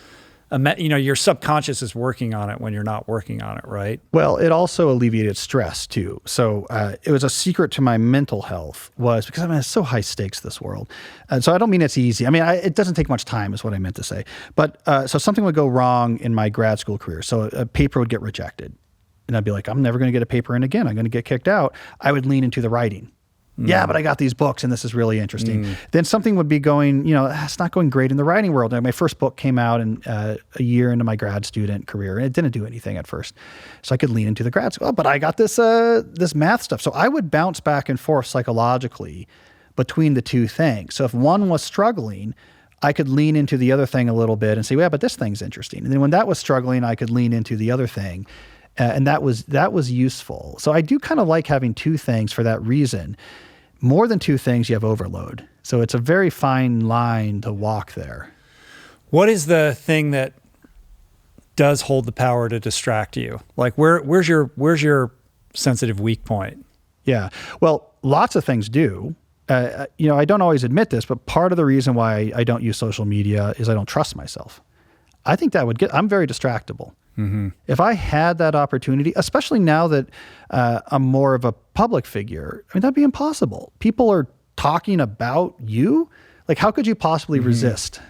A: your subconscious is working on it when you're not working on it, right?
B: Well, it also alleviated stress too. So it was a secret to my mental health was because it's so high stakes, this world. And so I don't mean it's easy. I mean, it doesn't take much time is what I meant to say. But so something would go wrong in my grad school career. So a paper would get rejected. And I'd be like, I'm never going to get a paper in again. I'm going to get kicked out. I would lean into the writing. Yeah, but I got these books and this is really interesting. Then something would be going, it's not going great in the writing world. My first book came out a year into my grad student career and it didn't do anything at first. So I could lean into the grad school, but I got this math stuff. So I would bounce back and forth psychologically between the two things. So if one was struggling, I could lean into the other thing a little bit and say, yeah, but this thing's interesting. And then when that was struggling, I could lean into the other thing. And that was useful. So I do kind of like having two things for that reason. More than two things, you have overload. So it's a very fine line to walk there.
A: What is the thing that does hold the power to distract you? Like where's your sensitive weak point?
B: Yeah. Well, lots of things do. I don't always admit this, but part of the reason why I don't use social media is I don't trust myself. I think I'm very distractible. Mm-hmm. If I had that opportunity, especially now that I'm more of a public figure, that'd be impossible. People are talking about you. Like, how could you possibly resist,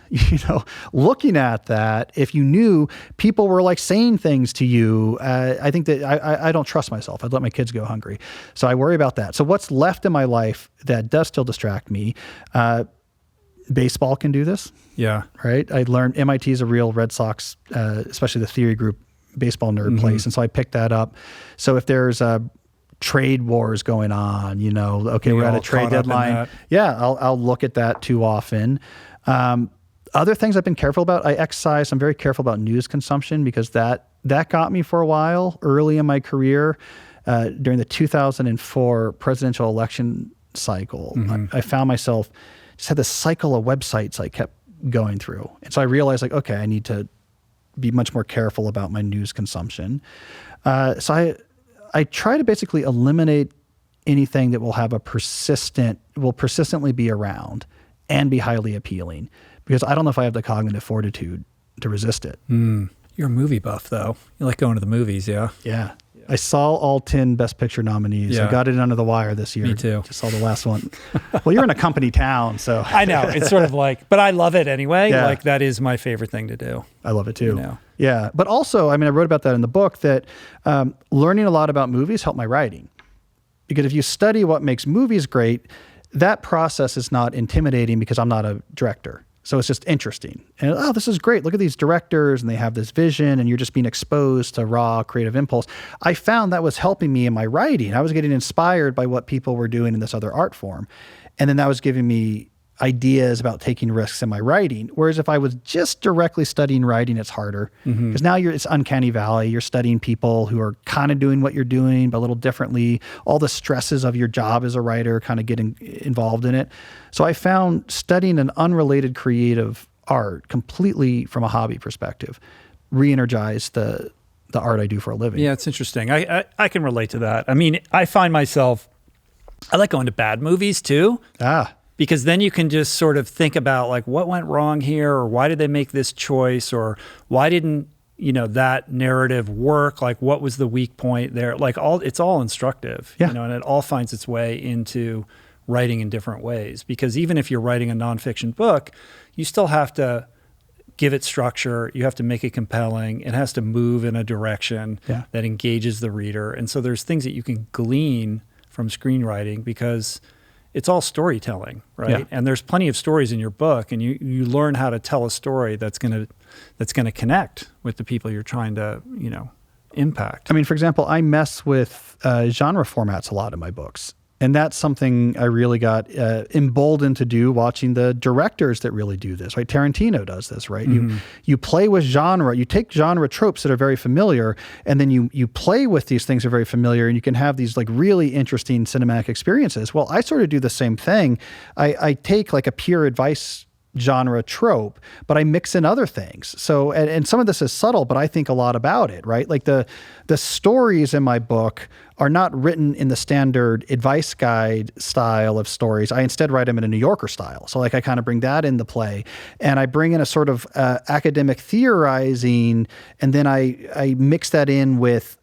B: looking at that if you knew people were like saying things to you? I think that I don't trust myself. I'd let my kids go hungry. So I worry about that. So what's left in my life that does still distract me? Baseball can do this.
A: Yeah.
B: Right. I learned MIT is a real Red Sox, especially the theory group baseball nerd place. And so I picked that up. So if there's trade wars going on, okay, we're at a trade deadline. Yeah. I'll look at that too often. Other things I've been careful about, I exercise. I'm very careful about news consumption because that got me for a while early in my career. During the 2004 presidential election cycle, I found myself just had this cycle of websites I kept going through. And so I realized okay, I need to be much more careful about my news consumption. So I try to basically eliminate anything that will have will persistently be around and be highly appealing because I don't know if I have the cognitive fortitude to resist it.
A: You're a movie buff though. You like going to the movies, yeah?
B: Yeah. I saw all 10 Best Picture nominees. Yeah. I got it under the wire this year.
A: Me too.
B: Just saw the last one. Well, you're in a company town, so.
A: I know. It's sort of but I love it anyway. Yeah. Like that is my favorite thing to do.
B: I love it too. Yeah. But also, I wrote about that in the book that learning a lot about movies helped my writing. Because if you study what makes movies great, that process is not intimidating because I'm not a director. So it's just interesting. And, this is great. Look at these directors and they have this vision and you're just being exposed to raw creative impulse. I found that was helping me in my writing. I was getting inspired by what people were doing in this other art form. And then that was giving me ideas about taking risks in my writing. Whereas if I was just directly studying writing, it's harder because now it's uncanny valley. You're studying people who are kind of doing what you're doing, but a little differently. All the stresses of your job as a writer kind of getting involved in it. So I found studying an unrelated creative art completely from a hobby perspective, re-energized the art I do for a living.
A: Yeah, it's interesting. I can relate to that. I mean, I find myself, I like going to bad movies too. Because then you can just sort of think about like what went wrong here, or why did they make this choice, or why didn't, that narrative work? Like what was the weak point there? Like it's all instructive, and it all finds its way into writing in different ways. Because even if you're writing a nonfiction book, you still have to give it structure. You have to make it compelling. It has to move in a direction that engages the reader. And so there's things that you can glean from screenwriting because it's all storytelling, right?
B: Yeah.
A: And there's plenty of stories in your book, and you learn how to tell a story that's gonna connect with the people you're trying to, impact.
B: I mean, for example, I mess with genre formats a lot in my books. And that's something I really got emboldened to do watching the directors that really do this, right? Tarantino does this, right? Mm-hmm. You play with genre, you take genre tropes that are very familiar, and then you play with these things that are very familiar, and you can have these like really interesting cinematic experiences. Well, I sort of do the same thing. I take like a pure advice genre trope, but I mix in other things. So, and some of this is subtle, but I think a lot about it, right? Like the stories in my book are not written in the standard advice guide style of stories. I instead write them in a New Yorker style. So like I kind of bring that into play, and I bring in a sort of academic theorizing, and then I mix that in with,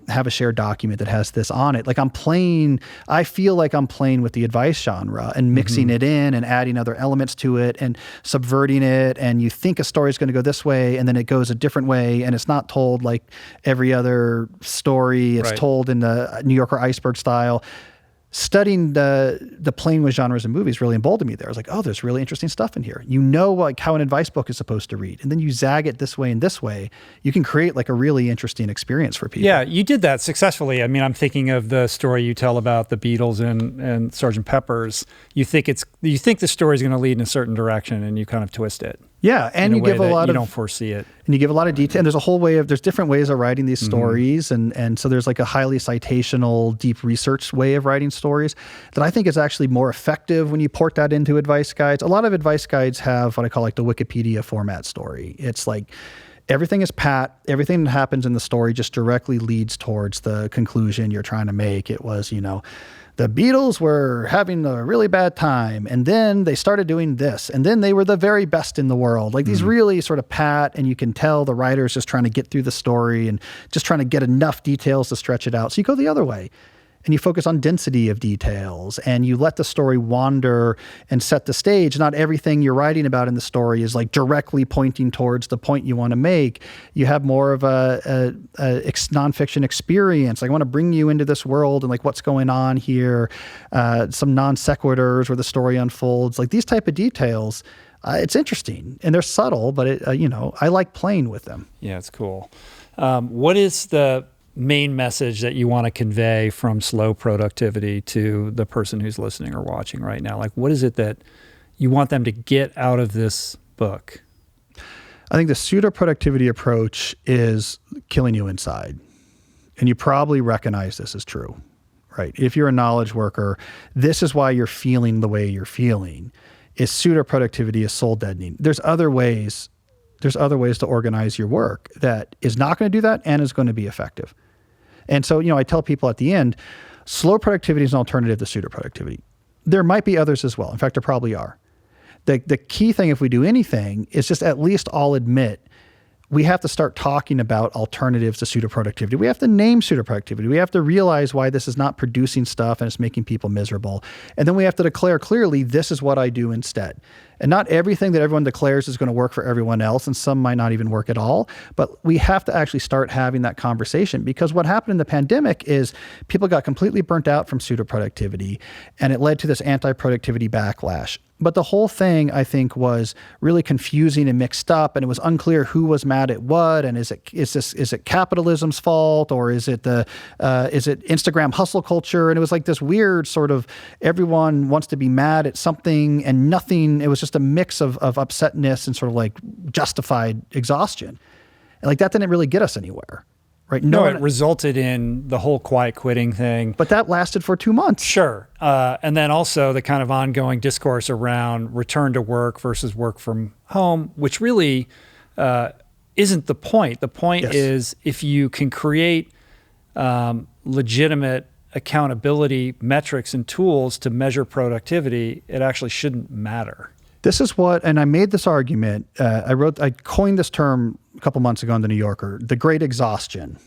B: have a shared document that has this on it. Like I feel like I'm playing with the advice genre and mixing it in and adding other elements to it and subverting it. And you think a story is going to go this way, and then it goes a different way, and it's not told like every other story. It's told in the New Yorker iceberg style. Studying the playing with genres in movies really emboldened me there. I was like, oh, there's really interesting stuff in here. Like how an advice book is supposed to read. And then you zag it this way and this way. You can create like a really interesting experience for people.
A: Yeah, you did that successfully. I mean, I'm thinking of the story you tell about the Beatles and Sgt. Pepper's. You think the story is going to lead in a certain direction, and you kind of twist it.
B: Yeah, and you give a lot of,
A: you don't foresee it.
B: And you give a lot of detail. And there's different ways of writing these stories. And so there's like a highly citational, deep research way of writing stories that I think is actually more effective when you port that into advice guides. A lot of advice guides have what I call like the Wikipedia format story. It's like everything is pat. Everything that happens in the story just directly leads towards the conclusion you're trying to make. It was, the Beatles were having a really bad time, and then they started doing this, and then they were the very best in the world. Like these really sort of pat, and you can tell the writer's just trying to get through the story and just trying to get enough details to stretch it out. So you go the other way, and you focus on density of details, and you let the story wander and set the stage. Not everything you're writing about in the story is like directly pointing towards the point you want to make. You have more of a nonfiction experience. Like I want to bring you into this world and like what's going on here, some non sequiturs where the story unfolds. Like these type of details, it's interesting, and they're subtle, but I like playing with them.
A: Yeah, it's cool. What is the main message that you want to convey from slow productivity to the person who's listening or watching right now? Like, what is it that you want them to get out of this book?
B: I think the pseudo-productivity approach is killing you inside. And you probably recognize this as true, right? If you're a knowledge worker, this is why you're feeling the way you're feeling. Is pseudo-productivity is soul deadening. There's other ways to organize your work that is not going to do that and is going to be effective. And so, I tell people at the end, slow productivity is an alternative to pseudo-productivity. There might be others as well. In fact, there probably are. The key thing, if we do anything, is just at least all admit we have to start talking about alternatives to pseudo-productivity. We have to name pseudo-productivity. We have to realize why this is not producing stuff and it's making people miserable. And then we have to declare clearly, this is what I do instead. And not everything that everyone declares is going to work for everyone else, and some might not even work at all. But we have to actually start having that conversation, because what happened in the pandemic is people got completely burnt out from pseudo-productivity, and it led to this anti-productivity backlash. But the whole thing, I think, was really confusing and mixed up, and it was unclear who was mad at what. And is it capitalism's fault, or is it Instagram hustle culture? And it was like this weird sort of everyone wants to be mad at something and nothing. It was just a mix of upsetness and sort of like justified exhaustion. And like that didn't really get us anywhere, right?
A: No, it resulted in the whole quiet quitting thing.
B: But that lasted for 2 months.
A: Sure. And then also the kind of ongoing discourse around return to work versus work from home, which really isn't the point. The point is if you can create legitimate accountability metrics and tools to measure productivity, it actually shouldn't matter.
B: This is what, and I made this argument, I coined this term a couple months ago in the New Yorker, the great exhaustion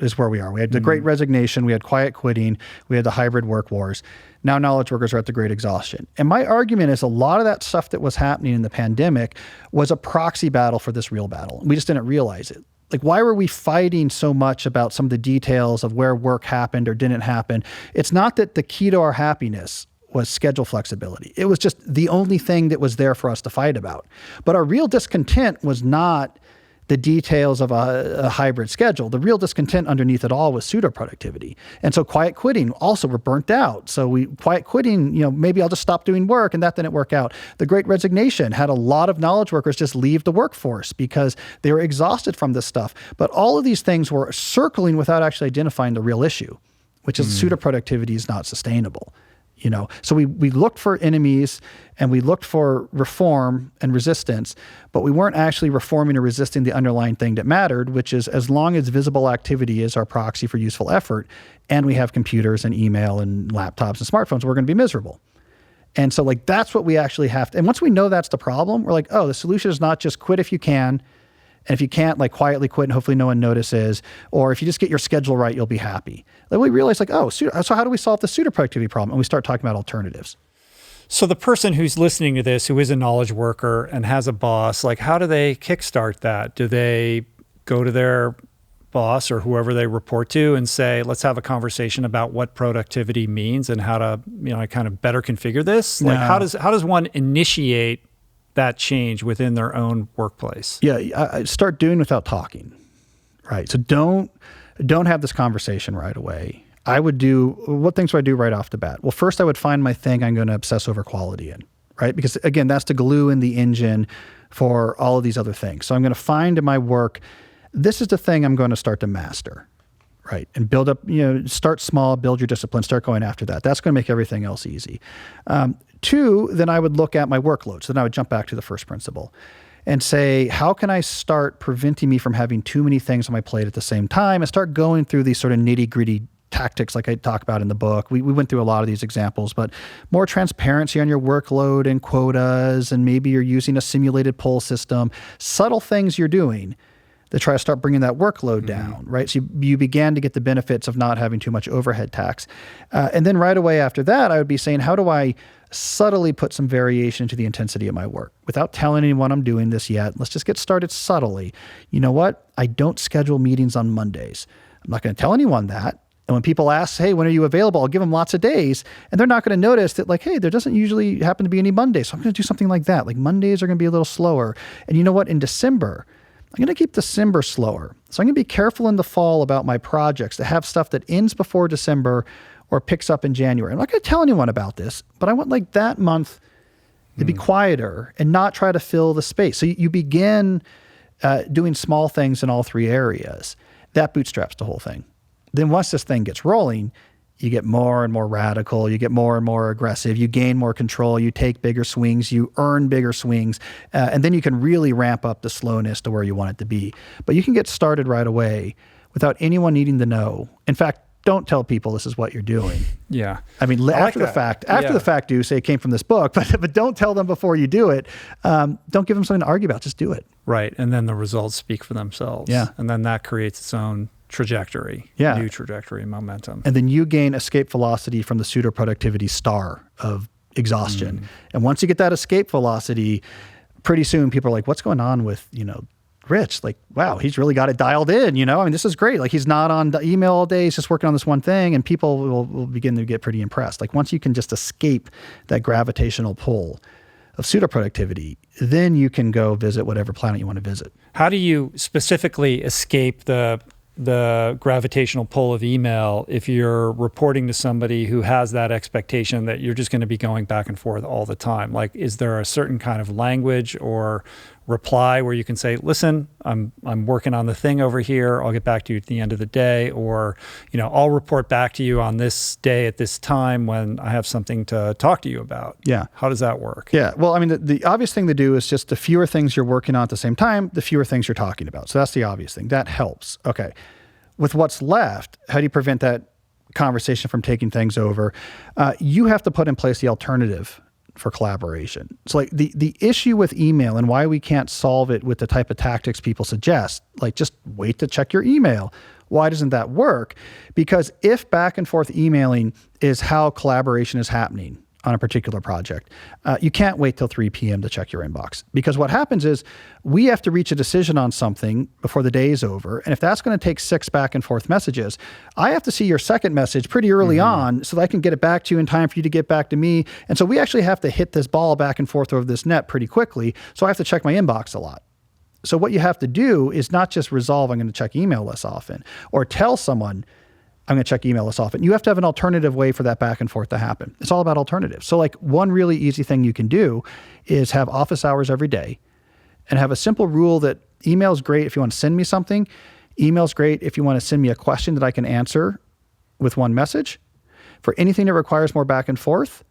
B: is where we are. We had the great resignation, we had quiet quitting, we had the hybrid work wars. Now knowledge workers are at the great exhaustion. And my argument is a lot of that stuff that was happening in the pandemic was a proxy battle for this real battle. We just didn't realize it. Like, why were we fighting so much about some of the details of where work happened or didn't happen? It's not that the key to our happiness was schedule flexibility. It was just the only thing that was there for us to fight about. But our real discontent was not the details of a hybrid schedule. The real discontent underneath it all was pseudo-productivity. And so quiet quitting, also we're burnt out. So quiet quitting, maybe I'll just stop doing work, and that didn't work out. The Great Resignation had a lot of knowledge workers just leave the workforce because they were exhausted from this stuff. But all of these things were circling without actually identifying the real issue, which is pseudo-productivity is not sustainable. So we looked for enemies and we looked for reform and resistance, but we weren't actually reforming or resisting the underlying thing that mattered, which is as long as visible activity is our proxy for useful effort, and we have computers and email and laptops and smartphones, we're going to be miserable. And so that's what we actually have to, and once we know that's the problem, we're like, oh, the solution is not just quit if you can, and if you can't, quietly quit and hopefully no one notices, or if you just get your schedule right, you'll be happy. Then we realize so how do we solve the pseudo-productivity problem? And we start talking about alternatives.
A: So the person who's listening to this, who is a knowledge worker and has a boss, how do they kickstart that? Do they go to their boss or whoever they report to and say, let's have a conversation about what productivity means and how to, kind of better configure this?
B: No.
A: How does one initiate that change within their own workplace?
B: Yeah, I start doing without talking, right? So don't have this conversation right away. What things would I do right off the bat? Well, first I would find my thing I'm going to obsess over quality in, right? Because again, that's the glue in the engine for all of these other things. So I'm going to find in my work, this is the thing I'm going to start to master, right? And build up, start small, build your discipline, start going after that. That's going to make everything else easy. Two, then I would look at my workload. So then I would jump back to the first principle and say, how can I start preventing me from having too many things on my plate at the same time, and start going through these sort of nitty-gritty tactics like I talk about in the book. We went through a lot of these examples, but more transparency on your workload and quotas, and maybe you're using a simulated pull system, subtle things you're doing to try to start bringing that workload down, right? So you began to get the benefits of not having too much overhead tax. And then right away after that, I would be saying, how do I subtly put some variation to the intensity of my work without telling anyone I'm doing this yet? Let's just get started subtly. You know what? I don't schedule meetings on Mondays. I'm not going to tell anyone that. And when people ask, hey, when are you available? I'll give them lots of days. And they're not going to notice that hey, there doesn't usually happen to be any Mondays. So I'm going to do something like that. Mondays are going to be a little slower. And you know what? In December, I'm going to keep December slower. So I'm going to be careful in the fall about my projects to have stuff that ends before December or picks up in January. I'm not going to tell anyone about this, but I want that month to be quieter and not try to fill the space. So you begin doing small things in all three areas. That bootstraps the whole thing. Then once this thing gets rolling, you get more and more radical, you get more and more aggressive, you gain more control, you take bigger swings, you earn bigger swings, and then you can really ramp up the slowness to where you want it to be. But you can get started right away without anyone needing to know. In fact, don't tell people this is what you're doing.
A: Yeah.
B: I mean, after the fact, do say it came from this book, but don't tell them before you do it. Don't give them something to argue about, just do it.
A: Right, and then the results speak for themselves.
B: Yeah.
A: And then that creates its own trajectory, new trajectory, momentum.
B: And then you gain escape velocity from the pseudo-productivity star of exhaustion. And once you get that escape velocity, pretty soon people are like, what's going on with, Rich? Wow, he's really got it dialed in, I mean, this is great. He's not on the email all day, he's just working on this one thing, and people will begin to get pretty impressed. Once you can just escape that gravitational pull of pseudo-productivity, then you can go visit whatever planet you want to visit.
A: How do you specifically escape the gravitational pull of email if you're reporting to somebody who has that expectation that you're just going to be going back and forth all the time? Is there a certain kind of language or reply where you can say, listen, I'm working on the thing over here. I'll get back to you at the end of the day, or, I'll report back to you on this day at this time when I have something to talk to you about.
B: Yeah.
A: How does that work?
B: Yeah. Well, I mean, the obvious thing to do is just the fewer things you're working on at the same time, the fewer things you're talking about. So that's the obvious thing. That helps. Okay. With what's left, how do you prevent that conversation from taking things over? You have to put in place the alternative for collaboration. So like the issue with email and why we can't solve it with the type of tactics people suggest, like just wait to check your email. Why doesn't that work? Because if back and forth emailing is how collaboration is happening on a particular project, you can't wait till 3 p.m. to check your inbox. Because what happens is we have to reach a decision on something before the day is over. And if that's going to take 6 back and forth messages, I have to see your second message pretty early on so that I can get it back to you in time for you to get back to me. And so we actually have to hit this ball back and forth over this net pretty quickly. So I have to check my inbox a lot. So what you have to do is not just resolve, I'm going to check email less often, or tell someone, I'm going to check email less often. You have to have an alternative way for that back and forth to happen. It's all about alternatives. So like one really easy thing you can do is have office hours every day and have a simple rule that email is great if you want to send me something. Email is great if you want to send me a question that I can answer with one message. For anything that requires more back and forth,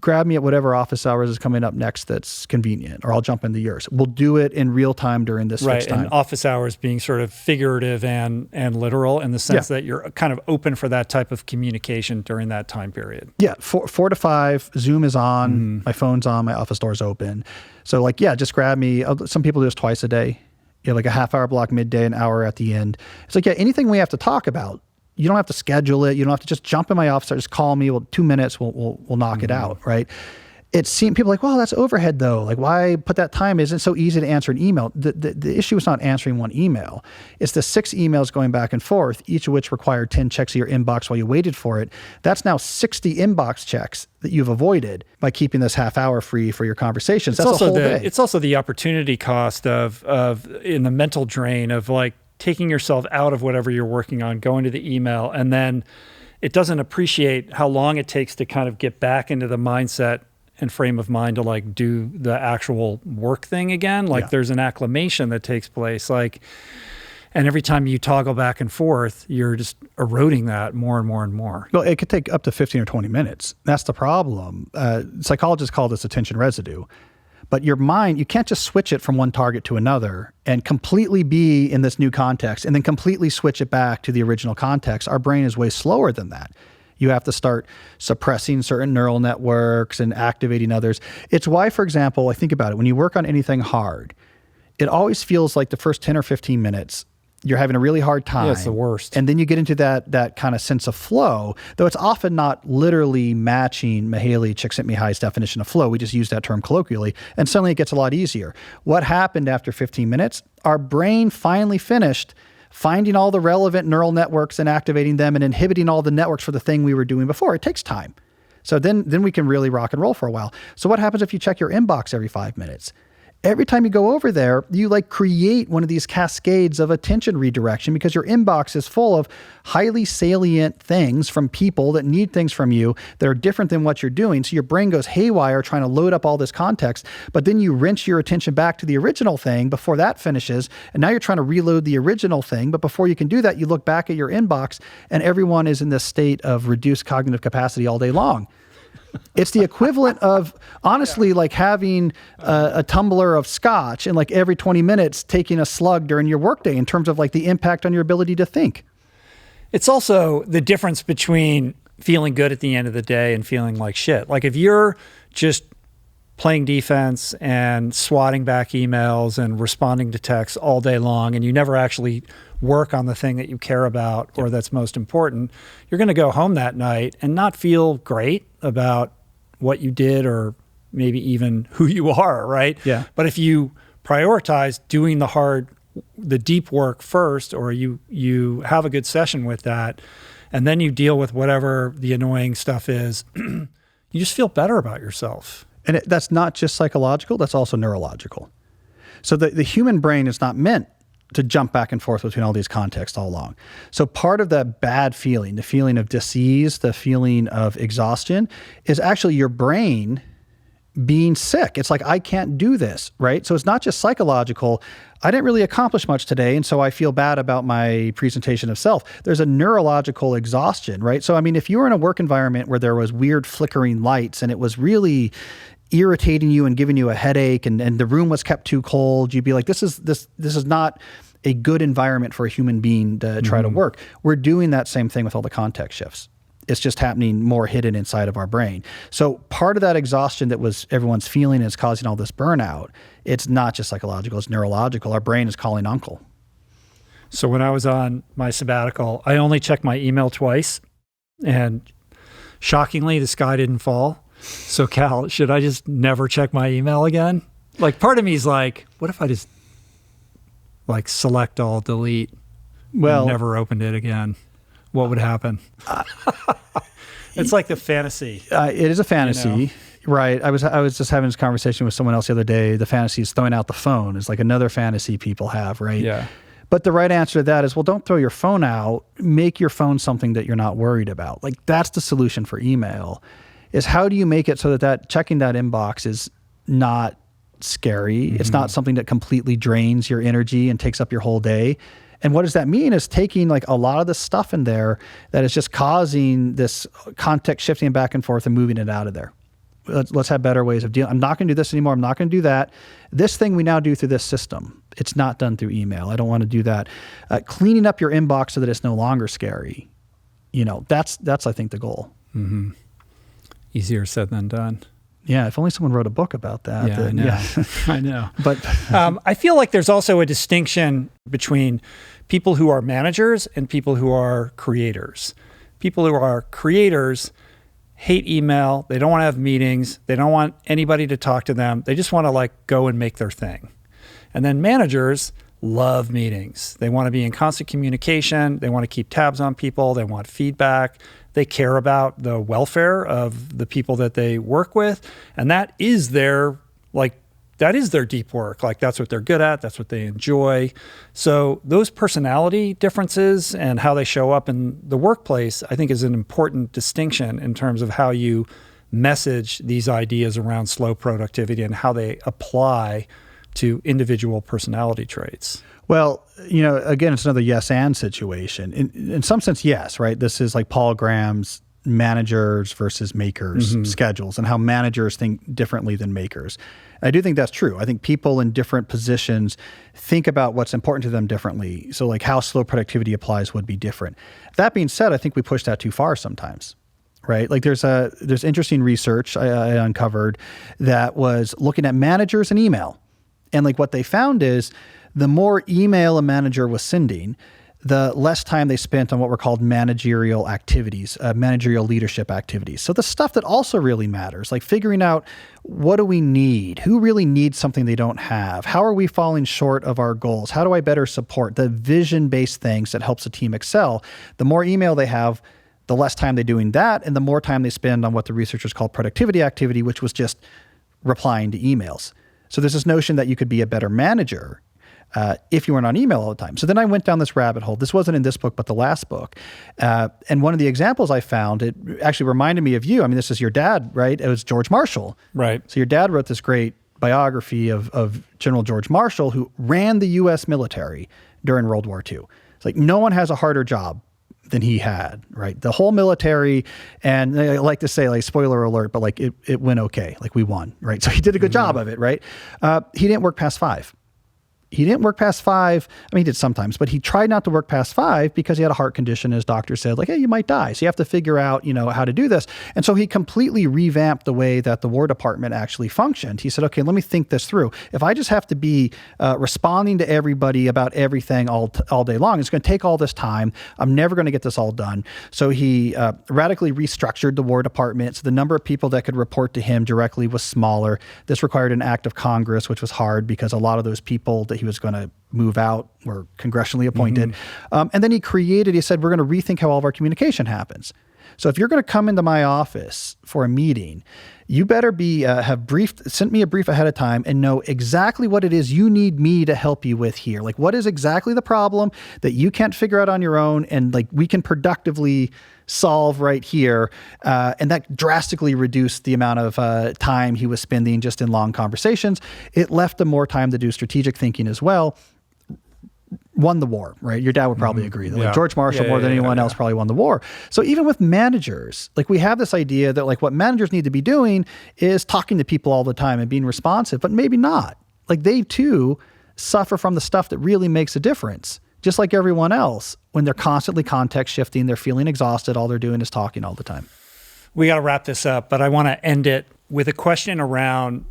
B: grab me at whatever office hours is coming up next that's convenient, or I'll jump into yours. We'll do it in real time during this fixed time.
A: And office hours being sort of figurative and literal in the sense that you're kind of open for that type of communication during that time period.
B: Yeah, 4 to 5, Zoom is on, my phone's on, my office door's open. So like, just grab me. Some people do this twice a day. Like a half-hour block midday, an hour at the end. It's like, anything we have to talk about, you don't have to schedule it. You don't have to just jump in my office or just call me. 2 minutes, we'll knock it out, right? It seems people are like, well, that's overhead though. Like, why put that time? Isn't it so easy to answer an email? The issue is not answering one email. It's the 6 emails going back and forth, each of which required 10 checks of your inbox while you waited for it. That's now 60 inbox checks that you've avoided by keeping this half hour free for your conversations. That's a whole day.
A: It's also the opportunity cost of in the mental drain of like taking yourself out of whatever you're working on, going to the email, and then it doesn't appreciate how long it takes to kind of get back into the mindset and frame of mind to like do the actual work thing again. Like there's an acclimation that takes place. Like, and every time you toggle back and forth, you're just eroding that more and more and more.
B: Well, it could take up to 15 or 20 minutes. That's the problem. Psychologists call this attention residue. But your mind, you can't just switch it from one target to another and completely be in this new context and then completely switch it back to the original context. Our brain is way slower than that. You have to start suppressing certain neural networks and activating others. It's why, for example, I think about it, when you work on anything hard, it always feels like the first 10 or 15 minutes, you're having a really hard time.
A: Yeah, it's the worst.
B: And then you get into that kind of sense of flow, though it's often not literally matching Mihaly Csikszentmihalyi's definition of flow. We just use that term colloquially, and suddenly it gets a lot easier. What happened after 15 minutes? Our brain finally finished finding all the relevant neural networks and activating them and inhibiting all the networks for the thing we were doing before. It takes time. So then we can really rock and roll for a while. So what happens if you check your inbox every 5 minutes? Every time you go over there, you like create one of these cascades of attention redirection because your inbox is full of highly salient things from people that need things from you that are different than what you're doing. So your brain goes haywire trying to load up all this context, but then you wrench your attention back to the original thing before that finishes. And now you're trying to reload the original thing. But before you can do that, you look back at your inbox and everyone is in this state of reduced cognitive capacity all day long. It's the equivalent of, honestly, like having a tumbler of scotch and like every 20 minutes taking a slug during your workday in terms of like the impact on your ability to think.
A: It's also the difference between feeling good at the end of the day and feeling like shit. Like if you're just playing defense and swatting back emails and responding to texts all day long and you never actually work on the thing that you care about or that's most important, you're going to go home that night and not feel great about what you did or maybe even who you are, right?
B: Yeah.
A: But if you prioritize doing the deep work first, or you have a good session with that, and then you deal with whatever the annoying stuff is, you just feel better about yourself.
B: And that's not just psychological, that's also neurological. So the human brain is not meant to jump back and forth between all these contexts all along. So part of that bad feeling, the feeling of dis-ease, the feeling of exhaustion, is actually your brain being sick. It's like, I can't do this, right? So it's not just psychological. I didn't really accomplish much today, and so I feel bad about my presentation of self. There's a neurological exhaustion, right? So, I mean, if you were in a work environment where there was weird flickering lights and it was really irritating you and giving you a headache, and the room was kept too cold, you'd be like, this is not a good environment for a human being to try to work. We're doing that same thing with all the context shifts. It's just happening more hidden inside of our brain. So part of that exhaustion that was everyone's feeling is causing all this burnout. It's not just psychological, it's neurological. Our brain is calling uncle.
A: So when I was on my sabbatical, I only checked my email twice, and shockingly, the sky didn't fall. So Cal, should I just never check my email again? Like, part of me is like, what if I just like select all, delete, and never opened it again? What would happen? It's like the fantasy.
B: It is a fantasy, you know? Right? I was just having this conversation with someone else the other day. The fantasy is throwing out the phone. Is like another fantasy people have, right?
A: Yeah.
B: But the right answer to that is, well, don't throw your phone out. Make your phone something that you're not worried about. Like, that's the solution for email. Is how do you make it so that checking that inbox is not scary? It's not something that completely drains your energy and takes up your whole day. And what does that mean is taking like a lot of the stuff in there that is just causing this context shifting back and forth and moving it out of there. Let's have better ways of dealing. I'm not going to do this anymore. I'm not going to do that. This thing we now do through this system. It's not done through email. I don't want to do that. Cleaning up your inbox so that it's no longer scary. You know, that's I think the goal.
A: Mm-hmm. Easier said than done.
B: Yeah, if only someone wrote a book about that.
A: Yeah, I know. Yeah. I know.
B: But
A: I feel like there's also a distinction between people who are managers and people who are creators. People who are creators hate email. They don't want to have meetings. They don't want anybody to talk to them. They just want to like go and make their thing. And then managers love meetings. They want to be in constant communication. They want to keep tabs on people. They want feedback. They care about the welfare of the people that they work with. And that is their deep work. Like, that's what they're good at. That's what they enjoy. So those personality differences and how they show up in the workplace, I think, is an important distinction in terms of how you message these ideas around slow productivity and how they apply to individual personality traits.
B: Well, you know, again, it's another yes and situation. In some sense, yes, right? This is like Paul Graham's managers versus makers schedules, and how managers think differently than makers. I do think that's true. I think people in different positions think about what's important to them differently. So like how slow productivity applies would be different. That being said, I think we push that too far sometimes. Right? Like there's interesting research I uncovered that was looking at managers and email. And like what they found is the more email a manager was sending, the less time they spent on what were called managerial activities, managerial leadership activities. So the stuff that also really matters, like figuring out what do we need? Who really needs something they don't have? How are we falling short of our goals? How do I better support the vision-based things that helps a team excel? The more email they have, the less time they're doing that, and the more time they spend on what the researchers call productivity activity, which was just replying to emails. So there's this notion that you could be a better manager if you weren't on email all the time. So then I went down this rabbit hole. This wasn't in this book, but the last book. And one of the examples I found, it actually reminded me of you. I mean, this is your dad, right? It was George Marshall.
A: Right.
B: So your dad wrote this great biography of General George Marshall, who ran the U.S. military during World War II. It's like no one has a harder job than he had, right? The whole military, and I like to say, like, spoiler alert, but like it went okay. Like we won, right? So he did a good job of it, right? He didn't work past 5. He didn't work past 5. I mean, he did sometimes, but he tried not to work past 5 because he had a heart condition. His doctor said, like, hey, you might die. So you have to figure out, you know, how to do this. And so he completely revamped the way that the War Department actually functioned. He said, okay, let me think this through. If I just have to be responding to everybody about everything all day long, it's going to take all this time. I'm never going to get this all done. So he radically restructured the War Department. So the number of people that could report to him directly was smaller. This required an act of Congress, which was hard because a lot of those people that he was going to move out were congressionally appointed. And then he said, we're going to rethink how all of our communication happens. So if you're going to come into my office for a meeting, you better be sent me a brief ahead of time and know exactly what it is you need me to help you with here. Like, what is exactly the problem that you can't figure out on your own, and like we can productively solve right here. And that drastically reduced the amount of time he was spending just in long conversations. It left him more time to do strategic thinking as well. Won the war, right? Your dad would probably agree that like George Marshall more than anyone else probably won the war. So even with managers, like we have this idea that like what managers need to be doing is talking to people all the time and being responsive, but maybe not. Like they too suffer from the stuff that really makes a difference. Just like everyone else, when they're constantly context shifting, they're feeling exhausted, all they're doing is talking all the time.
A: We got to wrap this up, but I want to end it with a question around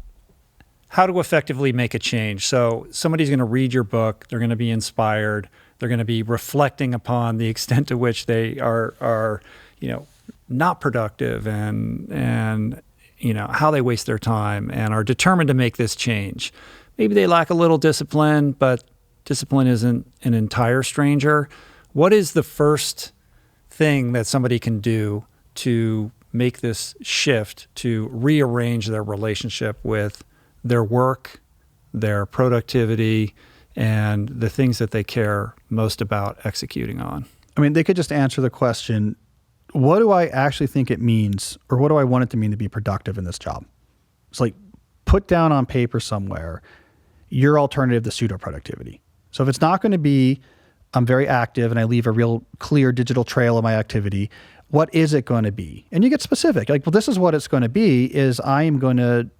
A: how to effectively make a change. So somebody's going to read your book, they're going to be inspired, they're going to be reflecting upon the extent to which they are not productive and how they waste their time and are determined to make this change. Maybe they lack a little discipline, but discipline isn't an entire stranger. What is the first thing that somebody can do to make this shift, to rearrange their relationship with their work, their productivity, and the things that they care most about executing on?
B: I mean, they could just answer the question, what do I actually think it means, or what do I want it to mean to be productive in this job? It's like, put down on paper somewhere your alternative to pseudo-productivity. So if it's not going to be, I'm very active and I leave a real clear digital trail of my activity, what is it going to be? And you get specific. Like, well, this is what it's going to be, is I am going to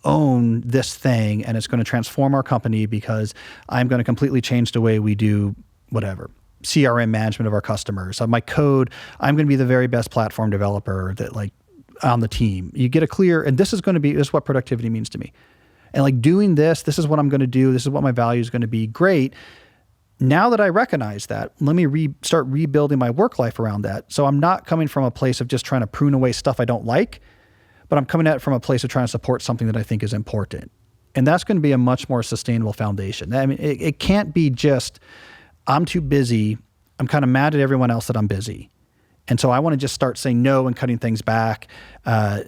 B: own this thing and it's going to transform our company because I'm going to completely change the way we do whatever, CRM management of our customers. My code, I'm going to be the very best platform developer that like on the team. You get a clear, and this is what productivity means to me. And like doing this is what I'm going to do. This is what my value is going to be. Great. Now that I recognize that, let me start rebuilding my work life around that. So I'm not coming from a place of just trying to prune away stuff I don't like, but I'm coming at it from a place of trying to support something that I think is important. And that's going to be a much more sustainable foundation. I mean, it can't be just, I'm too busy. I'm kind of mad at everyone else that I'm busy. And so I want to just start saying no and cutting things back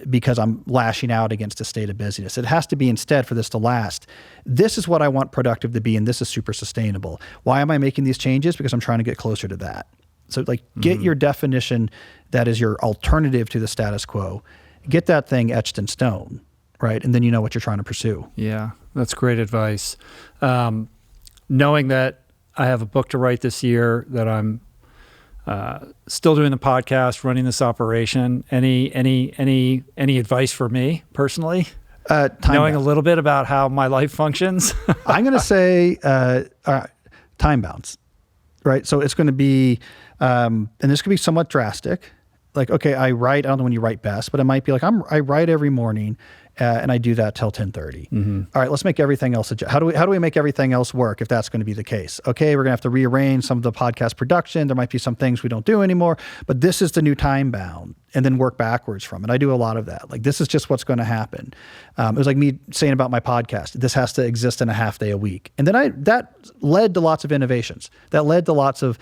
B: because I'm lashing out against a state of busyness. It has to be instead, for this to last, this is what I want productive to be, and this is super sustainable. Why am I making these changes? Because I'm trying to get closer to that. So like get your definition that is your alternative to the status quo. Get that thing etched in stone, right? And then you know what you're trying to pursue.
A: Yeah, that's great advice. Knowing that I have a book to write this year, that I'm still doing the podcast, running this operation. Any advice for me personally? Knowing a little bit about how my life functions.
B: I'm going to say time bounds, right? So it's going to be, and this could be somewhat drastic. Like, okay, I don't know when you write best, but it might be like I write every morning and I do that till 10:30. All right, let's make everything else. How do we make everything else work if that's going to be the case? Okay, we're going to have to rearrange some of the podcast production. There might be some things we don't do anymore, but this is the new time bound, and then work backwards from it. I do a lot of that. Like, this is just what's going to happen. It was like me saying about my podcast, this has to exist in a half day a week. And then that led to lots of innovations. That led to lots of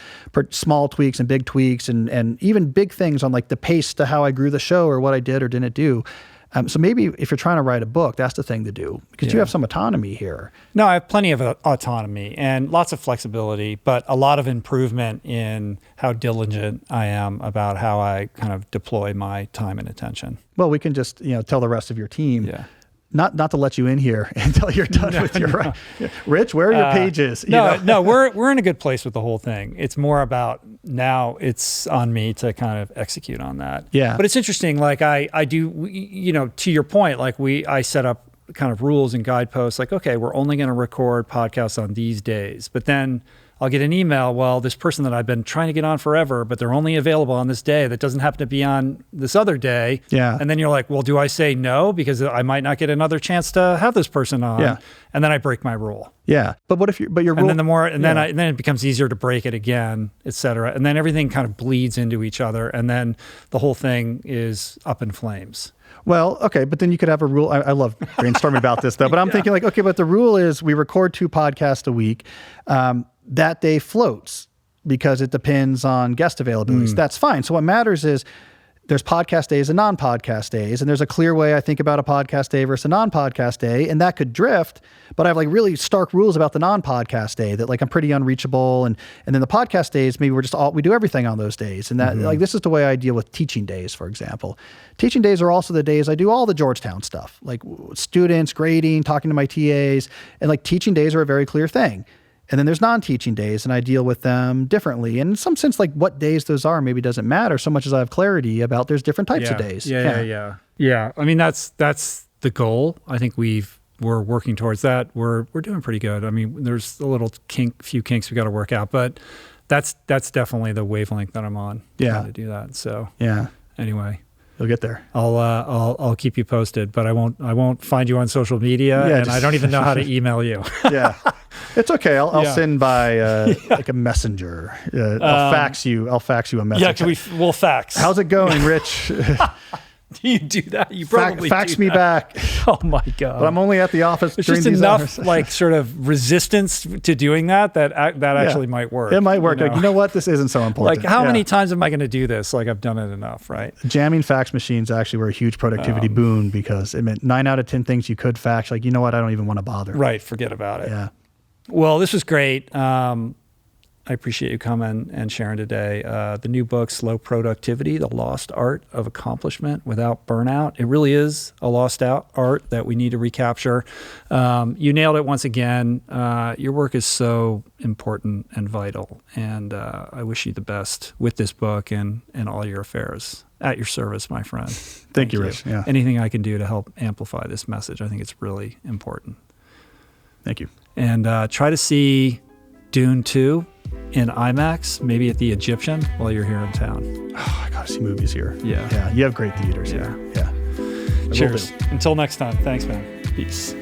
B: small tweaks and big tweaks and even big things on like the pace to how I grew the show or what I did or didn't do. So maybe if you're trying to write a book, that's the thing to do, because you have some autonomy here.
A: No, I have plenty of autonomy and lots of flexibility, but a lot of improvement in how diligent I am about how I kind of deploy my time and attention.
B: Well, we can just tell the rest of your team. Not to let you in here until you're done with your Rich, where are your pages?
A: No, we're in a good place with the whole thing. It's more about now it's on me to kind of execute on that.
B: Yeah.
A: But it's interesting. Like I do, to your point, like I set up kind of rules and guideposts. Like, okay, we're only going to record podcasts on these days, but then I'll get an email, well, this person that I've been trying to get on forever, but they're only available on this day that doesn't happen to be on this other day.
B: Yeah.
A: And then you're like, well, do I say no? Because I might not get another chance to have this person on.
B: Yeah.
A: And then I break my rule.
B: Yeah. But what if your rule?
A: And then then it becomes easier to break it again, et cetera. And then everything kind of bleeds into each other. And then the whole thing is up in flames.
B: Well, okay, but then you could have a rule. I love brainstorming about this though, but I'm thinking like, okay, but the rule is we record 2 podcasts a week. That day floats because it depends on guest availability. That's fine. So what matters is there's podcast days and non-podcast days. And there's a clear way I think about a podcast day versus a non-podcast day. And that could drift, but I have like really stark rules about the non-podcast day that like I'm pretty unreachable. And then the podcast days, maybe we do everything on those days. And that like, this is the way I deal with teaching days, for example. Teaching days are also the days I do all the Georgetown stuff, like students, grading, talking to my TAs, and like teaching days are a very clear thing. And then there's non-teaching days, and I deal with them differently. And in some sense, like what days those are maybe doesn't matter so much as I have clarity about there's different types of days.
A: Yeah. I mean, that's the goal. I think we're working towards that. We're doing pretty good. I mean, there's a little few kinks we got to work out, but that's definitely the wavelength that I'm on. Trying to do that. So anyway.
B: You'll get there.
A: I'll keep you posted, but I won't find you on social media, and I don't even know how to email you.
B: It's okay. I'll send by like a messenger. I'll fax you a message.
A: Yeah, we'll fax.
B: How's it going, Rich?
A: Do you do that? You probably
B: fax
A: do
B: me
A: that.
B: back.
A: Oh my God!
B: But I'm only at the office.
A: There's
B: during
A: just
B: these
A: enough
B: hours.
A: like sort of resistance to doing that actually might work.
B: It might work. Like, you know what? This isn't so important.
A: Like how many times am I going to do this? Like I've done it enough, right?
B: Jamming fax machines actually were a huge productivity boon because it meant 9 out of 10 things you could fax. Like, you know what? I don't even want to bother.
A: Right. Forget about it.
B: Yeah.
A: Well, this was great. I appreciate you coming and sharing today. The new book, Slow Productivity, The Lost Art of Accomplishment Without Burnout. It really is a lost art that we need to recapture. You nailed it once again. Your work is so important and vital. And I wish you the best with this book and all your affairs. At your service, my friend.
B: Thank you, Rich. Yeah.
A: Anything I can do to help amplify this message, I think it's really important.
B: Thank you.
A: And try to see Dune 2 in IMAX, maybe at the Egyptian while you're here in town.
B: Oh, I gotta see movies here.
A: Yeah.
B: You have great theaters here. Yeah.
A: Cheers. Until next time. Thanks, man. Peace.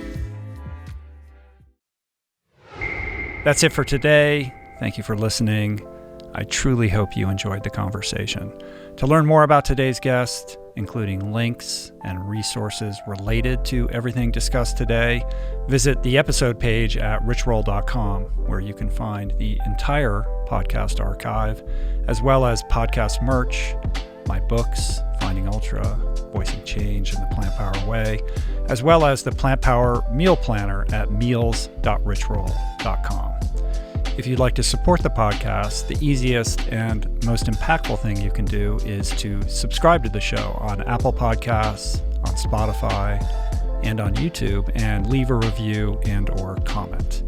A: That's it for today. Thank you for listening. I truly hope you enjoyed the conversation. To learn more about today's guest, including links and resources related to everything discussed today, visit the episode page at richroll.com, where you can find the entire podcast archive, as well as podcast merch, my books, Finding Ultra, Voicing Change in the Plant Power Way, as well as the Plant Power Meal Planner at meals.richroll.com. If you'd like to support the podcast, the easiest and most impactful thing you can do is to subscribe to the show on Apple Podcasts, on Spotify, and on YouTube, and leave a review and or comment.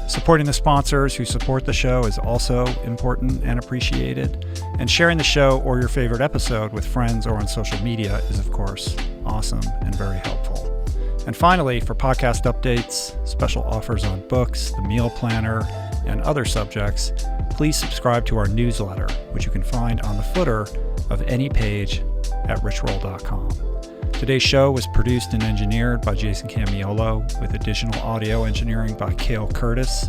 A: Supporting the sponsors who support the show is also important and appreciated, and sharing the show or your favorite episode with friends or on social media is, of course, awesome and very helpful. And finally, for podcast updates, special offers on books, the meal planner, and other subjects, please subscribe to our newsletter, which you can find on the footer of any page at richroll.com. Today's show was produced and engineered by Jason Camiolo, with additional audio engineering by Cale Curtis.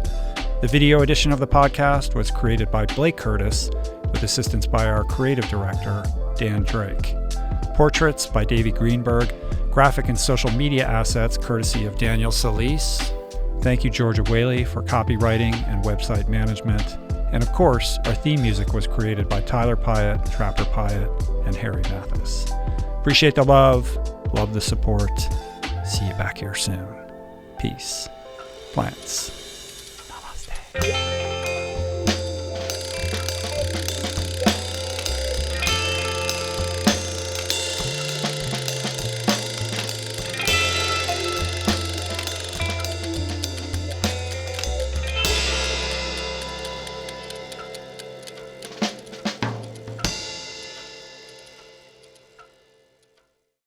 A: The video edition of the podcast was created by Blake Curtis, with assistance by our creative director, Dan Drake. Portraits by Davey Greenberg, graphic and social media assets courtesy of Daniel Solis. Thank you, Georgia Whaley, for copywriting and website management. And of course, our theme music was created by Tyler Pyatt, Trapper Pyatt, and Harry Mathis. Appreciate the love the support. See you back here soon. Peace. Plants. Namaste.